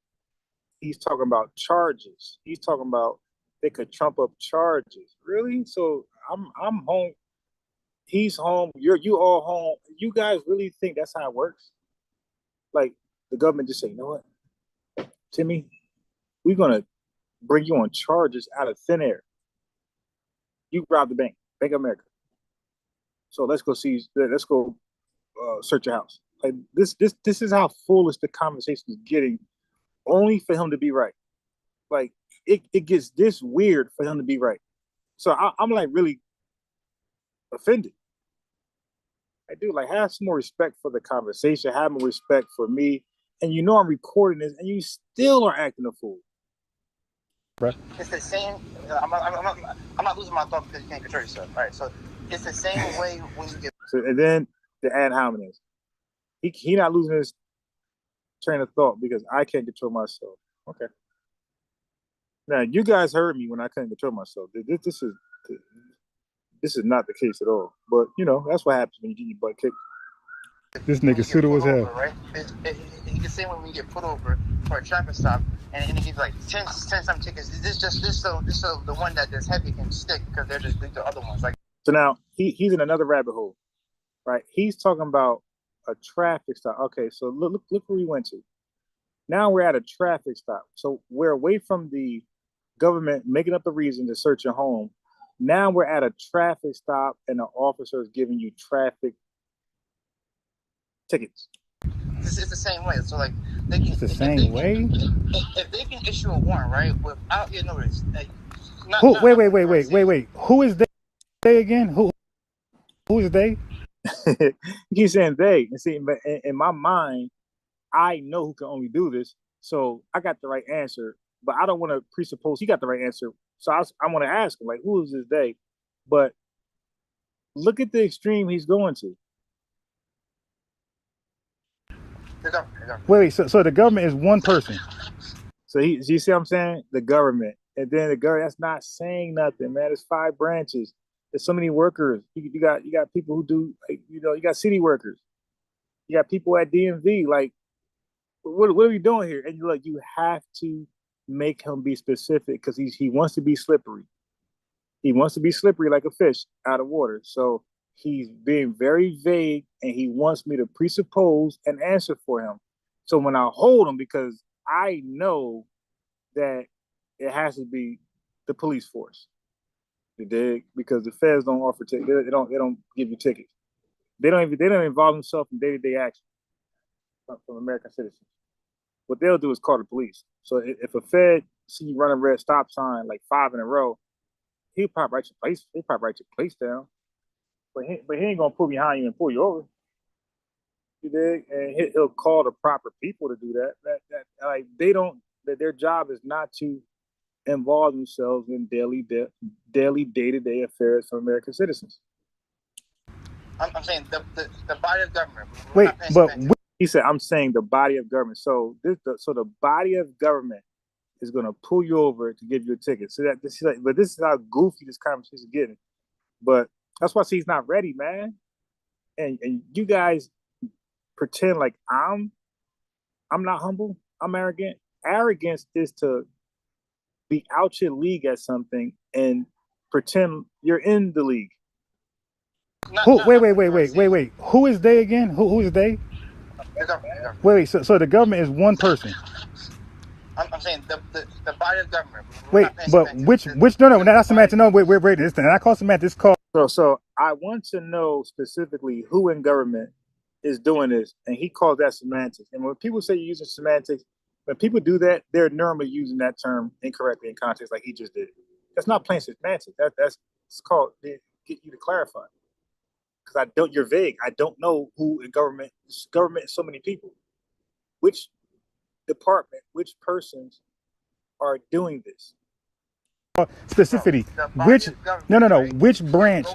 he's talking about charges. He's talking about they could trump up charges. Really? So I'm home. He's home. You all home. You guys really think that's how it works? Like the government just say, you know what, Timmy, we're gonna bring you on charges out of thin air. You robbed the Bank of America. So let's go search your house. Like this is how foolish the conversation is getting, only for him to be right. Like it gets this weird for him to be right. So I'm like really offended. I do like have some more respect for the conversation, have more respect for me, and I'm recording this, and you still are acting a fool. Right. It's the same. I'm not losing my thought because you can't control yourself. All right, so it's the same way when you get. So and then the ad hominem, he not losing his train of thought because I can't control myself. Okay. Now you guys heard me when I couldn't control myself. This is not the case at all. But that's what happens when you get your butt kicked. This nigga pseudo as hell. Right? You can say when you get put over for a traffic stop, and it gives like 10 some tickets. This so the one that's heavy can stick because they're just the other ones. Like so now he's in another rabbit hole. right? He's talking about a traffic stop. Okay, so look where we went to. Now we're at a traffic stop. So we're away from the government making up a reason to search your home. Now we're at a traffic stop and the officer is giving you traffic tickets. It's the same way. So like, they can, It's the if same they way. can, if they can issue a warrant, right, without your notice, like, Who? Wait. Who is they again? Who is they? You keep saying they, and see, but in my mind, I know who can only do this, so I got the right answer. But I don't want to presuppose he got the right answer, so I want to ask him like, who is this they? But look at the extreme he's going to. Wait. So the government is one person. So you see what I'm saying? The government, and then the government. That's not saying nothing, man. It's 5 branches. There's so many workers. You got people who do, like, you got city workers. You got people at DMV. Like, what are we doing here? And you have to make him be specific because he wants to be slippery. He wants to be slippery like a fish out of water. So he's being very vague, and he wants me to presuppose an answer for him. So when I hold him, because I know that it has to be the police force. You dig? Because the feds don't offer tickets. They don't give you tickets. They don't involve themselves in day-to-day action from American citizens. What they'll do is call the police. So if a Fed see you running red stop sign like 5 in a row, he'll probably write your place. He'll probably write your place down. But he ain't gonna pull behind you and pull you over. You dig? And he'll call the proper people to do that. Like their job is not to involve themselves in daily day-to-day affairs of American citizens. I'm saying the body of government. Wait, but he said, I'm saying the body of government. So the body of government is going to pull you over to give you a ticket. So this is how goofy this conversation is getting. But that's why he's not ready, man. And you guys pretend like I'm not humble. I'm arrogant. Arrogance is to be out your league at something and pretend you're in the league. Wait. Who is they again? Who is they? The government. Wait. So the government is one person. I'm saying the body of government. Wait, but which no, that's semantics. No, wait. This thing. I call semantics. Call. So I want to know specifically who in government is doing this, and he calls that semantics. And when people say you're using semantics, when people do that, they're normally using that term incorrectly in context, like he just did. That's not plain semantics. That's it's called get you to clarify. Because you're vague. I don't know who in government. Government is so many people. Which department, which persons are doing this? Specificity. Which no. Which branch,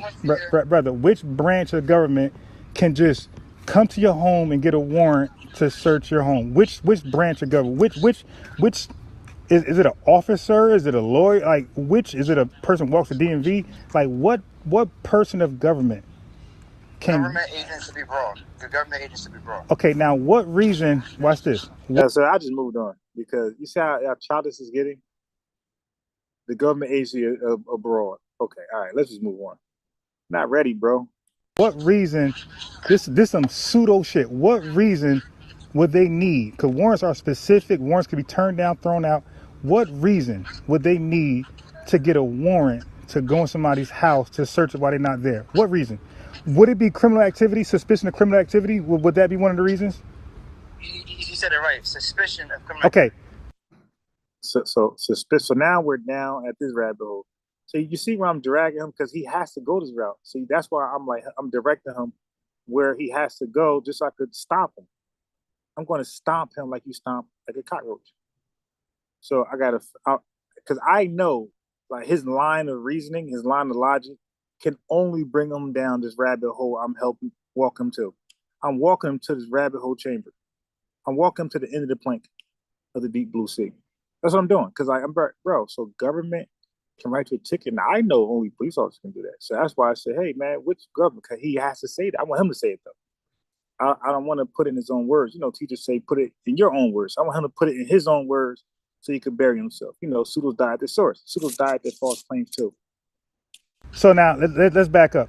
brother? Which branch of government can just come to your home and get a warrant to search your home? Which branch of government? Which is it an officer? Is it a lawyer? Like which is it? A person walks to DMV? Like what person of government can? Government agents to be broad. The government agents to be broad. Okay, now what reason? Watch this. So I just moved on because you see how childish is getting. The government agency abroad. Okay, all right, let's just move on. Not ready, bro. What reason? This some pseudo shit. What reason would they need? Because warrants are specific. Warrants can be turned down, thrown out. What reason would they need to get a warrant to go in somebody's house to search it while they're not there? What reason? Would it be criminal activity? Suspicion of criminal activity? Would that be one of the reasons? You said it right. Suspicion of criminal. Okay. So now we're down at this rabbit hole. So you see where I'm dragging him because he has to go this route. See, that's why I'm directing him where he has to go just so I could stop him. I'm going to stomp him like you stomp like a cockroach. So because I know like his line of reasoning, his line of logic can only bring him down this rabbit hole I'm helping walk him to. I'm walking him to this rabbit hole chamber. I'm walking him to the end of the plank of the deep blue sea. That's what I'm doing. Because I'm bro, so government can write you a ticket. Now I know only police officers can do that. So that's why I said, hey man, which government? Because he has to say that. I want him to say it though. I don't want to put it in his own words. You know, teachers say put it in your own words. I want him to put it in his own words so he could bury himself. You know, pseudos died at the source. Pseudos died at false claims too. So now let's back up.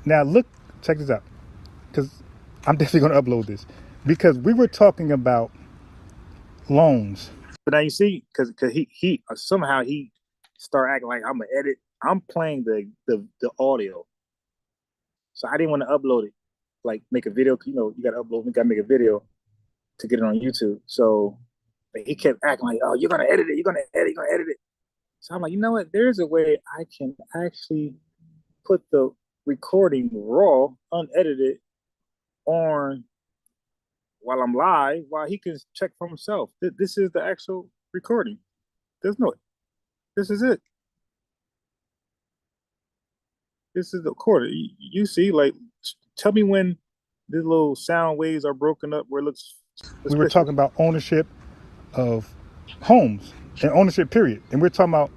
Now look, check this out. because I'm definitely going to upload this, because we were talking about loans. But now you see, because he somehow he start acting like I'm gonna edit. I'm playing the audio, so I didn't want to upload it, like make a video. You know, you got to upload. You got to make a video to get it on YouTube. So he kept acting like, "Oh, you're gonna edit it. You're gonna edit. You're gonna edit it." So I'm like, you know what? There's a way I can actually put the recording raw, unedited, on while I'm live, while he can check for himself. This is the actual recording. There's no. This is it. This is the quarter. You see, like, tell me when the little sound waves are broken up where it looks. We were talking about ownership of homes and ownership period, and we're talking about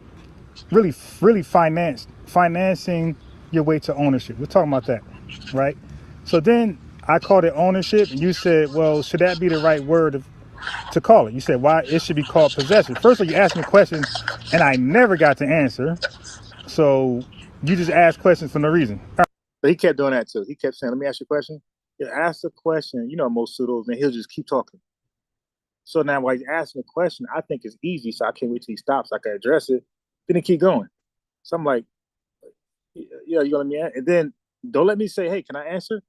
really financing your way to ownership. We're talking about that, right? So then I called it ownership, and you said, well, should that be the right word to call it? You said, why it should be called possession. First of all, you asked me a question, and I never got to answer. So you just ask questions for no reason. But he kept doing that too. He kept saying, let me ask you a question. He'll ask the question, you know, most pseudos, and he'll just keep talking. So now while he's asking the question, I think it's easy, so I can't wait till he stops. I can address it. Then he keep going. So I'm like, yeah, you gonna let me answer? And then don't let me say, hey, can I answer?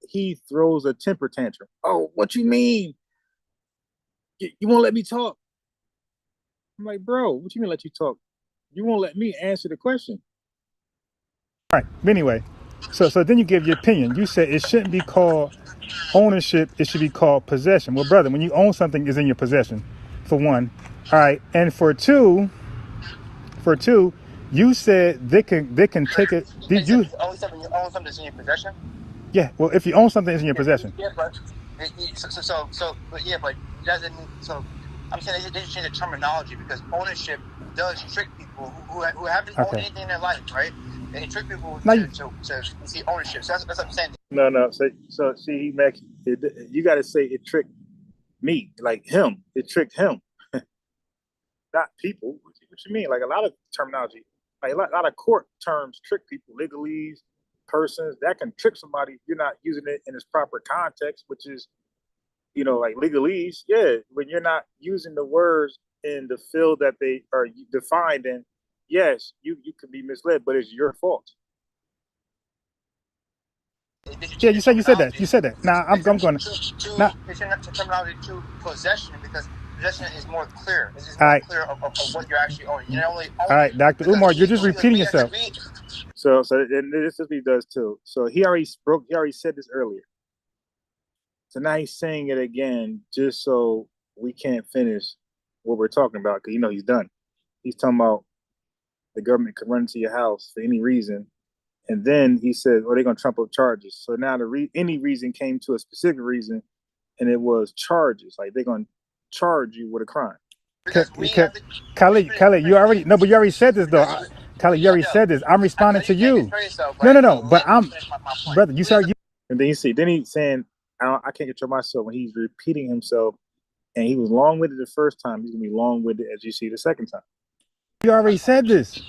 He throws a temper tantrum. Oh, what you mean? You won't let me talk? I'm like, bro, what you mean let you talk? You won't let me answer the question. All right. Anyway, so then you give your opinion. You said it shouldn't be called ownership. It should be called possession. Well, brother, when you own something, it's in your possession, for one. All right, and for two, you said they can take it. Did you? Only something you own something that's in your possession. Yeah. Well, if you own something, it's in your possession. Yeah, but but yeah, but it doesn't mean so. I'm saying they should change the terminology because ownership does trick people who haven't owned anything in their life, right? They trick people to see ownership. So that's what I'm saying. No. So see, he makes it, you got to say it tricked me, like him. It tricked him, not people. What you mean? Like a lot of terminology, like a lot of court terms trick people, legalese, persons that can trick somebody if you're not using it in its proper context, which is, you know, like legalese. Yeah, when you're not using the words in the field that they are defined in, yes, you can be misled, but it's your fault. Yeah, you said that. You said that. Now I'm going to. Now, it's your terminology to possession because possession is more clear. It's just more clear of what you're actually owning. You know, all right, Dr. Umar, you're just repeating yourself. So and this is what he does too. So he already said this earlier. So now he's saying it again just so we can't finish what we're talking about because, you know, he's done. He's talking about the government can run into your house for any reason. And then he said, oh, they're going to trump up charges. So now any reason came to a specific reason, and it was charges. Like they're going to charge you with a crime. Khalid, you already said this, though. Khalid, you already said this. I'm responding to you. No. But brother, you said you. And then he's saying, I can't control myself when he's repeating himself, and he was long-winded the first time. He's gonna be long-winded as you see the second time. You already said this.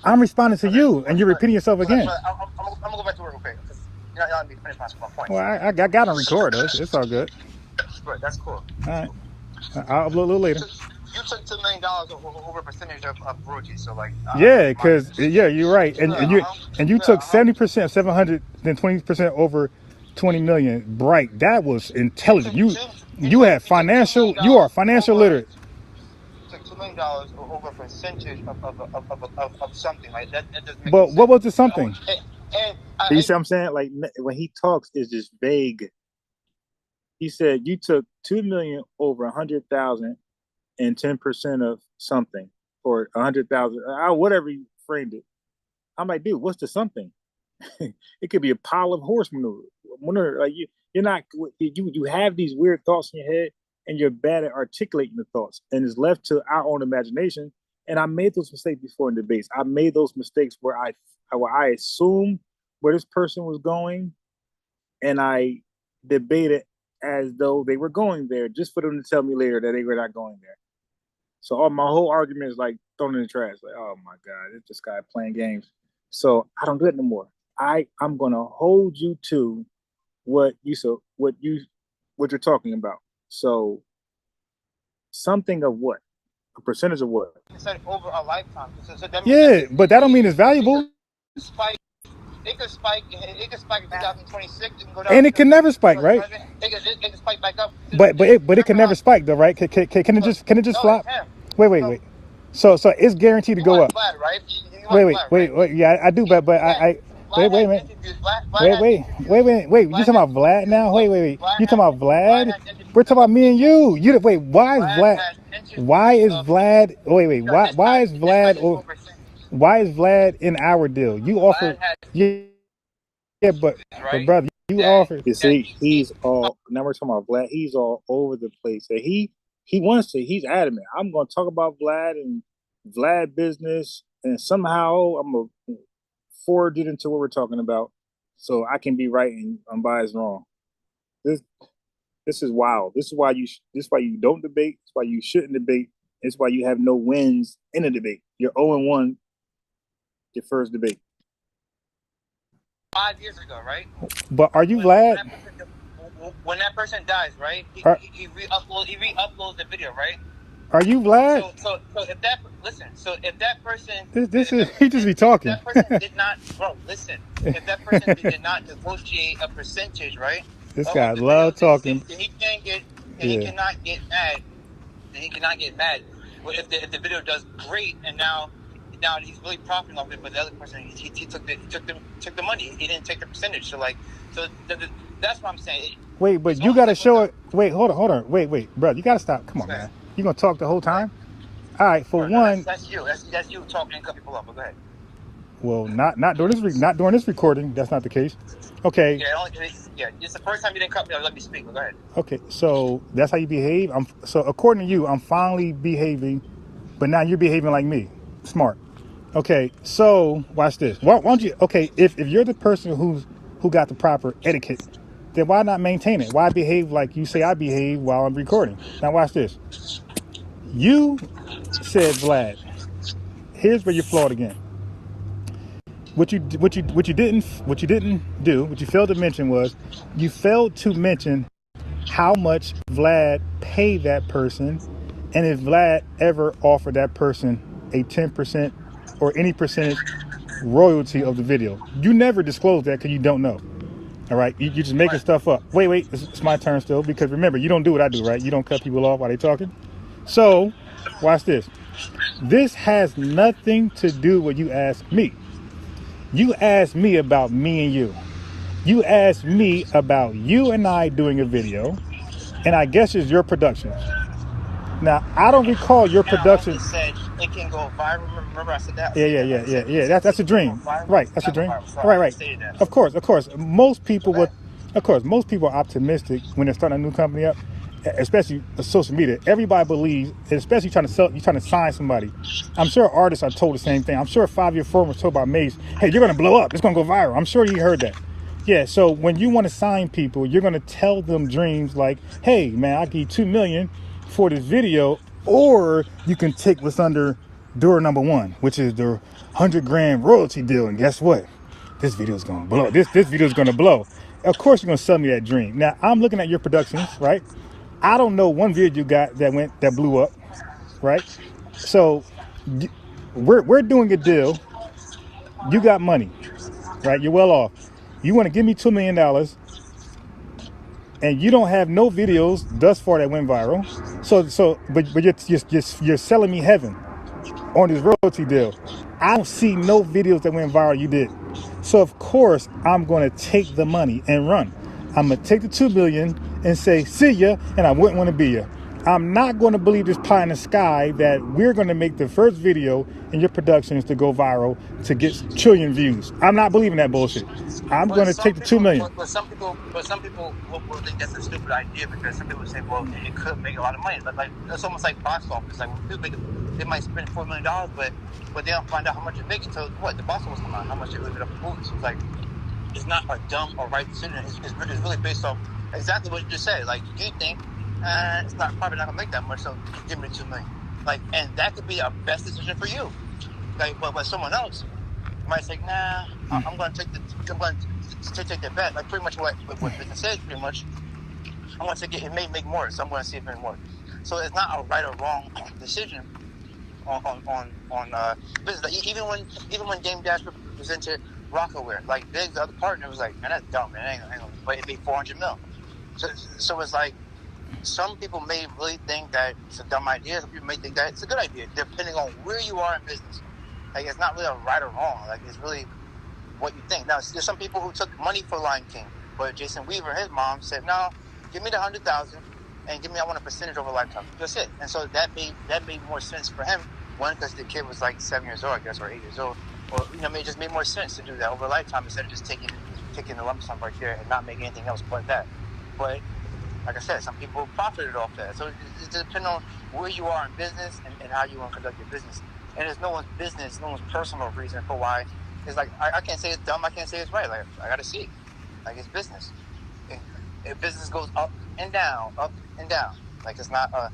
I'm responding to you, and you're repeating yourself again. I'm gonna go back to work, okay? Because you're not be finished my point. Well, I got on record us. It's all good. Right, that's cool. All right, I'll upload a little later. You took $2 million over a percentage of royalties, so like. Yeah, because you're right, and you took 70%, 720% over 20 million. Bright, that was intelligent. You are financial literate. Took $2 million over a percentage of something like that. That doesn't make sense. But what was the something? You see what I'm saying? Like when he talks, it's just vague. He said you took 2 million over 100,000 and 10% of something, or 100,000, whatever you framed it. I'm like, dude, what's the something? It could be a pile of horse manure. Like you have these weird thoughts in your head, and you're bad at articulating the thoughts, and it's left to our own imagination. And I made those mistakes before in debates. I made those mistakes where I assumed where this person was going, and I debated as though they were going there, just for them to tell me later that they were not going there. So my whole argument is like thrown in the trash. Like, oh my God, it's this guy playing games. So I don't do it no more. I'm gonna hold you to what you're talking about. So something of what? A percentage of what? Said over a lifetime. So that Yeah, but that don't mean it's valuable. spike. It could spike. It could spike in 2026. It can go down. And it can never spike, right? It can spike back up. But it can never spike though, right? Can it just flop? Wait. So it's guaranteed to go up. Vlad, right? Wait. Yeah, I do, but I wait a minute. Wait. You talking about Vlad now? Wait. You talking about Vlad? We're talking about me and you. Wait. Why is Vlad? Why is Vlad? Wait. Why is Vlad? Why is Vlad in our deal? You offer. Yeah, but brother, you offered. You see, he's all. Now we're talking about Vlad. He's all over the place. And he wants to. He's adamant. I'm going to talk about Vlad and Vlad business, and somehow I'm gonna forward it into what we're talking about, so I can be right and Unbiased wrong. This is wild. This is why you don't debate. It's why you shouldn't debate. It's why you have no wins in a debate. You're 0-1 your first debate. 5 years ago, right? But are you Vlad? When that person dies, right? He re-uploads the video, right? Are you Vlad? So if that if that person he just be talking. If that person did not, bro, listen. If that person did not negotiate a percentage, right? This guy love talking. Then he can't get. He cannot get mad. Then he cannot get mad. If the video does great, and now he's really profiting off it, but the other person he took the money. He didn't take the percentage. So that's what I'm saying. Wait, but you got to show it. Wait, hold on. Wait, bro, you got to stop. Come on, man. You gonna talk the whole time? All right, for one. That's you. That's you talking and cut people off. But go ahead. Well, not during this recording. That's not the case. Okay. Yeah, it's the first time you didn't cut me off. Let me speak. But go ahead. Okay, so that's how you behave. So according to you, I'm finally behaving, but now you're behaving like me. Smart. Okay, so watch this. Why don't you? Okay, if you're the person who got the proper etiquette, then why not maintain it? Why behave like you say I behave while I'm recording? Now watch this. You said, Vlad, here's where you're flawed again. What you failed to mention was you failed to mention how much Vlad paid that person, and if Vlad ever offered that person a 10% or any percentage royalty of the video. You never disclose that because you don't know. All right, you're just making stuff up. Wait, it's my turn still, because remember, you don't do what I do, right? You don't cut people off while they're talking. So, watch this. This has nothing to do with what you asked me. You asked me about me and you. You asked me about you and I doing a video, and I guess it's your production. Now, I don't recall your production. I said it can go viral. Remember I said that? Yeah. That's a dream. Right, that's a dream. Right. Of course. Most people are optimistic when they're starting a new company up, especially social media. Everybody believes, especially you're trying to sign somebody. I'm sure artists are told the same thing. I'm sure 5-year form was told by Mace, hey, you're gonna blow up, it's gonna go viral. I'm sure you heard that. Yeah, so when you want to sign people, you're gonna tell them dreams like, hey man, I'll give you $2 million for this video, or you can take what's under door number 1, which is the $100,000 royalty deal, and guess what? This video is gonna blow. This video is gonna blow. Of course you're gonna sell me that dream. Now I'm looking at your productions, right? I don't know one video you got that blew up, right? So we're doing a deal. You got money, right? You're well off. You want to give me $2 million, and you don't have no videos thus far that went viral. But you're selling me heaven on this royalty deal. I don't see no videos that went viral you did. So of course I'm going to take the money and run. I'm going to take the $2 million and say, see ya, and I wouldn't want to be ya. I'm not going to believe this pie in the sky that we're going to make the first video in your productions to go viral to get trillion views. I'm not believing that bullshit. I'm going to take the $2 million. But some people will think that's a stupid idea, because some people say, well, it could make a lot of money. But like, it's almost like box office. Like when people they might spend $4 million, but they don't find out how much it makes until what the box office come out, how much they leave it up for movies. So it's like, it's not a dumb or right decision. It's really based off exactly what you just said. Like, you think it's probably not gonna make that much, so give me $2 million. Like, and that could be a best decision for you. Like, but someone else might say, nah, I'm gonna take to take their bet. Like pretty much what business says, pretty much. I want to get it may make more, so I'm going to see if it more. So it's not a right or wrong decision on business. Like, even when Dame Dash presented Rockaware, like Big's other partner was like, man, that's dumb, man. But it made $400 million. So it's like some people may really think that it's a dumb idea. Some people may think that it's a good idea, depending on where you are in business. Like it's not really a right or wrong. Like it's really what you think. Now there's some people who took money for Lion King, but Jason Weaver, his mom, said, no, give me the $100,000 and I want a percentage over a lifetime. That's it. And so that made more sense for him. One, because the kid was like 7 years old, I guess, or 8 years old. Or it just made more sense to do that over a lifetime instead of just taking the lump sum right there and not making anything else but that. But like I said, some people profited off that. So it depends on where you are in business and how you want to conduct your business. And there's no one's business, no one's personal reason for why. It's like I can't say it's dumb, I can't say it's right. Like I gotta see. Like it's business. If business goes up and down. Like it's not a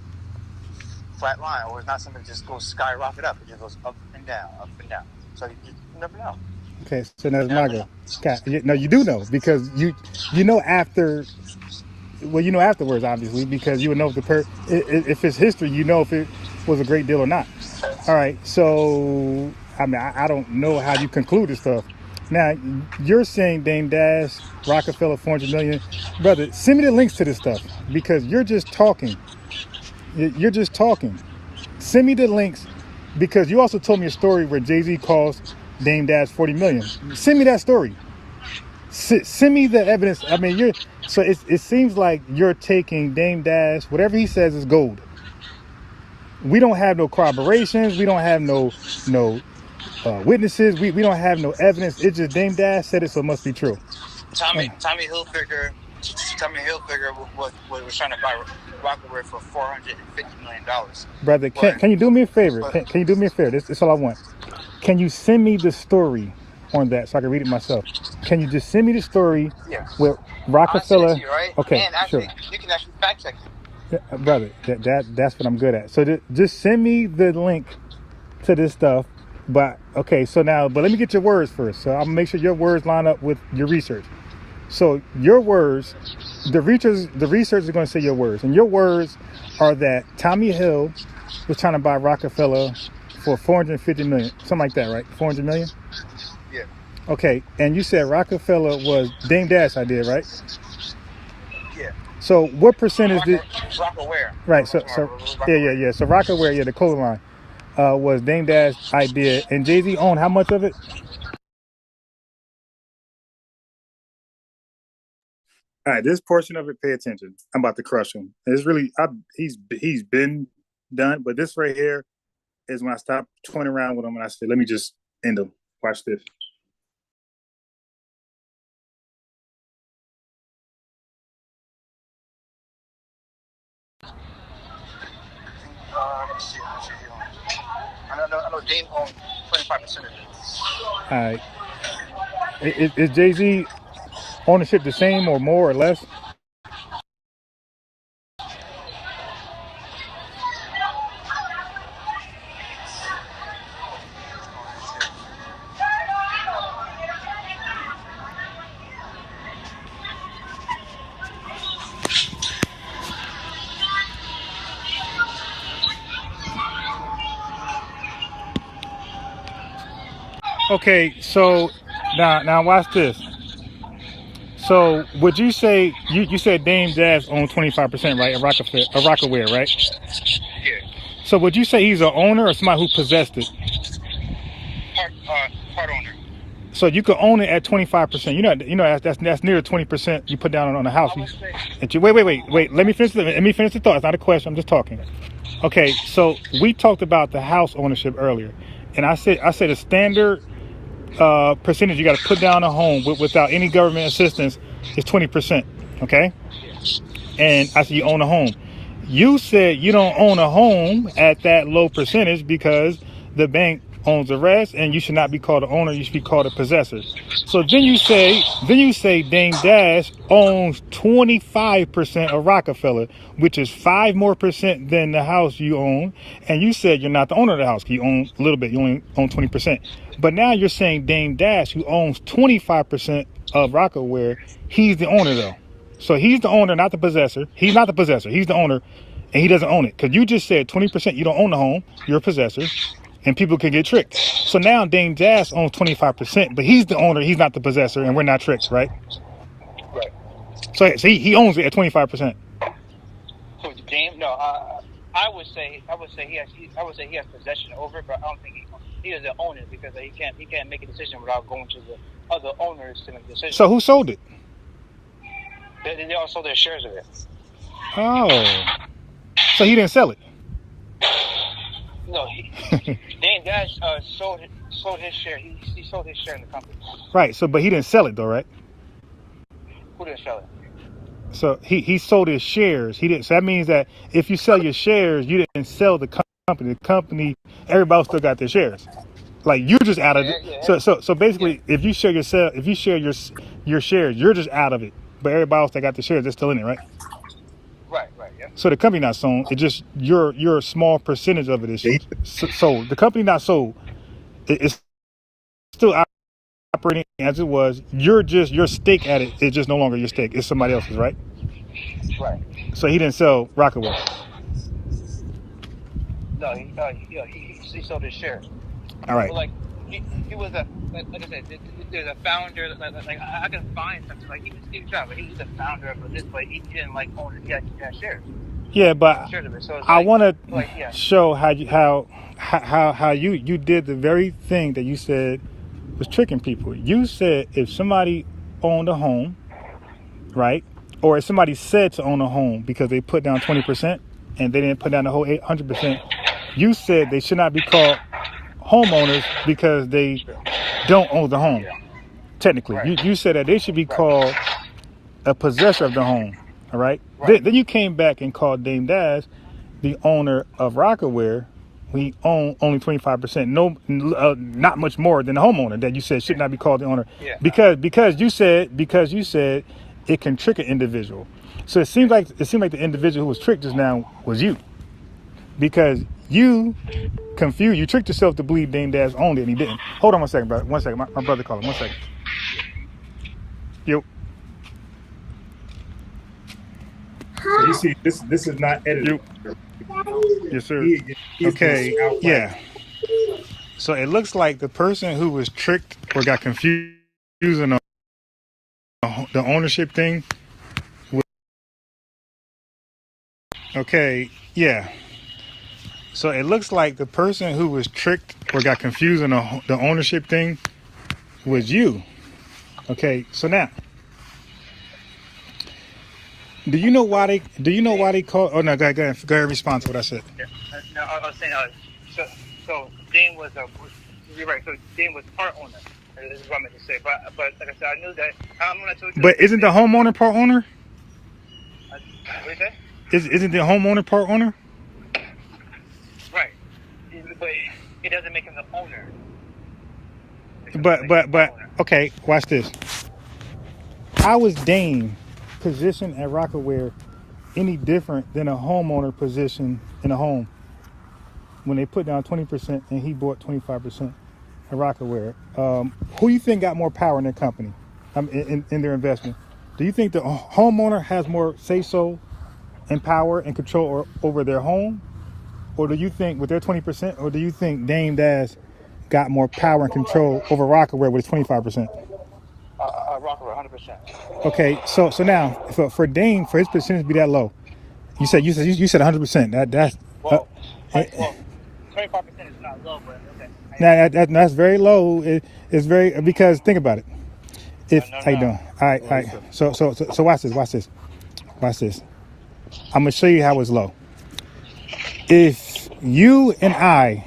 flat line, or it's not something that just goes skyrocket up. It just goes up and down. So you never know. Okay, so now it's my go. Scott, no, you do know because you know after. Well, you know afterwards, obviously, because you would know if it's history, you know if it was a great deal or not. All right, so I mean, I don't know how you conclude this stuff. Now, you're saying Dame Dash, Rockefeller, 400 million. Brother, send me the links to this stuff because you're just talking. You're just talking. Send me the links because you also told me a story where Jay-Z cost Dame Dash 40 million. Send me that story. Send me the evidence. I mean, it seems like you're taking Dame Dash, whatever he says is gold. We don't have no corroborations. We don't have no witnesses. We don't have no evidence. It's just Dame Dash said it, so it must be true. Tommy Hilfiger was trying to buy Rockaware for $450 million. Brother, can you do me a favor? Can you do me a favor? That's all I want. Can you send me the story on that so I can read it myself? Can you just send me the story with Rockefeller? You, right? Okay, and actually, sure. You can actually fact check it. Yeah, brother, that's what I'm good at. So just send me the link to this stuff. But okay, so now, but let me get your words first. So I'm gonna make sure your words line up with your research. So your words, the research is going to say your words, and your words are that Tommy Hill was trying to buy Rockefeller for 450 million, something like that, right? 400 million. Yeah. Okay, and you said Rockefeller was Dame Dash idea, right? Yeah. So what percentage did Rockaware? Right. So yeah. So Rockaware, the clothing line, was Dame Dash idea, and Jay-Z owned how much of it? All right, this portion of it, pay attention. I'm about to crush him. It's really, he's been done, but this right here is when I stop toying around with him and I say, let me just end him. Watch this. Let's see. I know Dame owned 25% of it. All right. Is Jay-Z ownership the same or more or less? Okay, so now watch this. So would you say you said Dame Dash owned 25%, right? Of Rockaware, right? Yeah. So would you say he's an owner or somebody who possessed it? Part owner. So you could own it at 25%. You know that's near 20% you put down on a house. Wait. Let me finish the thought. It's not a question. I'm just talking. Okay, so we talked about the house ownership earlier, and I said a standard percentage you got to put down a home without any government assistance is 20%. Okay, and I said you own a home. You said you don't own a home at that low percentage because the bank owns the rest, and you should not be called an owner. You should be called a possessor. So then you say Dame Dash owns 25% of Rockefeller, which is 5% more than the house you own. And you said you're not the owner of the house. You own a little bit. You only own 20%. But now you're saying Dame Dash, who owns 25% of Rockaware, he's the owner though. So he's the owner, not the possessor. He's not the possessor. He's the owner, and he doesn't own it. Because you just said 20%, you don't own the home. You're a possessor, and people can get tricked. So now Dame Dash owns 25%, but he's the owner. He's not the possessor, and we're not tricked, right? Right. So he owns it at 25%. So Dame, no, I would say he has possession over it, but I don't think he doesn't own it because he can't make a decision without going to the other owners to make a decision. So who sold it? They all sold their shares of it. Oh, so he didn't sell it. No, Dame Dash sold his share. He sold his share in the company. Right. So, but he didn't sell it though, right? Who didn't sell it? So he sold his shares. He didn't. So that means that if you sell your shares, you didn't sell the company. The company, everybody still got their shares. Like you just out of it. Yeah. So basically, if you share your shares, you're just out of it. But everybody else that got the shares, they're still in it, right? Right, yeah. So the company not sold. It just your small percentage of it is sold. The company not sold. It's still operating as it was. Your stake at it is just no longer your stake. It's somebody else's, right? Right. So he didn't sell Rockaway. No, he sold his shares. All right. But like he was like I said, there's a founder. Like I can find something like he was Steve Jobs. He was the founder of this, but he didn't like own it. He had shares. Yeah, but Shares of it. So I want to yeah. show how you did the very thing that you said was tricking people. You said if somebody owned a home, right, or if somebody said to own a home because they put down 20% and they didn't put down the whole 100%, you said they should not be called homeowners because they don't own the home. Technically, you said that they should be called a possessor of the home. All right. Then you came back and called Dame Dash the owner of Rockaware. We own only 25%. No, not much more than the homeowner that you said should not be called the owner. Yeah. Because you said it can trick an individual. So it seems like the individual who was tricked just now was you, because you confused. You tricked yourself to believe Dame Dash owned it and he didn't. Hold on 1 second, brother. 1 second. My brother calling. 1 second. Yo. So you see, this is not edited. Yes, sir. Okay. Yeah. So it looks like the person who was tricked or got confused on the ownership thing. Okay. Yeah. So it looks like the person who was tricked or got confused on the ownership thing was you. Okay. So now, do you know why they call? Oh no, go ahead. Respond to what I said. Yeah. No, I was saying. So Dame was you're right. So Dame was part owner. This is what I meant to say. But like I said, I knew that. I'm gonna tell you. But isn't the homeowner part owner? What do you say? Isn't the homeowner part owner? Right. But it doesn't make him the owner. But okay, watch this. How is Dame position at Rockaware any different than a homeowner position in a home when they put down 20% and he bought 25% at Rockaware? Who do you think got more power in their company, in their investment? Do you think the homeowner has more say-so and power and control over their home? Or do you think with their 20%, or do you think Dame Dash got more power and control over Rockaware with his 25%? Rockaware, 100%. Okay, so now for Dame, for his percentage to be that low, you said 100%. That's 25% is not low, but okay. That's very low. It's very, because think about it. How you doing? All right. So watch this. I'm gonna show you how it's low. If you and I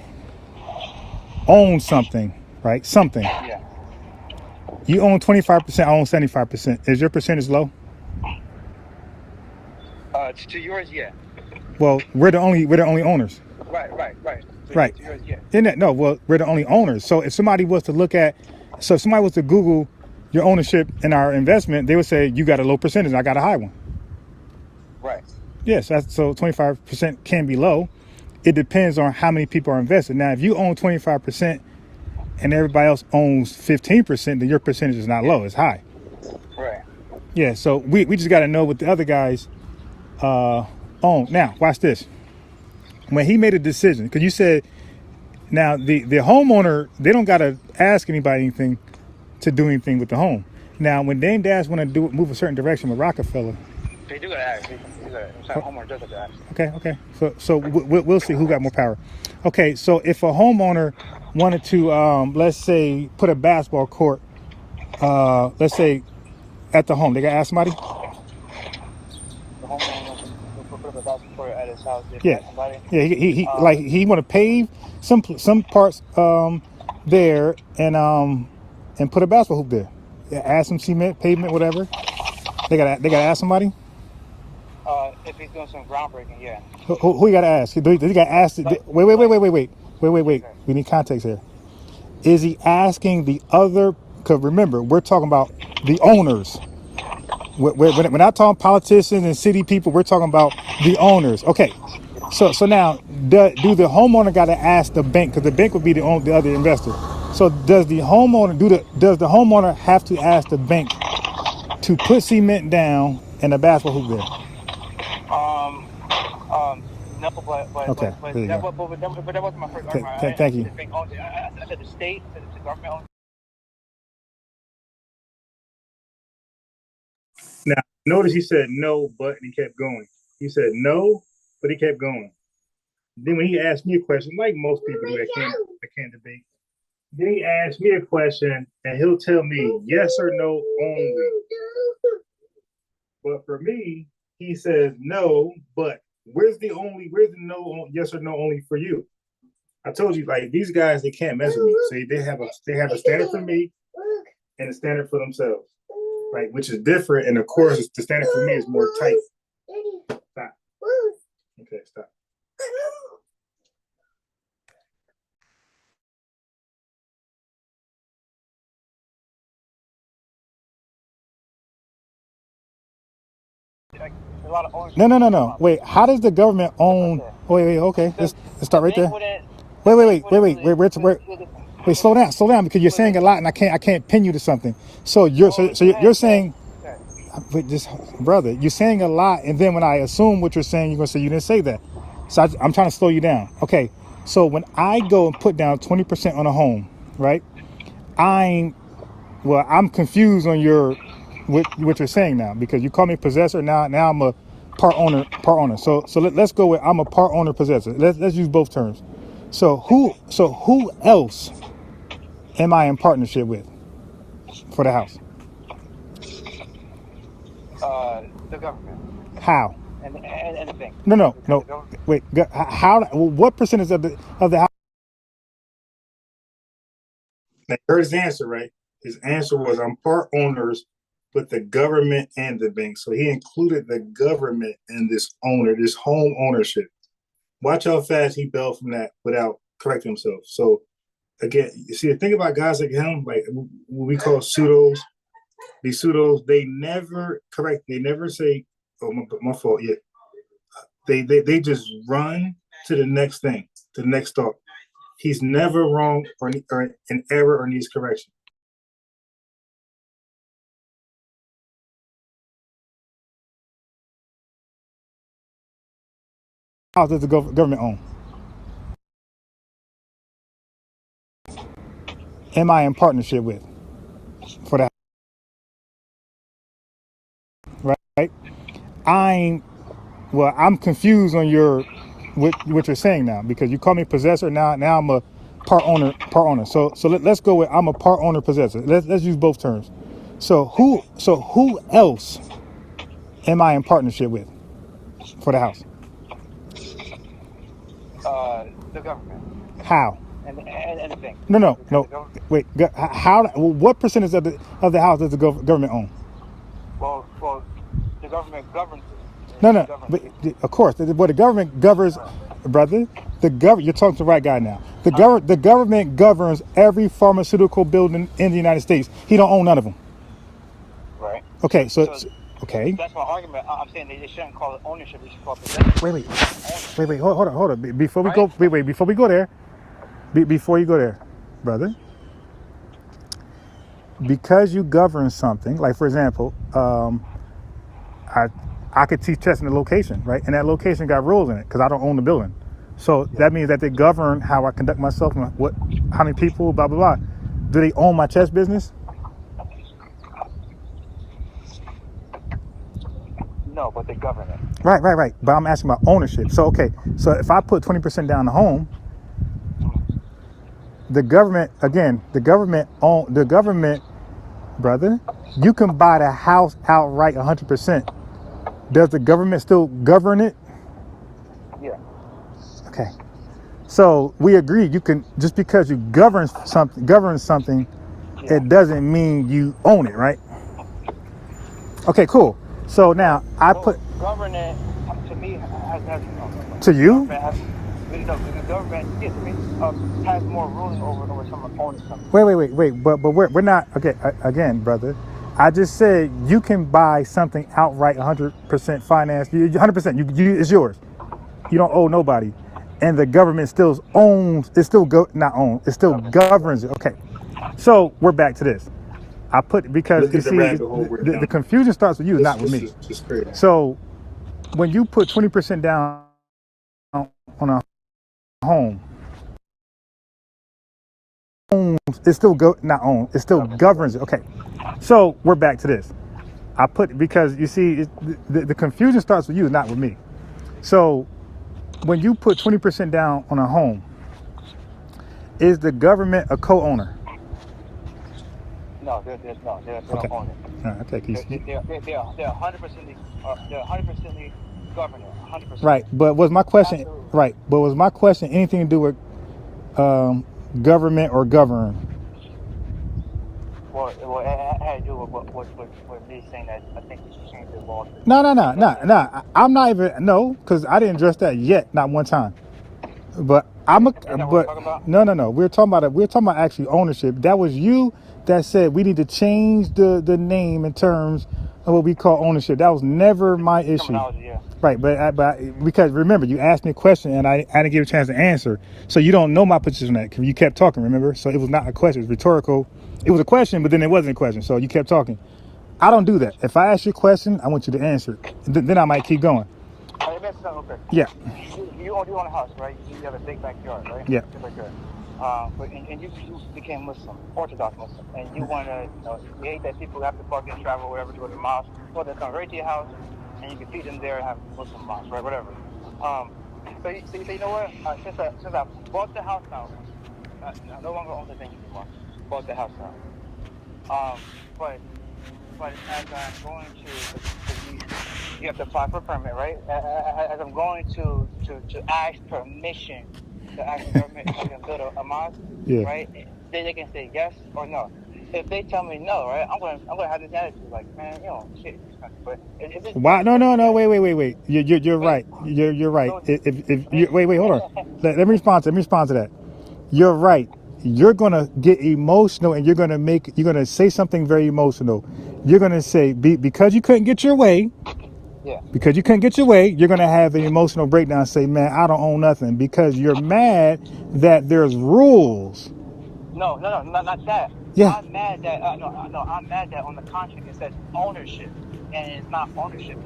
own something, right? Something. Yeah. You own 25%, I own 75%. Is your percentage low? To yours, yeah. Well, we're the only owners. Right. Right. Isn't that, no, well, we're the only owners. So if somebody was to look at, so if somebody was to Google your ownership in our investment, they would say, you got a low percentage and I got a high one. Right. Yes, so 25% can be low. It depends on how many people are invested. Now, if you own 25% and everybody else owns 15%, then your percentage is not low, it's high. Right. Yeah, so we just got to know what the other guys own. Now, watch this. When he made a decision, because you said, now the homeowner, they don't got to ask anybody anything to do anything with the home. Now, when Dame Dash want to move a certain direction with Rockefeller, They do got to ask. Homeowner does have to ask. Okay. So we'll see who got more power. Okay, so if a homeowner wanted to, let's say, put a basketball court, let's say, at the home, they got to ask somebody? The homeowner will put up a basketball court at his house. Yeah. Somebody. Yeah, he want to pave some parts there and put a basketball hoop there. Yeah, add some cement, pavement, whatever. They gotta ask somebody. If he's doing some groundbreaking, yeah. Who you gotta ask? Does he gotta ask? Wait. We need context here. Is he asking the other? Because remember, we're talking about the owners. We're not talking politicians and city people. We're talking about the owners. Okay. So now, do the homeowner got to ask the bank? Because the bank would be the other investor. So does the homeowner have to ask the bank to put cement down and a basketball hoop there? No, but Okay, but there you that, go. but that wasn't my first argument. Thank you. I said the state, the government owns. Now, notice he said no, but he kept going. He said no, but he kept going. Then when he asked me a question, like most people do that can't debate, then he asked me a question and he'll tell me yes or no only. But for me, he says no, but where's the no, yes or no only for you? I told you, like, these guys, they can't mess with me. So they have a standard for me and a standard for themselves, right? Which is different. And of course, the standard for me is more tight. Stop. Okay, stop. A lot of owners. No. Wait, how does the government own? Wait. Okay, let's start right there. Wait. Slow down, because you're saying a lot, and I can't pin you to something. So you're saying, wait, just brother, you're saying a lot, and then when I assume what you're saying, you're gonna say you didn't say that. So I'm trying to slow you down. Okay, so when I go and put down 20% on a home, right? I'm confused on what you're saying now, because you call me possessor. Now I'm a part owner. So let's go with I'm a part owner possessor. Let's use both terms. So who else am I in partnership with for the house? The government. How? And the bank. No. Wait. How? What percentage of the house? Now, heard his answer, right? His answer was, I'm part owners with the government and the bank. So he included the government in this home ownership. Watch how fast he bailed from that without correcting himself. So again, you see, the thing about guys like him, like what we call pseudos, these pseudos, they never correct. They never say, "Oh, my fault." Yeah, they just run to the next thing, to the next thought. He's never wrong or in error or needs correction. How does the government own? Am I in partnership with for that? Right? I'm confused on what you're saying now, because you call me possessor. Now I'm a part owner. So let's go with I'm a part owner possessor. Let's use both terms. So who else am I in partnership with for the house? The government. How? And the bank. No. Wait. How? What percentage of the house does the government own? Well, the government governs it. No. But, of course, the government governs, brother. You're talking to the right guy now. The government governs every pharmaceutical building in the United States. He don't own none of them. Right. Okay, okay. That's my argument. I'm saying they shouldn't call it ownership. They should call it possession. Wait. Hold on. Before we go, before we go there, before you go there, brother. Because you govern something, like for example, I could teach chess in a location, right? And that location got rules in it because I don't own the building. So that means that they govern how I conduct myself and how many people, blah, blah, blah. Do they own my chess business? No, but they govern it. Right. But I'm asking about ownership. So, okay. So if I put 20% down the home, the government, brother, you can buy the house outright 100%. Does the government still govern it? Yeah. Okay. So we agree. You can, just because you govern something, it doesn't mean you own it, right? Okay, cool. So now govern it to me has to you. The government has more ruling over someone owning something. Wait. But we're not okay. Again, brother. I just said you can buy something outright, 100% finance. 100%. It's yours. You don't owe nobody, and the government still owns. It still not own. It still governs it. Okay. So we're back to this. I put because you see the confusion starts with you, not with me. So when you put 20% down on a home, it still not own. It still governs it. Okay. So we're back to this. I put because you see the confusion starts with you, not with me. So when you put 20% down on a home, is the government a co-owner? No, they don't own it. Okay. They're 100% governed. 100%. Right, but was my question Absolutely. right? But was my question anything to do with government or govern? Well, it had to do with me saying that I think you should change the law. No. I'm not even because I didn't address that yet, not one time. But no. We're talking about actually ownership. That was you that said we need to change the name in terms of what we call ownership. That was never my issue. Yeah. Right, but because remember you asked me a question and I didn't give you a chance to answer, so you don't know my position on that because you kept talking. Remember, so it was not a question; it was rhetorical. It was a question, but then it wasn't a question, so you kept talking. I don't do that. If I ask you a question, I want you to answer it. Then I might keep going. Okay. Yeah. You own a house, right? You have a big backyard, right? Yeah. Big backyard. And you became Muslim, Orthodox Muslim, and you want to, you hate that people have to fucking travel wherever to go to the mosque, or they come right to your house, and you can feed them there and have Muslim mosque, right? Whatever. So you say, you know what? Since I bought the house now, I no longer own the thing anymore. Bought the house now. But as I'm going to, you have to apply for a permit, right? As I'm going to ask permission to ask the government if I can build a mosque, right? Then they can say yes or no. If they tell me no, right, I'm gonna have this attitude like, man, shit. But why? No. Wait. You're right. You're right. If you wait, hold on. Let me respond to that. You're right. You're gonna get emotional and you're gonna say something very emotional. You're gonna say because you couldn't get your way. Yeah. Because you couldn't get your way, you're gonna have an emotional breakdown and say, man, I don't own nothing because you're mad that there's rules. No, not that. Yeah. I'm mad that I'm mad that on the contract it says ownership and it's not ownership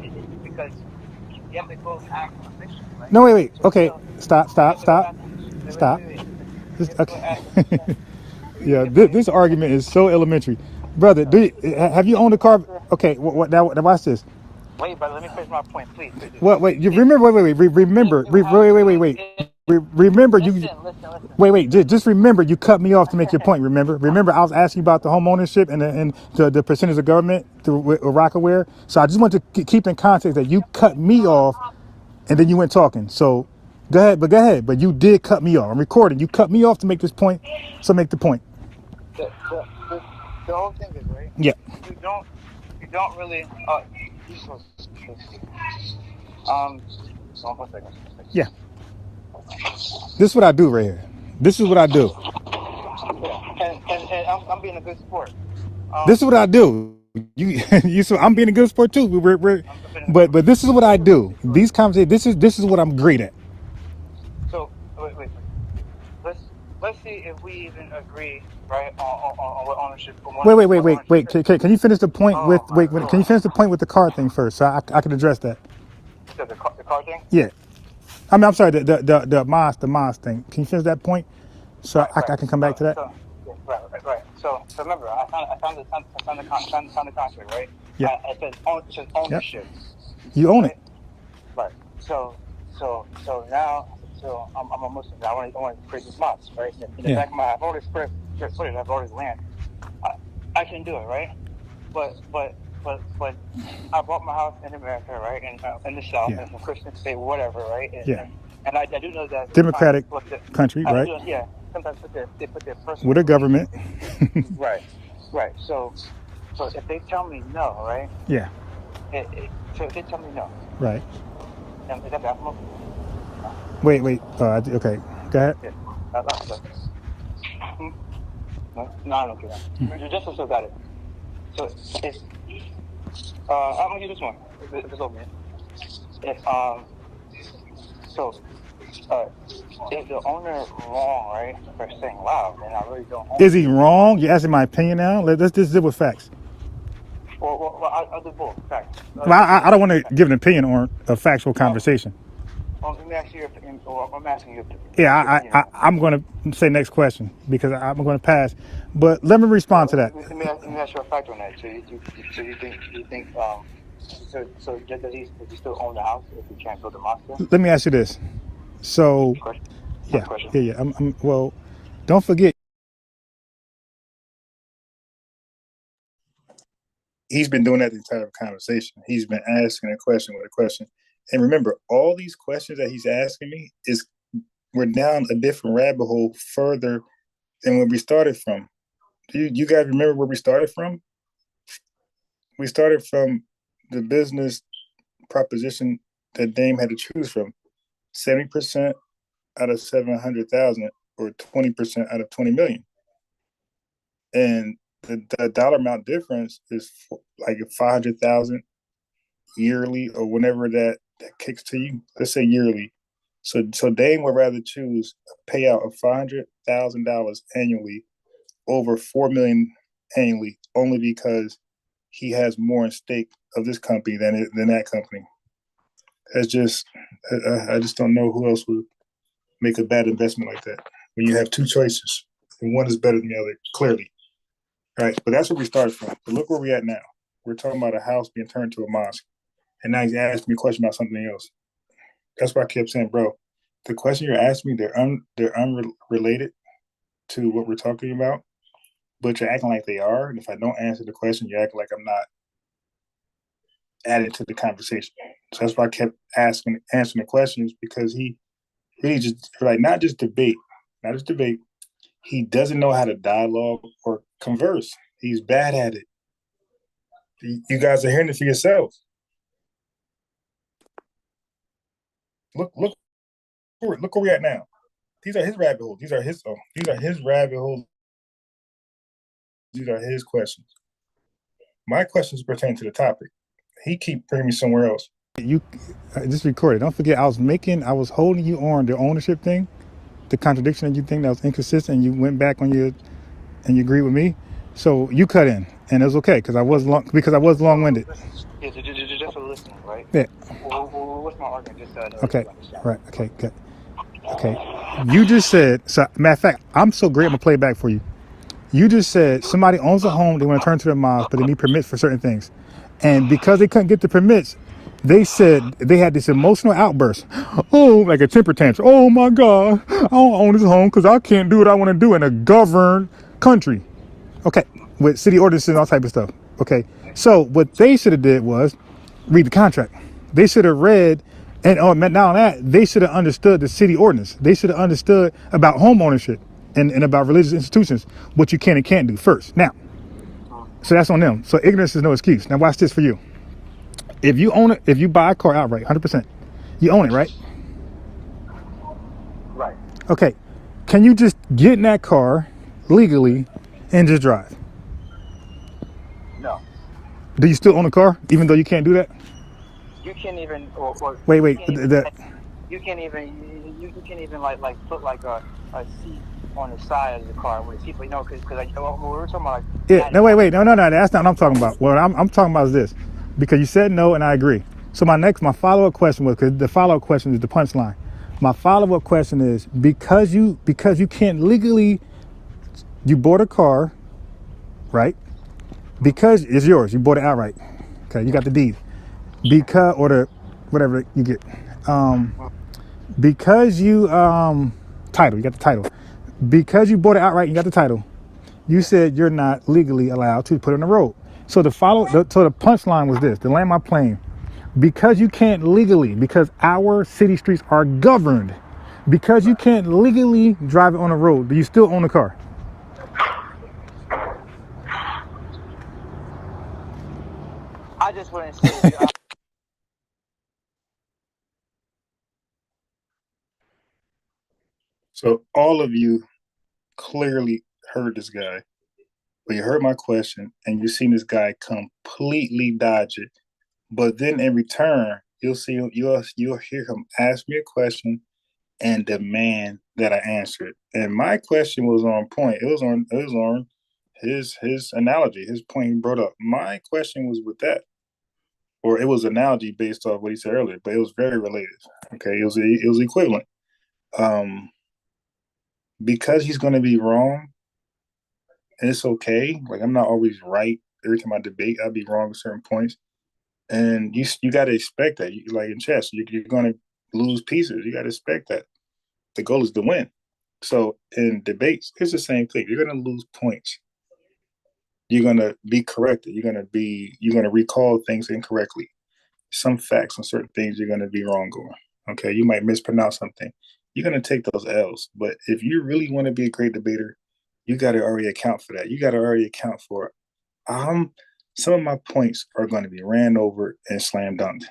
because you have to go ask permission. Right? No, wait. Okay, stop. Yeah, this argument is so elementary, brother. Have you owned a car? Okay, what now? Watch this. Wait, brother, let me finish my point, please. What? Wait, you remember? Remember you. Wait. Just remember, you cut me off to make your point. Remember, I was asking about the home ownership and the percentage of government through Rockaware. So I just want to keep in context that you cut me off, and then you went talking. So go ahead. But you did cut me off. I'm recording. You cut me off to make this point. So make the point. The whole thing is right. Yeah. You don't really. One second. Yeah. This is what I do right here. This is what I do. And I'm being a good sport. This is what I do. You so I'm being a good sport too. But this is what I do. These conversations. This is what I'm great at. So wait. Let's see if we even agree, right, on what ownership. Wait. Can you finish the point with Can you finish the point with the car thing first, so I can address that? The car thing. Yeah. I'm sorry. The Moss thing. Can you finish that point, so I can come back to that? Right. So remember, I found the contract, right? Yeah. It says ownership. Yep. You own it. Right. So now, I'm a Muslim. I want to create this mosque, right? In the back of my, I've already square footage. I've already land. I can do it, right? But I bought my house in America, right? In the South, in some Christian state, whatever, right? And I do know that Democratic country, right? Sometimes they put their personal with a government. Right. So if they tell me no, right? Yeah. So if they tell me no, right. Is that bad? Wait. Okay. Go ahead. No, I don't care. You just still got it. So it's I'm gonna use this one. If it's over. Is the owner wrong, right, for saying, wow, then I really don't own Is he wrong? You're asking my opinion now? Let's just deal with facts. Well, I'll do both. Facts. Well, I don't want to give an opinion on a factual conversation. Let me ask you, I'm asking you. Yeah, I'm going to say next question because I'm going to pass. But let me respond to that. Let me ask you a fact on that. So you think so does he still own the house if he can't build a mosque? Let me ask you this. So, yeah. Well, don't forget. He's been doing that the entire conversation. He's been asking a question with a question. And remember, all these questions that he's asking me we're down a different rabbit hole further than where we started from. Do you guys remember where we started from? We started from the business proposition that Dame had to choose from. 70% out of 700,000 or 20% out of 20 million. And the dollar amount difference is like 500,000 yearly or whenever that kicks to you. Let's say yearly. So Dame would rather choose a payout of $500,000 annually over $4 million annually, only because he has more in stake of this company than that company. That's just I just don't know who else would make a bad investment like that when you have two choices and one is better than the other, clearly. Right, but that's where we started from. But look where we're at now. We're talking about a house being turned to a mosque. And now he's asking me a question about something else. That's why I kept saying, bro, the question you're asking me, they're unrelated to what we're talking about, but you're acting like they are. And if I don't answer the question, you act like I'm not adding to the conversation. So that's why I kept answering the questions, because he really just, like, not just debate. He doesn't know how to dialogue or converse. He's bad at it. You guys are hearing it for yourselves. Look where we're at now. These are his rabbit holes. These are his rabbit holes. These are his questions. My questions pertain to the topic. He keep bringing me somewhere else. You just recorded. Don't forget, I was holding you on the ownership thing, the contradiction that you think that was inconsistent, and you went back on and you agreed with me. So you cut in, and it was okay because I was long-winded. Yeah, just a listening, right? Yeah. What's my argument? Just okay. Right. Okay. Good. Okay. You just said. So, matter of fact, I'm so great. I'm gonna play it back for you. You just said somebody owns a home, they want to turn to their mosque, but they need permits for certain things, and because they couldn't get the permits, they said they had this emotional outburst. Oh, like a temper tantrum. Oh my God, I don't own this home because I can't do what I want to do in a governed country. Okay, with city ordinances and all type of stuff. Okay, so what they should have did was read the contract. They should have read, and not only that, they should have understood the city ordinance. They should have understood about home ownership and about religious institutions, what you can and can't do first. Now, so that's on them. So ignorance is no excuse. Now watch this for you. If you own it, if you buy a car outright, 100%, you own it, right? Okay, can you just get in that car legally and just drive? No. Do you still own a car, even though you can't do that? You can't even, Wait, you wait. can't even, That you can't even, you can't even like put like a seat on the side of the car with a seat, you know, because we were talking about like. yeah. No, wait. No. That's not what I'm talking about. What I'm talking about is this, because you said no, and I agree. So my follow-up question was, because the follow-up question is the punchline. My follow-up question is, because you can't legally, you bought a car, right? Because it's yours, you bought it outright. Okay, you got the deed. Because, or the whatever you get. Because you title, you got the title. Because you bought it outright, you got the title. You said you're not legally allowed to put it on the road. So the punchline was this: to land my plane, because you can't legally, because our city streets are governed, because you can't legally drive it on the road, do you still own the car? I just wouldn't say. So all of you clearly heard this guy, but you heard my question and you've seen this guy completely dodge it. But then in return, you'll hear him ask me a question and demand that I answer it. And my question was on point. It was on his analogy, his point he brought up. My question was with that, or it was analogy based off what he said earlier, but it was very related. Okay, it was equivalent. Because he's going to be wrong, and it's okay. Like, I'm not always right every time I debate. I'll be wrong at certain points, and you got to expect that. Like in chess, you're going to lose pieces. You got to expect that. The goal is to win. So in debates, it's the same thing. You're going to lose points. You're going to be corrected. You're going to recall things incorrectly. Some facts on certain things you're going to be wrong on. Okay, you might mispronounce something. You're going to take those L's. But if you really want to be a great debater, you got to already account for that. You got to already account for some of my points are going to be ran over and slam dunked.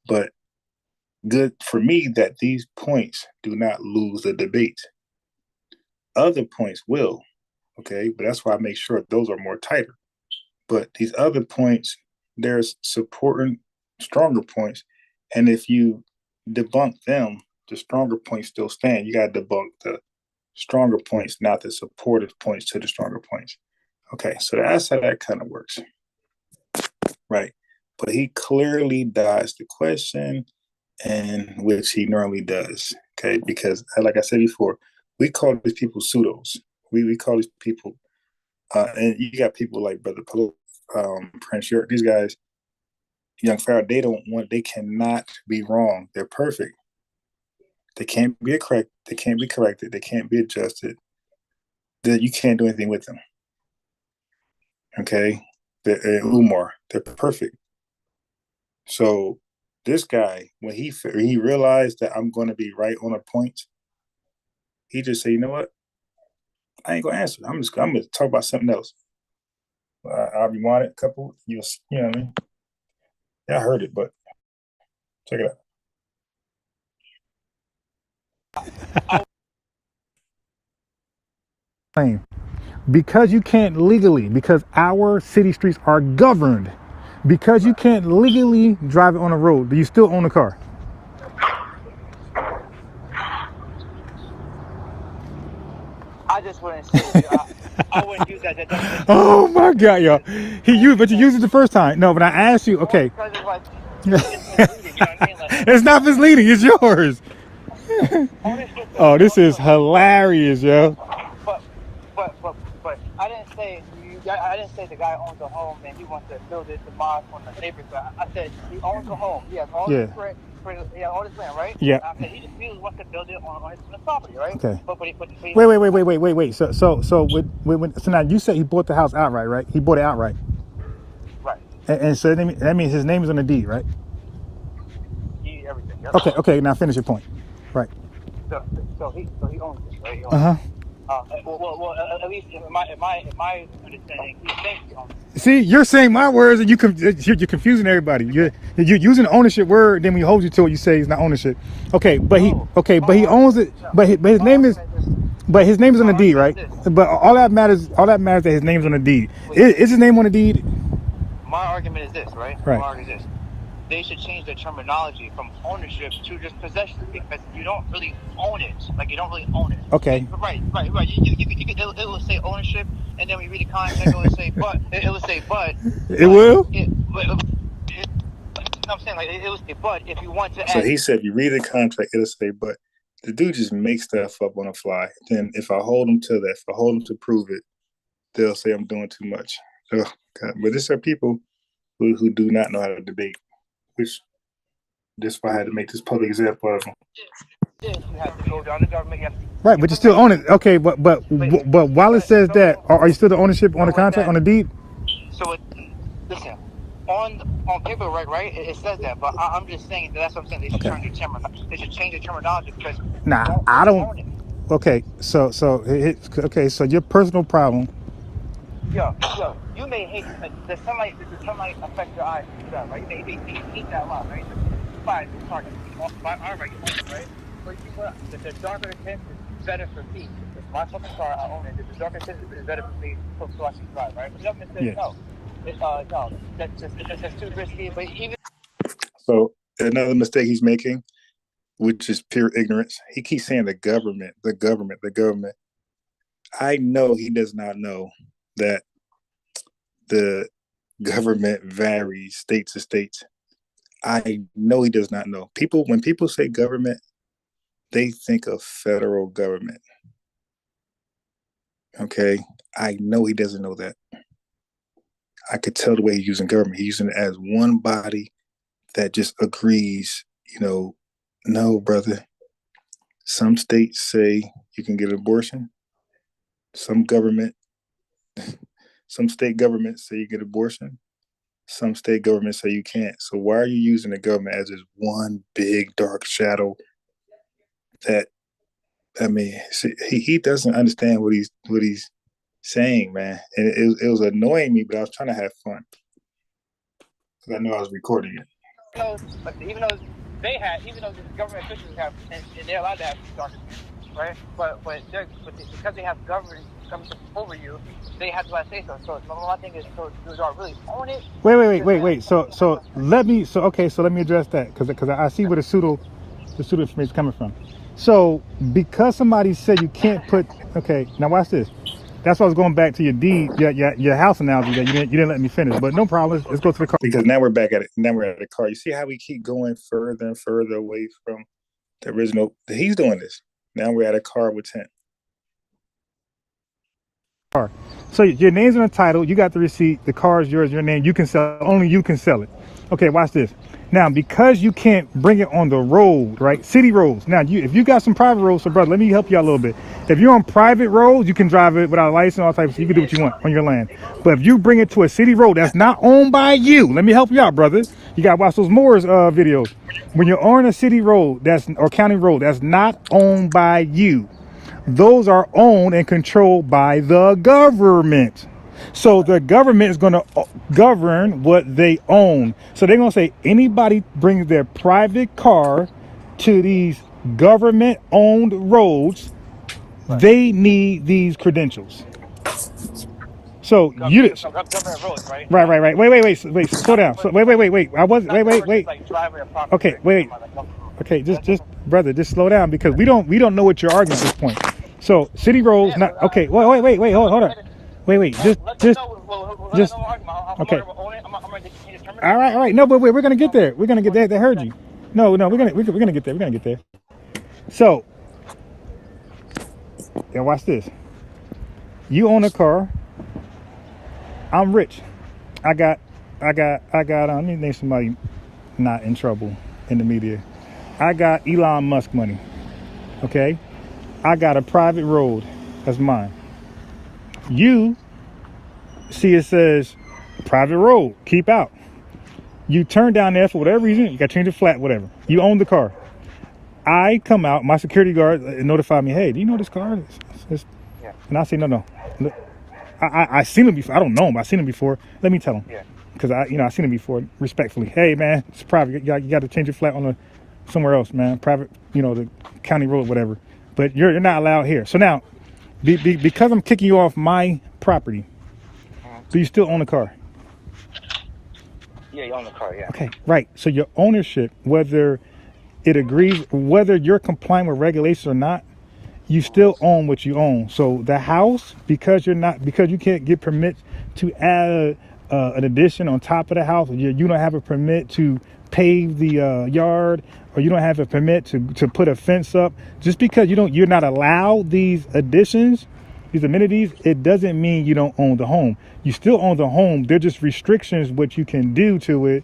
But good for me that these points do not lose the debate. Other points will, okay? But that's why I make sure those are more tighter. But these other points, there's supporting stronger points. And if you debunk them, the stronger points still stand. You got to debunk the stronger points, not the supportive points to the stronger points. Okay, so that's how that kind of works. Right. But he clearly dodged the question, and which he normally does. Okay, because like I said before, we call these people pseudos. We call these people, and you got people like Brother Polo, Prince York, these guys, Young Pharaoh, they cannot be wrong. They're perfect. They can't be corrected. They can't be adjusted. You can't do anything with them. Okay? They're Umar. They're perfect. So this guy, when he realized that I'm going to be right on a point, he just said, you know what? I ain't going to answer. I'm going to talk about something else. I'll be wanted a couple, you know what I mean? Yeah, I heard it, but check it out. Because you can't legally, because our city streets are governed, because you can't legally drive it on the road, do you still own a car? I just wouldn't say. I wouldn't use that definition. Oh my God, y'all! But you used it the first time. No, but I asked you. Okay. Because it's like it's misleading. You know what I mean? Like, it's not misleading. It's yours. Oh, this is hilarious, yo. But I didn't say the guy owns a home and he wants to build it to mosque on the neighbor's side. I said he owns a home. He has all this land, right? Yeah. I said he wants to build it on his property, right? Okay. But Wait. So now you said he bought the house outright, right? He bought it outright. Right. And so that means his name is on the deed, right? Everything. Yep. Okay. Now finish your point. Right. So he owns it, right? Uh-huh. At least in my understanding, he thinks he owns it. See, you're saying my words, and you're confusing everybody. You're using the ownership word, then we hold you to it. You say it's not ownership. Okay, but he owns it. But his name is. But his name is on the deed, right? But all that matters that his name's on the deed. Is his name on the deed? My argument is this, right? Right. My argument is this. They should change the terminology from ownership to just possession, because you don't really own it. Like, you don't really own it. Okay. Right. It will say ownership, and then we read the contract. It will say but. It will say but. It will. You know what I'm saying? Like, it will say but if you want to. So he said, if you read the contract, it'll say but. The dude just makes stuff up on the fly. Then if I hold him to that, if I hold him to prove it, they'll say I'm doing too much. Oh, God. But these are people who do not know how to debate, which this why I had to make this public example of them. You have to go down the government. Right, but you still own it. Okay, but while it says that, are you still the ownership on the contract, on the deed? So listen, on paper, right? It says that, but I'm just saying that's what I'm saying. They should change the terminology because. Nah, I don't. Okay, so your personal problem. Yo, you may hate the sunlight. The sunlight affects your eyes, right? You may hate that a lot, right? Fine, it's hard. My arm, right? Right? But the darker the tint is better for me. It's my fucking car. I own it. The darker tint is better for me, so I can drive, right? But the government says no. No, that's too risky. But even so, another mistake he's making, which is pure ignorance. He keeps saying the government. I know he does not know that the government varies state to state. I know he does not know. When people say government, they think of federal government. Okay? I know he doesn't know that. I could tell the way he's using government. He's using it as one body that just agrees, no, brother. Some states say you can get an abortion. Some state governments say you get abortion. Some state governments say you can't. So why are you using the government as this one big dark shadow that, he doesn't understand what he's saying, man. And it was annoying me, but I was trying to have fun. Because I know I was recording it. even though the government officials have, and they're allowed to have darker skin, right? But because they have government over you, they have to say so. So my thing is, so do I really own it? Wait. So let me address that because I see where the pseudo information is coming from. So because somebody said you can't put, okay, now watch this. That's why I was going back to your deed, your house analogy that you didn't let me finish. But no problem. Let's go to the car. Because now we're back at it. Now we're at the car. You see how we keep going further and further away from the original? He's doing this. Now we're at a car with 10. So your name's on the title, you got the receipt, the car is yours, your name, you can sell it, only you can sell it. Okay, watch this. Now, because you can't bring it on the road, right? City roads. Now, if you got some private roads, so brother, let me help you out a little bit. If you're on private roads, you can drive it without a license, all types. You can do what you want on your land. But if you bring it to a city road that's not owned by you, let me help you out, brother. You got to watch those Moore's videos. When you're on a city road or county road that's not owned by you, those are owned and controlled by the government. So the government is going to govern what they own. So they're going to say anybody brings their private car to these government owned roads, they need these credentials. So you government roads, right? Right. Wait. Slow down. So wait. I wasn't. Wait. Okay, wait. Okay, just brother, just slow down because we don't know what you're arguing at this point. So city roads, not okay. Wait. Hold on. Wait. Just. Okay. All right. No, but we're gonna get there. We're gonna get there. They heard you. No. We're gonna get there. We're gonna get there. So, now watch this. You own a car. I'm rich. I got. Let me name somebody not in trouble in the media. I got Elon Musk money. Okay. I got a private road. That's mine. You see it says private road, keep out. You turn down there for whatever reason, you got to change the flat, whatever. You own the car. I come out, my security guard notified me, hey, do you know this car? And I say, no. Look, I seen him before. I don't know him. I seen him before. Let me tell him. Yeah. Because I seen him before. Respectfully, hey man, it's private. You got to change your flat on somewhere else, man. Private, the county road, whatever. But you're not allowed here. So now, because I'm kicking you off my property, do you still own the car? Yeah, you own the car. Yeah. Okay, right. So your ownership, whether it agrees, whether you're complying with regulations or not, you still own what you own. So the house, because you can't get permits to add an addition on top of the house, or you don't have a permit to pave the yard, or you don't have a permit to put a fence up. Just because you're not allowed these additions, these amenities, it doesn't mean you don't own the home. You still own the home. They're just restrictions what you can do to it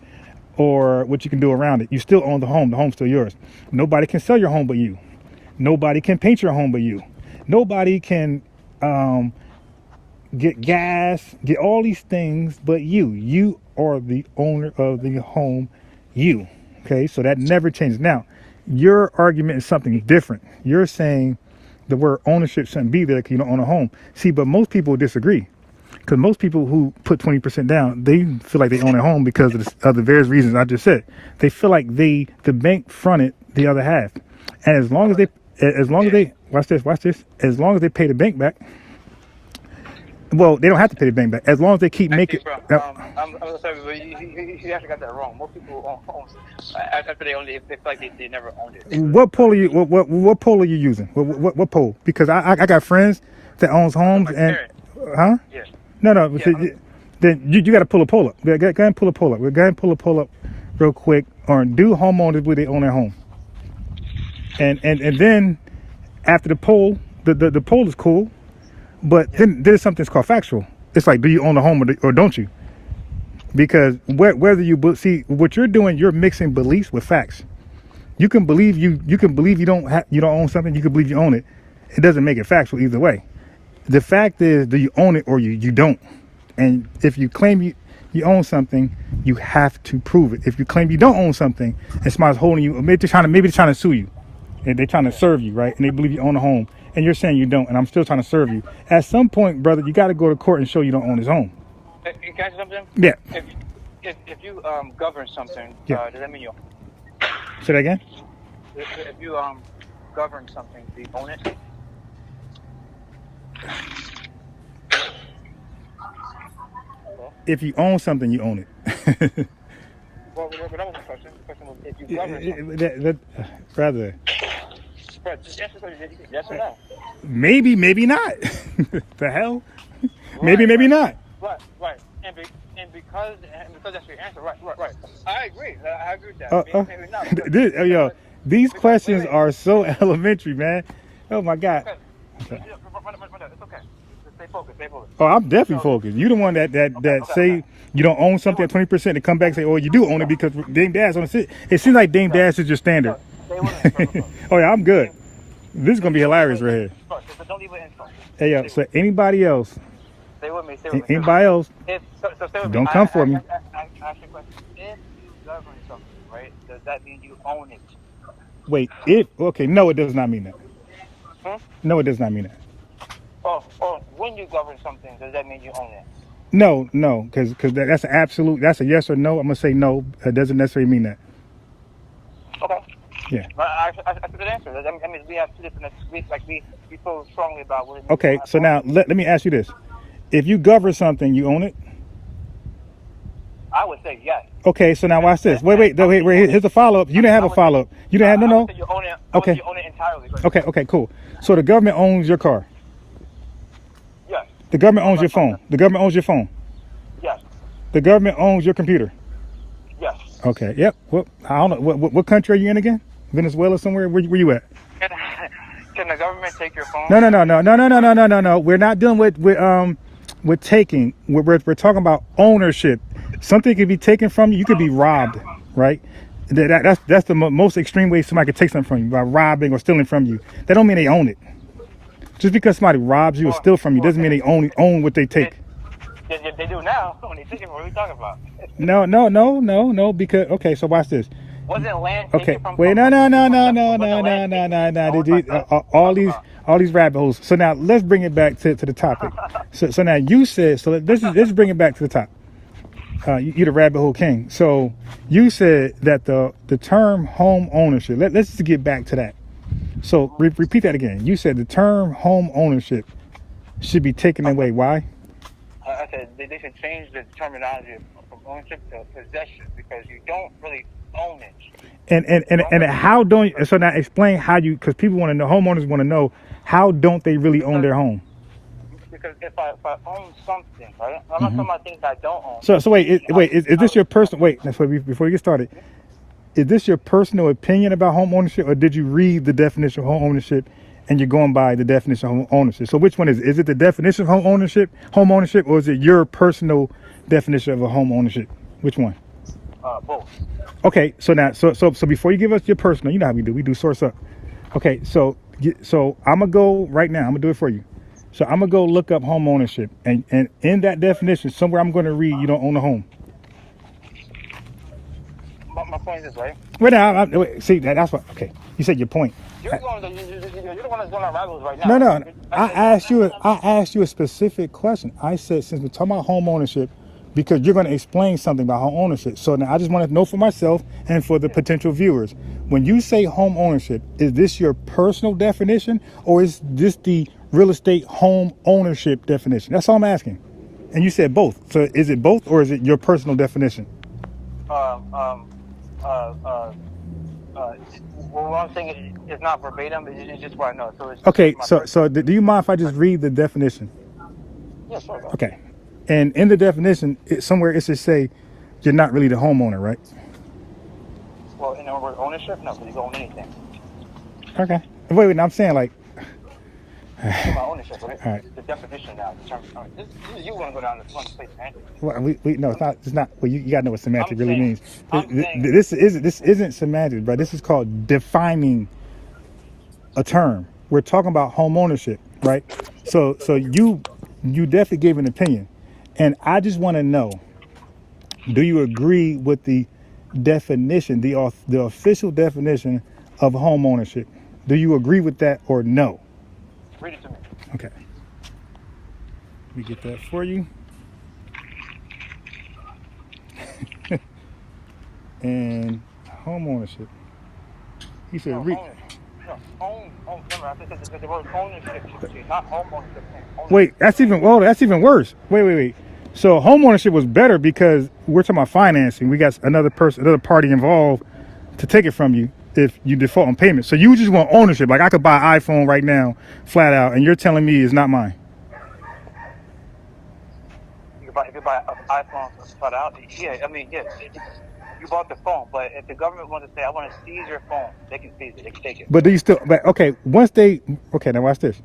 or what you can do around it. You still own the home. The home's still yours. Nobody can sell your home but you. Nobody can paint your home but you. Nobody can get gas, get all these things but you. You are the owner of the home, you. Okay, so that never changes. Now, your argument is something different. You're saying the word ownership shouldn't be there because you don't own a home. See, but most people disagree. Because most people who put 20% down, they feel like they own a home because of the various reasons I just said. They feel like the bank fronted the other half. And as long as they watch this, as long as they pay the bank back, well, they don't have to pay the bank back. As long as they keep making. I'm sorry, but you actually got that wrong. Most people own after they own it, they feel like they never owned it. What poll are you? What poll are you using? What poll? Because I got friends that owns homes and huh? Yeah. No. Then you got to pull a poll up. Go ahead and pull a poll up. Go ahead and pull a poll up real quick. Or do homeowners where they own their home? And then after the poll, the poll is cool, but then there's something that's called factual. It's like, do you own a home or don't you? Because whether you see what you're doing, you're mixing beliefs with facts. You can believe you don't own something. You can believe you own it. It doesn't make it factual either way. The fact is, do you own it or you don't? And if you claim you own something, you have to prove it. If you claim you don't own something, and somebody's holding you, maybe they're trying to sue you, and they're trying to serve you, right? And they believe you own a home, and you're saying you don't, and I'm still trying to serve you. At some point, brother, you got to go to court and show you don't own his home. Can I say something? Yeah. If you govern something, does that mean you own it? Say that again. If you govern something, do you own it? If you own something, you own it. Well, that was the question. The question was if you govern something. Rather. But just answer the question, yes or no? Maybe not. The hell? Maybe not. Right. And because that's your answer, right. I agree. I agree with that. Maybe not. These questions are so elementary, man. Oh my God. Okay. It's okay. Stay focused. Oh, I'm definitely focused. You the one that say you don't own something at 20% and come back and say, oh, you do own it because Dame Dash on it. It seems like Dame Dash is your standard. Oh yeah, I'm good. This is gonna be hilarious right here. Don't leave an insult. Hey yo, so anybody else? Stay with me. Anybody else? Don't come for me. I ask you a question. If you govern something, right, does that mean you own it? Wait, no, it does not mean that. No, it does not mean that. Or when you govern something, does that mean you own it? No, because that's an absolute. That's a yes or no. I'm gonna say no. It doesn't necessarily mean that. Okay. Yeah. But I took the answer. I mean, we have two different. We feel strongly about what it means. Okay, so now let me ask you this: if you govern something, you own it. I would say yes. Okay, so now watch this. Wait. Here's a follow up. You didn't have a follow up. You didn't have no. You own it. Okay. You own it entirely. Okay, cool. So the government owns your car. Yes. The government owns your phone. The government owns your phone. Yes. The government owns your computer. Yes. Okay. Yep. Well, I don't know. What country are you in again? Venezuela somewhere? Where you at? Can the government take your phone? No. We're not dealing with taking. We're talking about ownership. Something could be taken from you. You could be robbed, right? That's the most extreme way somebody could take something from you, by robbing or stealing from you. That don't mean they own it. Just because somebody robs you or steals from you doesn't mean they own what they take. They do now. When they take it, what are we talking about? No. Because okay, so watch this. Wasn't land okay? From Wait, no. all these rabbit holes. So now let's bring it back to the topic. So now you said, so let's bring it back to the top. You're the rabbit hole king. So you said that the term home ownership, let's just get back to that. So repeat that again. You said the term home ownership should be taken away. Why? I said they should change the terminology from ownership to possession, because you don't really own it. And how don't you, so now explain how you, because people want to know, homeowners want to know, how don't they really own their home? Because if I own something, right? I'm not talking about things I don't own. So wait, is this your personal, before you get started, is this your personal opinion about home ownership, or did you read the definition of home ownership and you're going by the definition of home ownership? So which one is it? Is it the definition of home ownership, or is it your personal definition of a home ownership? Which one? Both. Okay, so now, so before you give us your personal, you know how we do source up. Okay, so I'm gonna go right now. I'm gonna do it for you. So I'm gonna go look up home ownership, and in that definition, somewhere I'm gonna read you don't own a home. My point is, right? Right now, see that's what. Okay, you said your point. You're the one that's going on rivals right now. No. I asked you a specific question. I said, since we're talking about home ownership, because you're going to explain something about home ownership. So now I just want to know for myself and for the potential viewers. When you say home ownership, is this your personal definition, or is this the real estate home ownership definition? That's all I'm asking. And you said both. So is it both, or is it your personal definition? What I'm saying is not verbatim. It's just what I know. So it's Okay. So do you mind if I just read the definition? Yeah, sure. Okay. And in the definition, somewhere it should say you're not really the homeowner, right? Well, in the word ownership, no, because you don't own anything. Okay. Wait, I'm saying like. About ownership, right? All right. The definition now. This is you want to go down this one place, man. Well, no, it's not. Well, you gotta know what semantic really means. This isn't semantics, but this is called defining a term. We're talking about home ownership, right? So you definitely gave an opinion, and I just want to know: do you agree with the definition, the official definition of home ownership? Do you agree with that or no? Read it to me. Okay. Let me get that for you. And home ownership. He said, remember, I said the word ownership should be not home ownership. Wait, that's even worse. Wait. So home ownership was better because we're talking about financing. We got another party involved to take it from you if you default on payment. So you just want ownership. Like I could buy an iPhone right now, flat out, and you're telling me it's not mine. If you buy an iPhone flat out, yeah, I mean, yes. You bought the phone, but if the government wants to say, I want to seize your phone, they can seize it. They can take it. But do you still, okay, now watch this.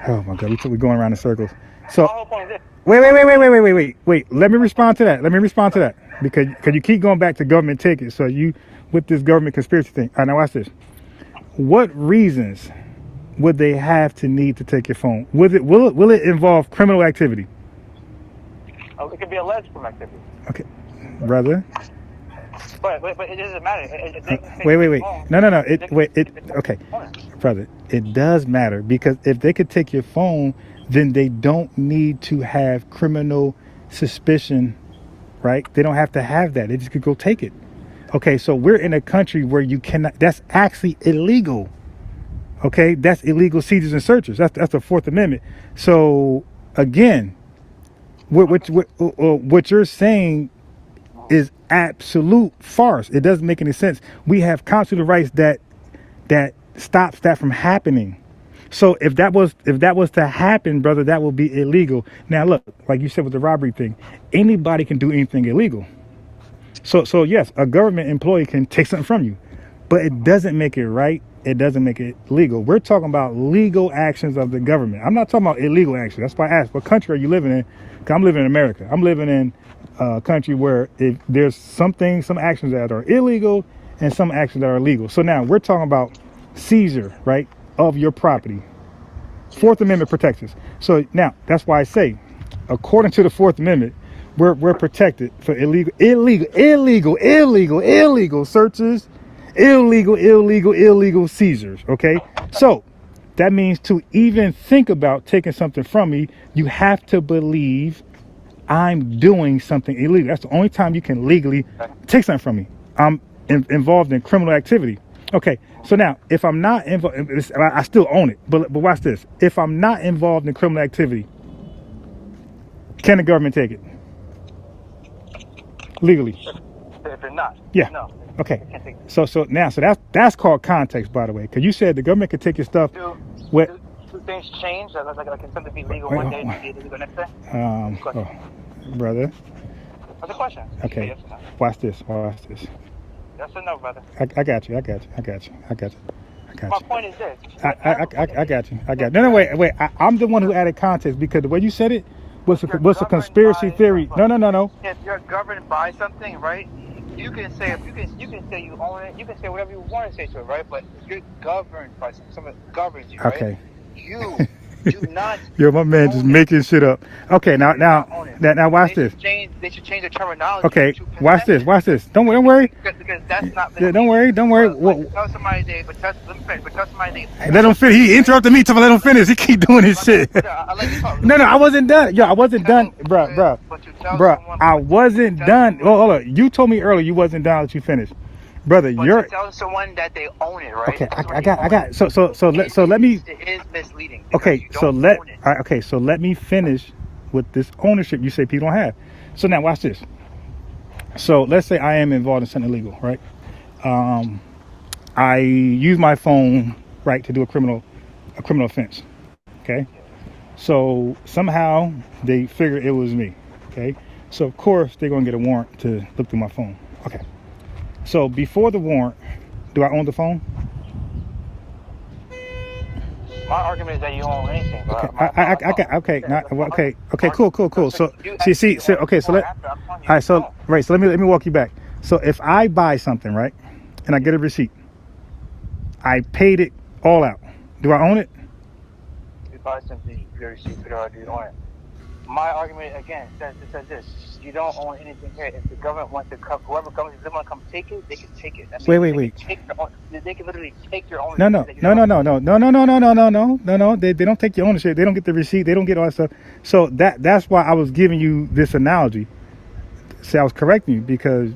Oh my God, we're going around in circles. So, my whole point is this. Wait, let me respond to that. Because you keep going back to government tickets. So you, with this government conspiracy thing. All right, now watch this. What reasons would they have to need to take your phone? Will it involve criminal activity? Oh, it could be alleged criminal activity. Okay, brother. But it doesn't matter. Wait. No. Okay, brother. It does matter, because if they could take your phone, then they don't need to have criminal suspicion, right? They don't have to have that. They just could go take it. Okay, so we're in a country where you cannot. That's actually illegal. Okay, that's illegal seizures and searches. That's the Fourth Amendment. So again, what you're saying is absolute farce. It doesn't make any sense. We have constitutional rights that stops that from happening. So if that was to happen, brother, that will be illegal. Now look, like you said with the robbery thing, anybody can do anything illegal. So yes, a government employee can take something from you, but it doesn't make it right. It doesn't make it legal. We're talking about legal actions of the government. I'm not talking about illegal actions. That's why I asked, what country are you living in? Because I'm living in America. I'm living in a country where there's some actions that are illegal and some actions that are legal. So now we're talking about seizure, right, of your property. Fourth Amendment protects us. So now that's why I say, according to the Fourth Amendment, we're protected for illegal searches, illegal seizures. Okay, so That means to even think about taking something from me, you have to believe I'm doing something illegal. That's the only time you can legally take something from me. I'm involved in criminal activity. Okay, so now if I'm not involved, I still own it. But watch this. If I'm not involved in criminal activity, can the government take it legally? If you're not, Yeah. no. Okay. They can't take it. So that's called context, by the way, because you said the government could take your stuff. What? Do things change? Like can something be legal one day and be illegal next day? Brother. That's a question. Okay. Yes or no? Watch this. Yes or no, brother? I got you. My point is this. I got you. No, wait. I'm the one who added context because the way you said it was a conspiracy theory. No. If you're governed by something, right? You can say you own it. You can say whatever you want to say to it, right? But if you're governed by something that governs you, right? Okay. You do not. Yo, my man just making shit up. Okay, now watch this. They should change the terminology. Okay, watch this. Don't worry. Because that's not. Don't worry. But tell somebody let somebody let him finish. He interrupted me to let him finish. He keep doing his shit. No, I wasn't done. Yo, I wasn't done, bro. I wasn't done. Hold on. You told me earlier you wasn't done. Let you finish, brother. You're telling someone that they own it, right? Okay, I got. So let me. It is misleading. Okay, so let me finish with this ownership you say people don't have. So now watch this. So let's say I am involved in something illegal, right? I use my phone, right, to do a criminal offense. Okay. So somehow they figure it was me. Okay. So of course they're gonna get a warrant to look through my phone. Okay. So before the warrant, do I own the phone? My argument is that you own anything, bro. Okay, cool. So let me walk you back. So if I buy something, right, and I get a receipt, I paid it all out. Do I own it? You buy something, you get a receipt, you own it. My argument again says this: you don't own anything here. If the government wants to come, whoever comes, if they want to come take it, they can take it. Wait. They can literally take your ownership. No. They don't take your ownership. They don't get the receipt. They don't get all that stuff. So that's why I was giving you this analogy. See, I was correcting you because,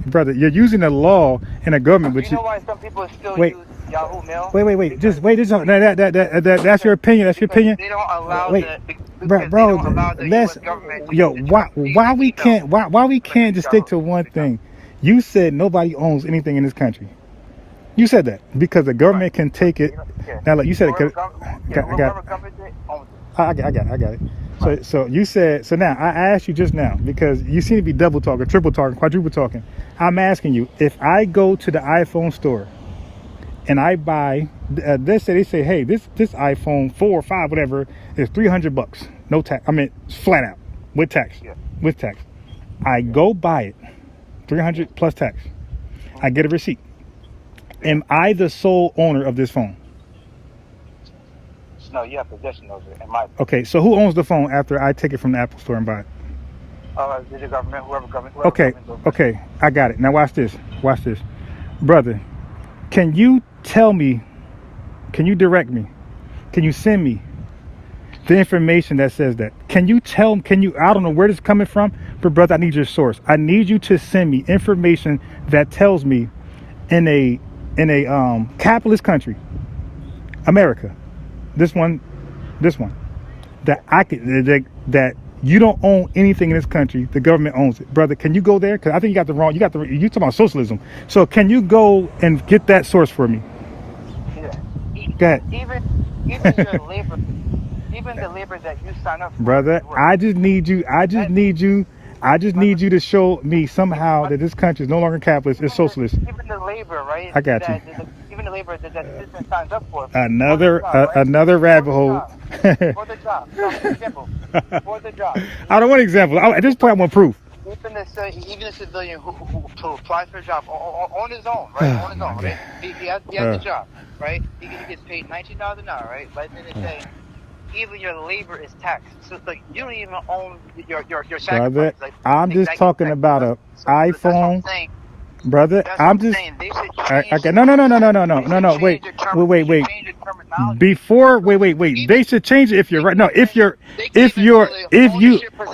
brother, you're using the law and the government, but you know why some people still use Yahoo Mail? Wait. Just wait. That's your opinion. That's your opinion. They don't allow bro. Why we can't just stick to one thing? You said nobody owns anything in this country. You said that because the government can take it. Now, look, you said it. I got it. So you said. So now I asked you just now because you seem to be double talking, triple talking, quadruple talking. I'm asking you if I go to the iPhone store and I buy. They say, hey, this iPhone 4 or 5, whatever, is $300, no tax. I mean, flat out with tax. With tax. I go buy it, $300 plus tax. I get a receipt. Am I the sole owner of this phone? No, you have possession of it. Okay, so who owns the phone after I take it from the Apple store and buy it? The government, whoever government. Okay, I got it. Now watch this, brother. Can you tell me? Can you direct me? Can you send me the information that says that? Can you? I don't know where this is coming from, but brother, I need your source. I need you to send me information that tells me in a capitalist country, America, this one, that that you don't own anything in this country. The government owns it, brother. Can you go there? Because I think you got the wrong. You talking about socialism. So can you go and get that source for me? Go ahead. Even your labor, even the labor that you sign up for. Brother, I just need you to show me somehow that this country is no longer capitalist, it's socialist. Even the labor, right? I got you. Even the labor that citizen signs up for. Another rabbit hole. For the job. For the job. I don't want an example. At this point, I want proof. Even a civilian who applies for a job on his own, right? On his own, right? He has the job, right? He gets paid $19 an hour, right? But then they say even your labor is taxed. So it's like you don't even own your sacrifice. Brother, I'm just talking about an iPhone. Brother, I'm just. Okay, no. Wait. before wait. They should change it if you're right. No, if you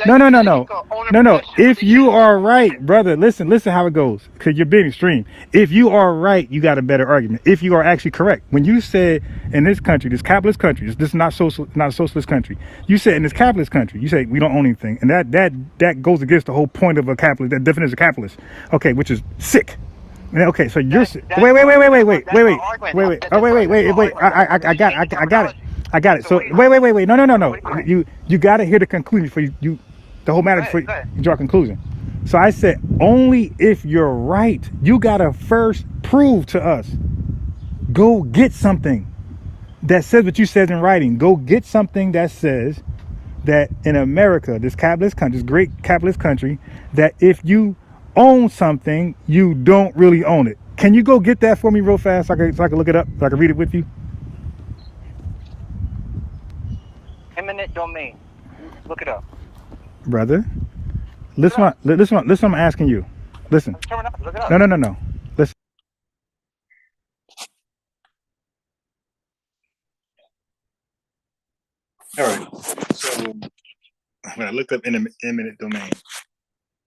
no. If you are right, brother, listen how it goes. Cause you're being extreme. If you are right, you got a better argument. If you are actually correct, when you said in this country, this capitalist country, this is not not a socialist country. You said in this capitalist country, you say we don't own anything, and that goes against the whole point of a capitalist. That definition of capitalist, okay, which is sick. Okay, so you're wait. Oh, wait. I got it. So wait. No. You got to hear the conclusion for you. The whole matter before you draw a conclusion. So I said only if you're right. You gotta first prove to us. Go get something that says what you said in writing. Go get something that says that in America, this capitalist country, this great capitalist country, that if you own something, you don't really own it. Can you go get that for me real fast so I can look it up, so I can read it with you? Eminent domain. Look it up. Brother, listen what I'm asking you. Listen. Look it up. No. Listen. All right. So when I looked up eminent domain,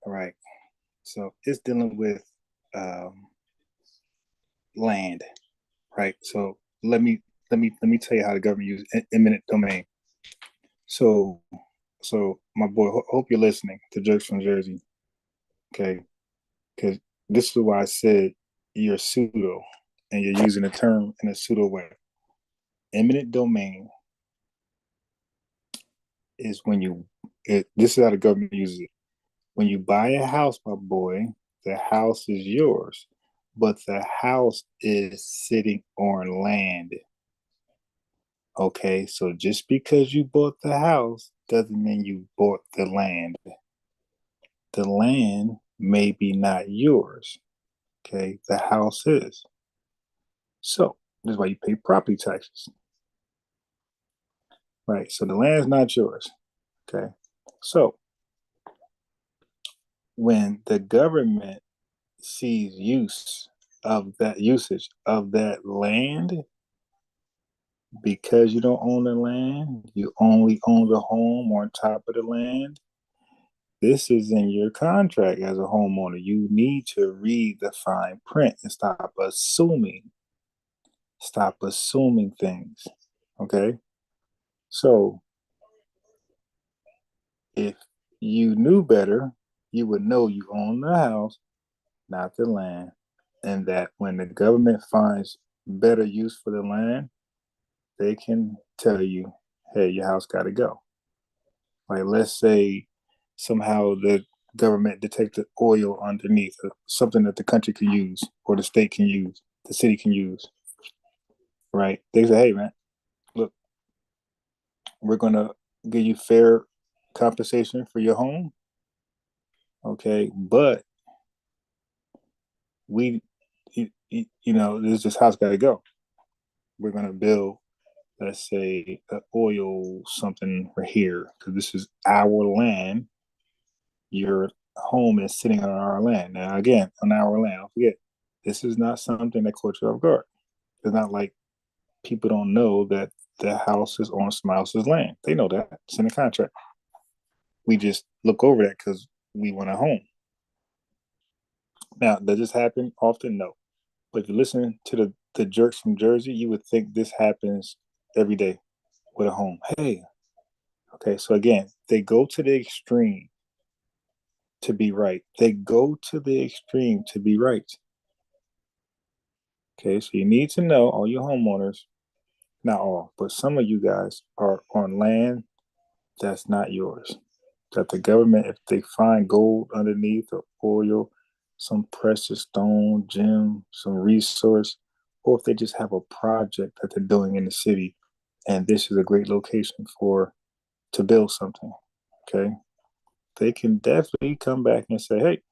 all right. So it's dealing with land, right? So let me tell you how the government uses eminent domain. So my boy, hope you're listening to Jerks from Jersey, okay? Because this is why I said you're pseudo and you're using the term in a pseudo way. Eminent domain is when this is how the government uses it. When you buy a house, my boy, the house is yours, but the house is sitting on land. Okay, so just because you bought the house doesn't mean you bought the land. The land may be not yours. Okay, the house is. So this is why you pay property taxes. Right, so the land is not yours. Okay, so when the government sees usage of that land, because you don't own the land, you only own the home on top of the land. This is in your contract as a homeowner. You need to read the fine print and stop assuming things. Okay? So if you knew better, you would know you own the house, not the land, and that when the government finds better use for the land, they can tell you, hey, your house got to go. Like, let's say somehow the government detected oil underneath, something that the country can use, or the state can use, the city can use, right? They say, hey, man, look, we're going to give you fair compensation for your home, okay? But this house got to go. We're going to build, let's say, an oil something right here, because this is our land. Your home is sitting on our land. Now, again, on our land, don't forget, this is not something that caught you off guard. It's not like people don't know that the house is on someone else's land. They know that. It's in the contract. We just look over that because we want a home. Now, does this happen often? No. But if you listen to the jerks from Jersey, you would think this happens every day with a home. Hey, okay, so again, they go to the extreme to be right. They go to the extreme to be right. Okay, so you need to know, all your homeowners, not all, but some of you guys are on land that's not yours. That the government, if they find gold underneath or oil, some precious stone, gem, some resource, or if they just have a project that they're doing in the city, and this is a great location to build something, okay? They can definitely come back and say, hey,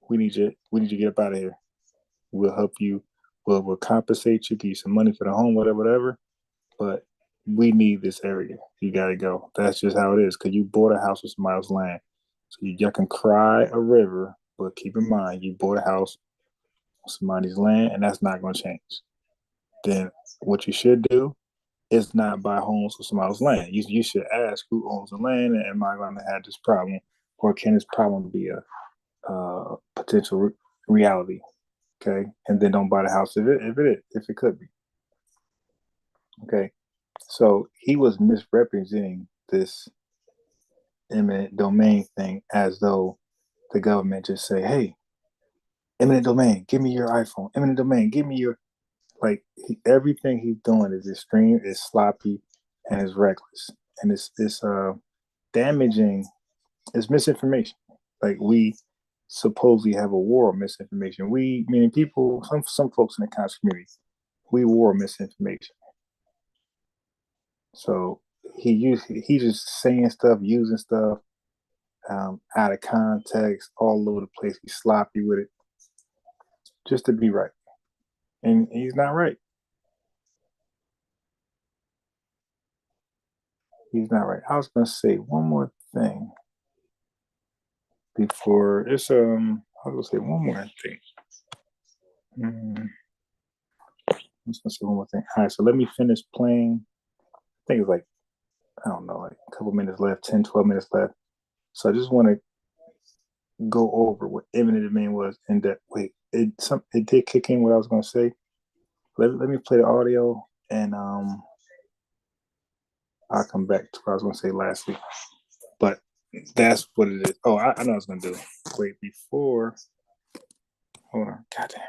we need you to get up out of here. We'll help you, we'll compensate you, give you some money for the home, whatever, but we need this area. You gotta go. That's just how it is, because you bought a house with somebody else's land. So you can cry a river, but keep in mind, you bought a house on somebody's land, and that's not gonna change. Then what you should do is not buy homes on somebody else's land. You should ask who owns the land, and am I going to have this problem, or can this problem be a potential reality? Okay, and then don't buy the house if it could be. Okay, so he was misrepresenting this eminent domain thing as though the government just say, "Hey, eminent domain, give me your iPhone. Eminent domain, give me your." Like everything he's doing is extreme, is sloppy, and is reckless, and it's damaging. It's misinformation. Like we supposedly have a war of misinformation. We, meaning people, some folks in the conscious community, we war misinformation. So he's just saying stuff, using stuff out of context, all over the place. He's sloppy with it, just to be right, and he's not right. He's not right. I was gonna say one more thing before it's I was gonna say one more thing. I was gonna say one more thing. All right, so let me finish playing. I think it's like, I don't know, like a couple minutes left, 10, 12 minutes left. So I just want to go over what eminent domain was in depth. Wait, it did kick in what I was gonna say. Let me play the audio, and I'll come back to what I was gonna say last week. But that's what it is. Oh, I know what I was gonna do. Wait, before, hold on. Goddamn.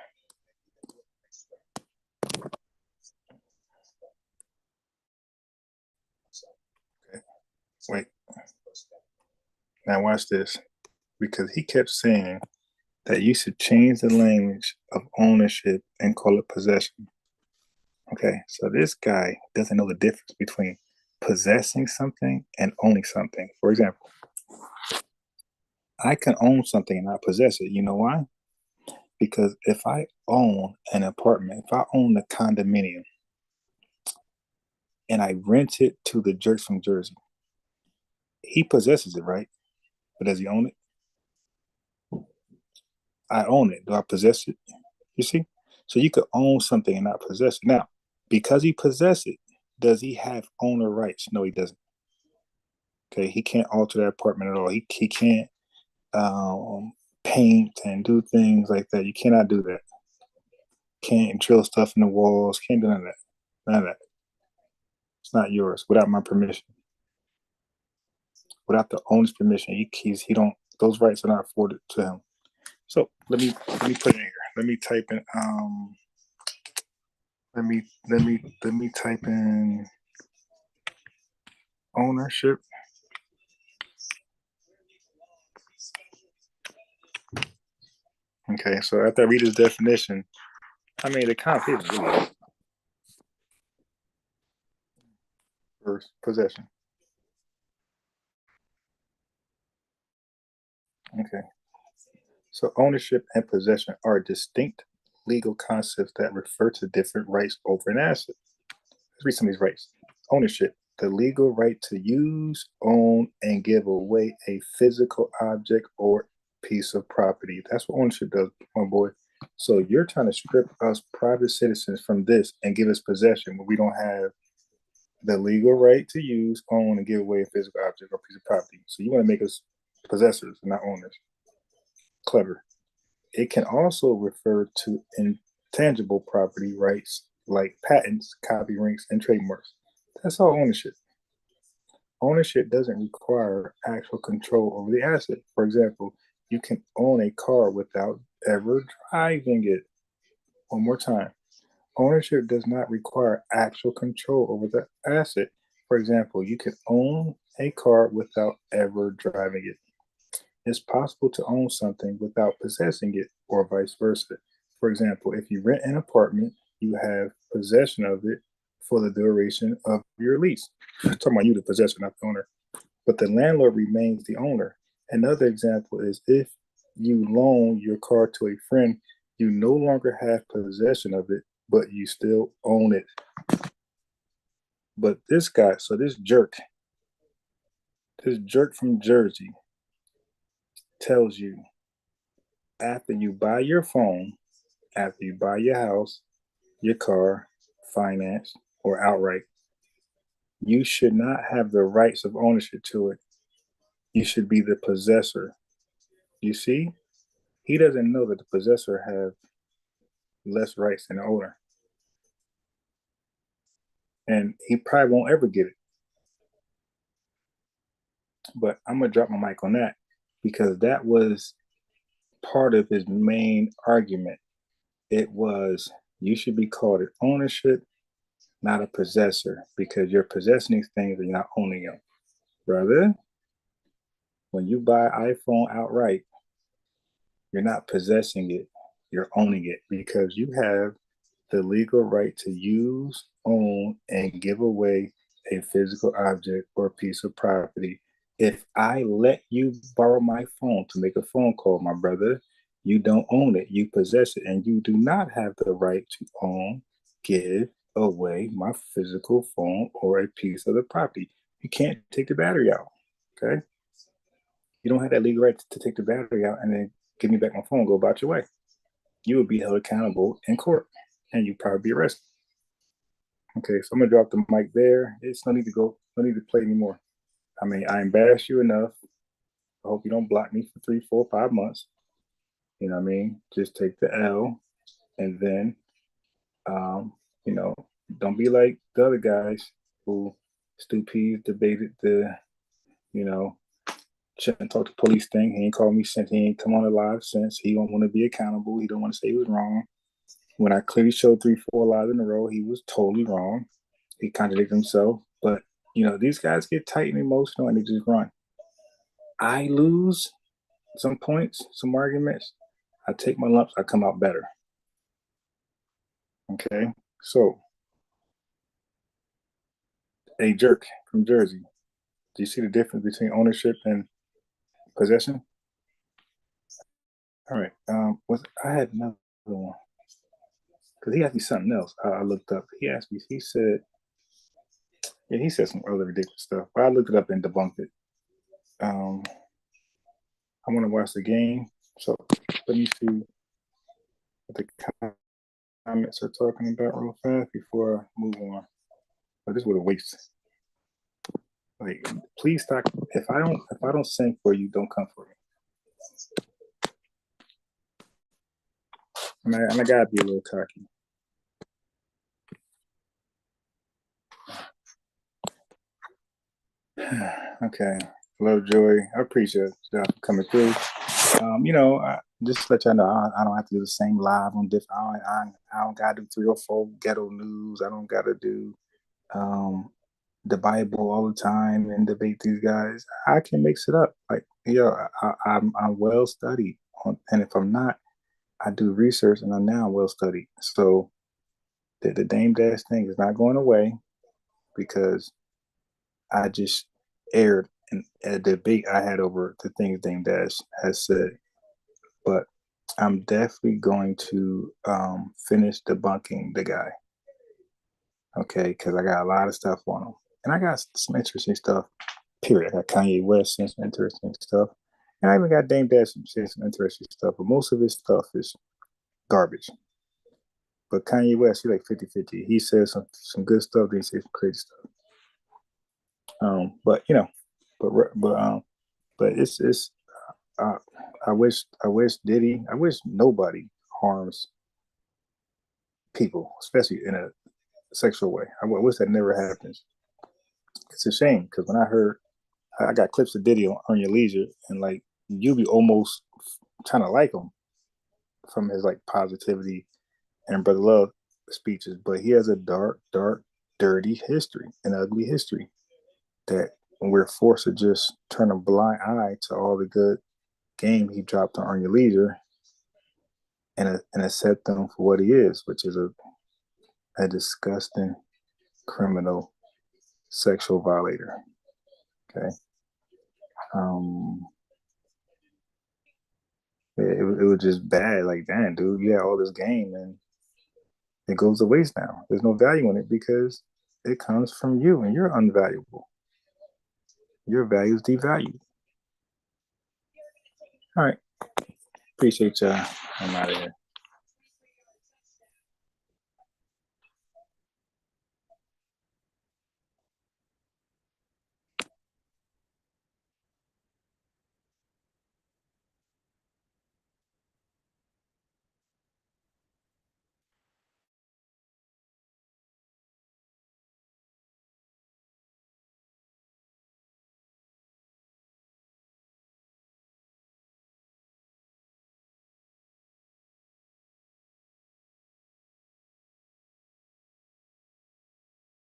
Okay. Wait. Now watch this. Because he kept saying that you should change the language of ownership and call it possession. Okay, so this guy doesn't know the difference between possessing something and owning something. For example, I can own something and not possess it. You know why? Because if I own an apartment, if I own the condominium and I rent it to the jerks from Jersey, he possesses it, right? But does he own it? I own it. Do I possess it? You see? So you could own something and not possess it. Now, because he possesses it, does he have owner rights? No, he doesn't. Okay, he can't alter that apartment at all. He can't paint and do things like that. You cannot do that. Can't drill stuff in the walls. Can't do none of that. None of that. It's not yours without my permission. Without the owner's permission, he don't. Those rights are not afforded to him. So let me put it in here. Let me type in let me type in ownership. Okay, so after I read his definition, I mean the concept is really first possession. Okay. So ownership and possession are distinct legal concepts that refer to different rights over an asset. Let's read some of these rights. Ownership, the legal right to use, own, and give away a physical object or piece of property. That's what ownership does, my boy. So you're trying to strip us private citizens from this and give us possession when we don't have the legal right to use, own, and give away a physical object or piece of property. So you want to make us possessors, not owners. Clever. It can also refer to intangible property rights like patents, copyrights, and trademarks. That's all ownership. Ownership doesn't require actual control over the asset. For example, you can own a car without ever driving it. One more time. Ownership does not require actual control over the asset. For example, you can own a car without ever driving it. It's possible to own something without possessing it, or vice versa. For example, if you rent an apartment, you have possession of it for the duration of your lease. I'm talking about you, the possessor, not the owner. But the landlord remains the owner. Another example is if you loan your car to a friend, you no longer have possession of it, but you still own it. But this guy, so this jerk from Jersey tells you after you buy your phone, after you buy your house, your car, financed, or outright, you should not have the rights of ownership to it. You should be the possessor. You see, he doesn't know that the possessor have less rights than the owner. And he probably won't ever get it. But I'm going to drop my mic on that because that was part of his main argument. It was, you should be called an ownership, not a possessor, because you're possessing these things and you're not owning them. Brother, when you buy iPhone outright, you're not possessing it, you're owning it because you have the legal right to use, own, and give away a physical object or piece of property. If I let you borrow my phone to make a phone call, my brother, you don't own it, you possess it, and you do not have the right to own, give away my physical phone or a piece of the property. You can't take the battery out, okay? You don't have that legal right to take the battery out and then give me back my phone, go about your way. You would be held accountable in court and you'd probably be arrested. Okay, so I'm gonna drop the mic there. It's no need to play anymore. I mean, I embarrassed you enough. I hope you don't block me for 3, 4, 5 months. You know what I mean? Just take the L and then, don't be like the other guys who Stu debated the, shouldn't talk to police thing. He ain't called me since. He ain't come on a live since. He don't want to be accountable. He don't want to say he was wrong. When I clearly showed 3, 4 lives in a row, he was totally wrong. He contradicted himself. But, these guys get tight and emotional and they just run. I lose some points, some arguments. I take my lumps. I come out better. Okay? So, a jerk from Jersey. Do you see the difference between ownership and possession? All right. I had another one. Because he asked me something else. I looked up. He said some other ridiculous stuff. But I looked it up and debunked it. I want to watch the game. So let me see what the comments are talking about real fast before I move on. But this was a waste. Like, please stop. If I don't sing for you, don't come for me. And I gotta be a little cocky. Okay. Hello, Joy. I appreciate y'all coming through. Just to let y'all know, I don't have to do the same live on different. I don't gotta do 3 or 4 ghetto news. I don't gotta do the Bible all the time and debate these guys. I can mix it up. Like, I'm well studied, and if I'm not, I do research, and I'm now well studied. So the Dame Dash thing is not going away because I just aired a debate I had over the things Dame Dash has said. But I'm definitely going to finish debunking the guy. Okay, because I got a lot of stuff on him. And I got some interesting stuff, period. I got Kanye West saying some interesting stuff. And I even got Dame Dash saying some interesting stuff. But most of his stuff is garbage. But Kanye West, he like 50-50. He says some good stuff, then he says some crazy stuff. But it's I wish nobody harms people, especially in a sexual way. I wish that never happens. It's a shame because when I got clips of Diddy on Your Leisure, and like you be almost trying to like him from his like positivity and Brother Love speeches, but he has a dark, dirty history, an ugly history that we're forced to just turn a blind eye to all the good game he dropped on Your Leisure and accept him for what he is, which is a disgusting criminal sexual violator. Okay. It was just bad. Like, damn, dude, you had all this game and it goes to waste now. There's no value in it because it comes from you and you're unvaluable. Your value is devalued. All right. Appreciate y'all. I'm out of here.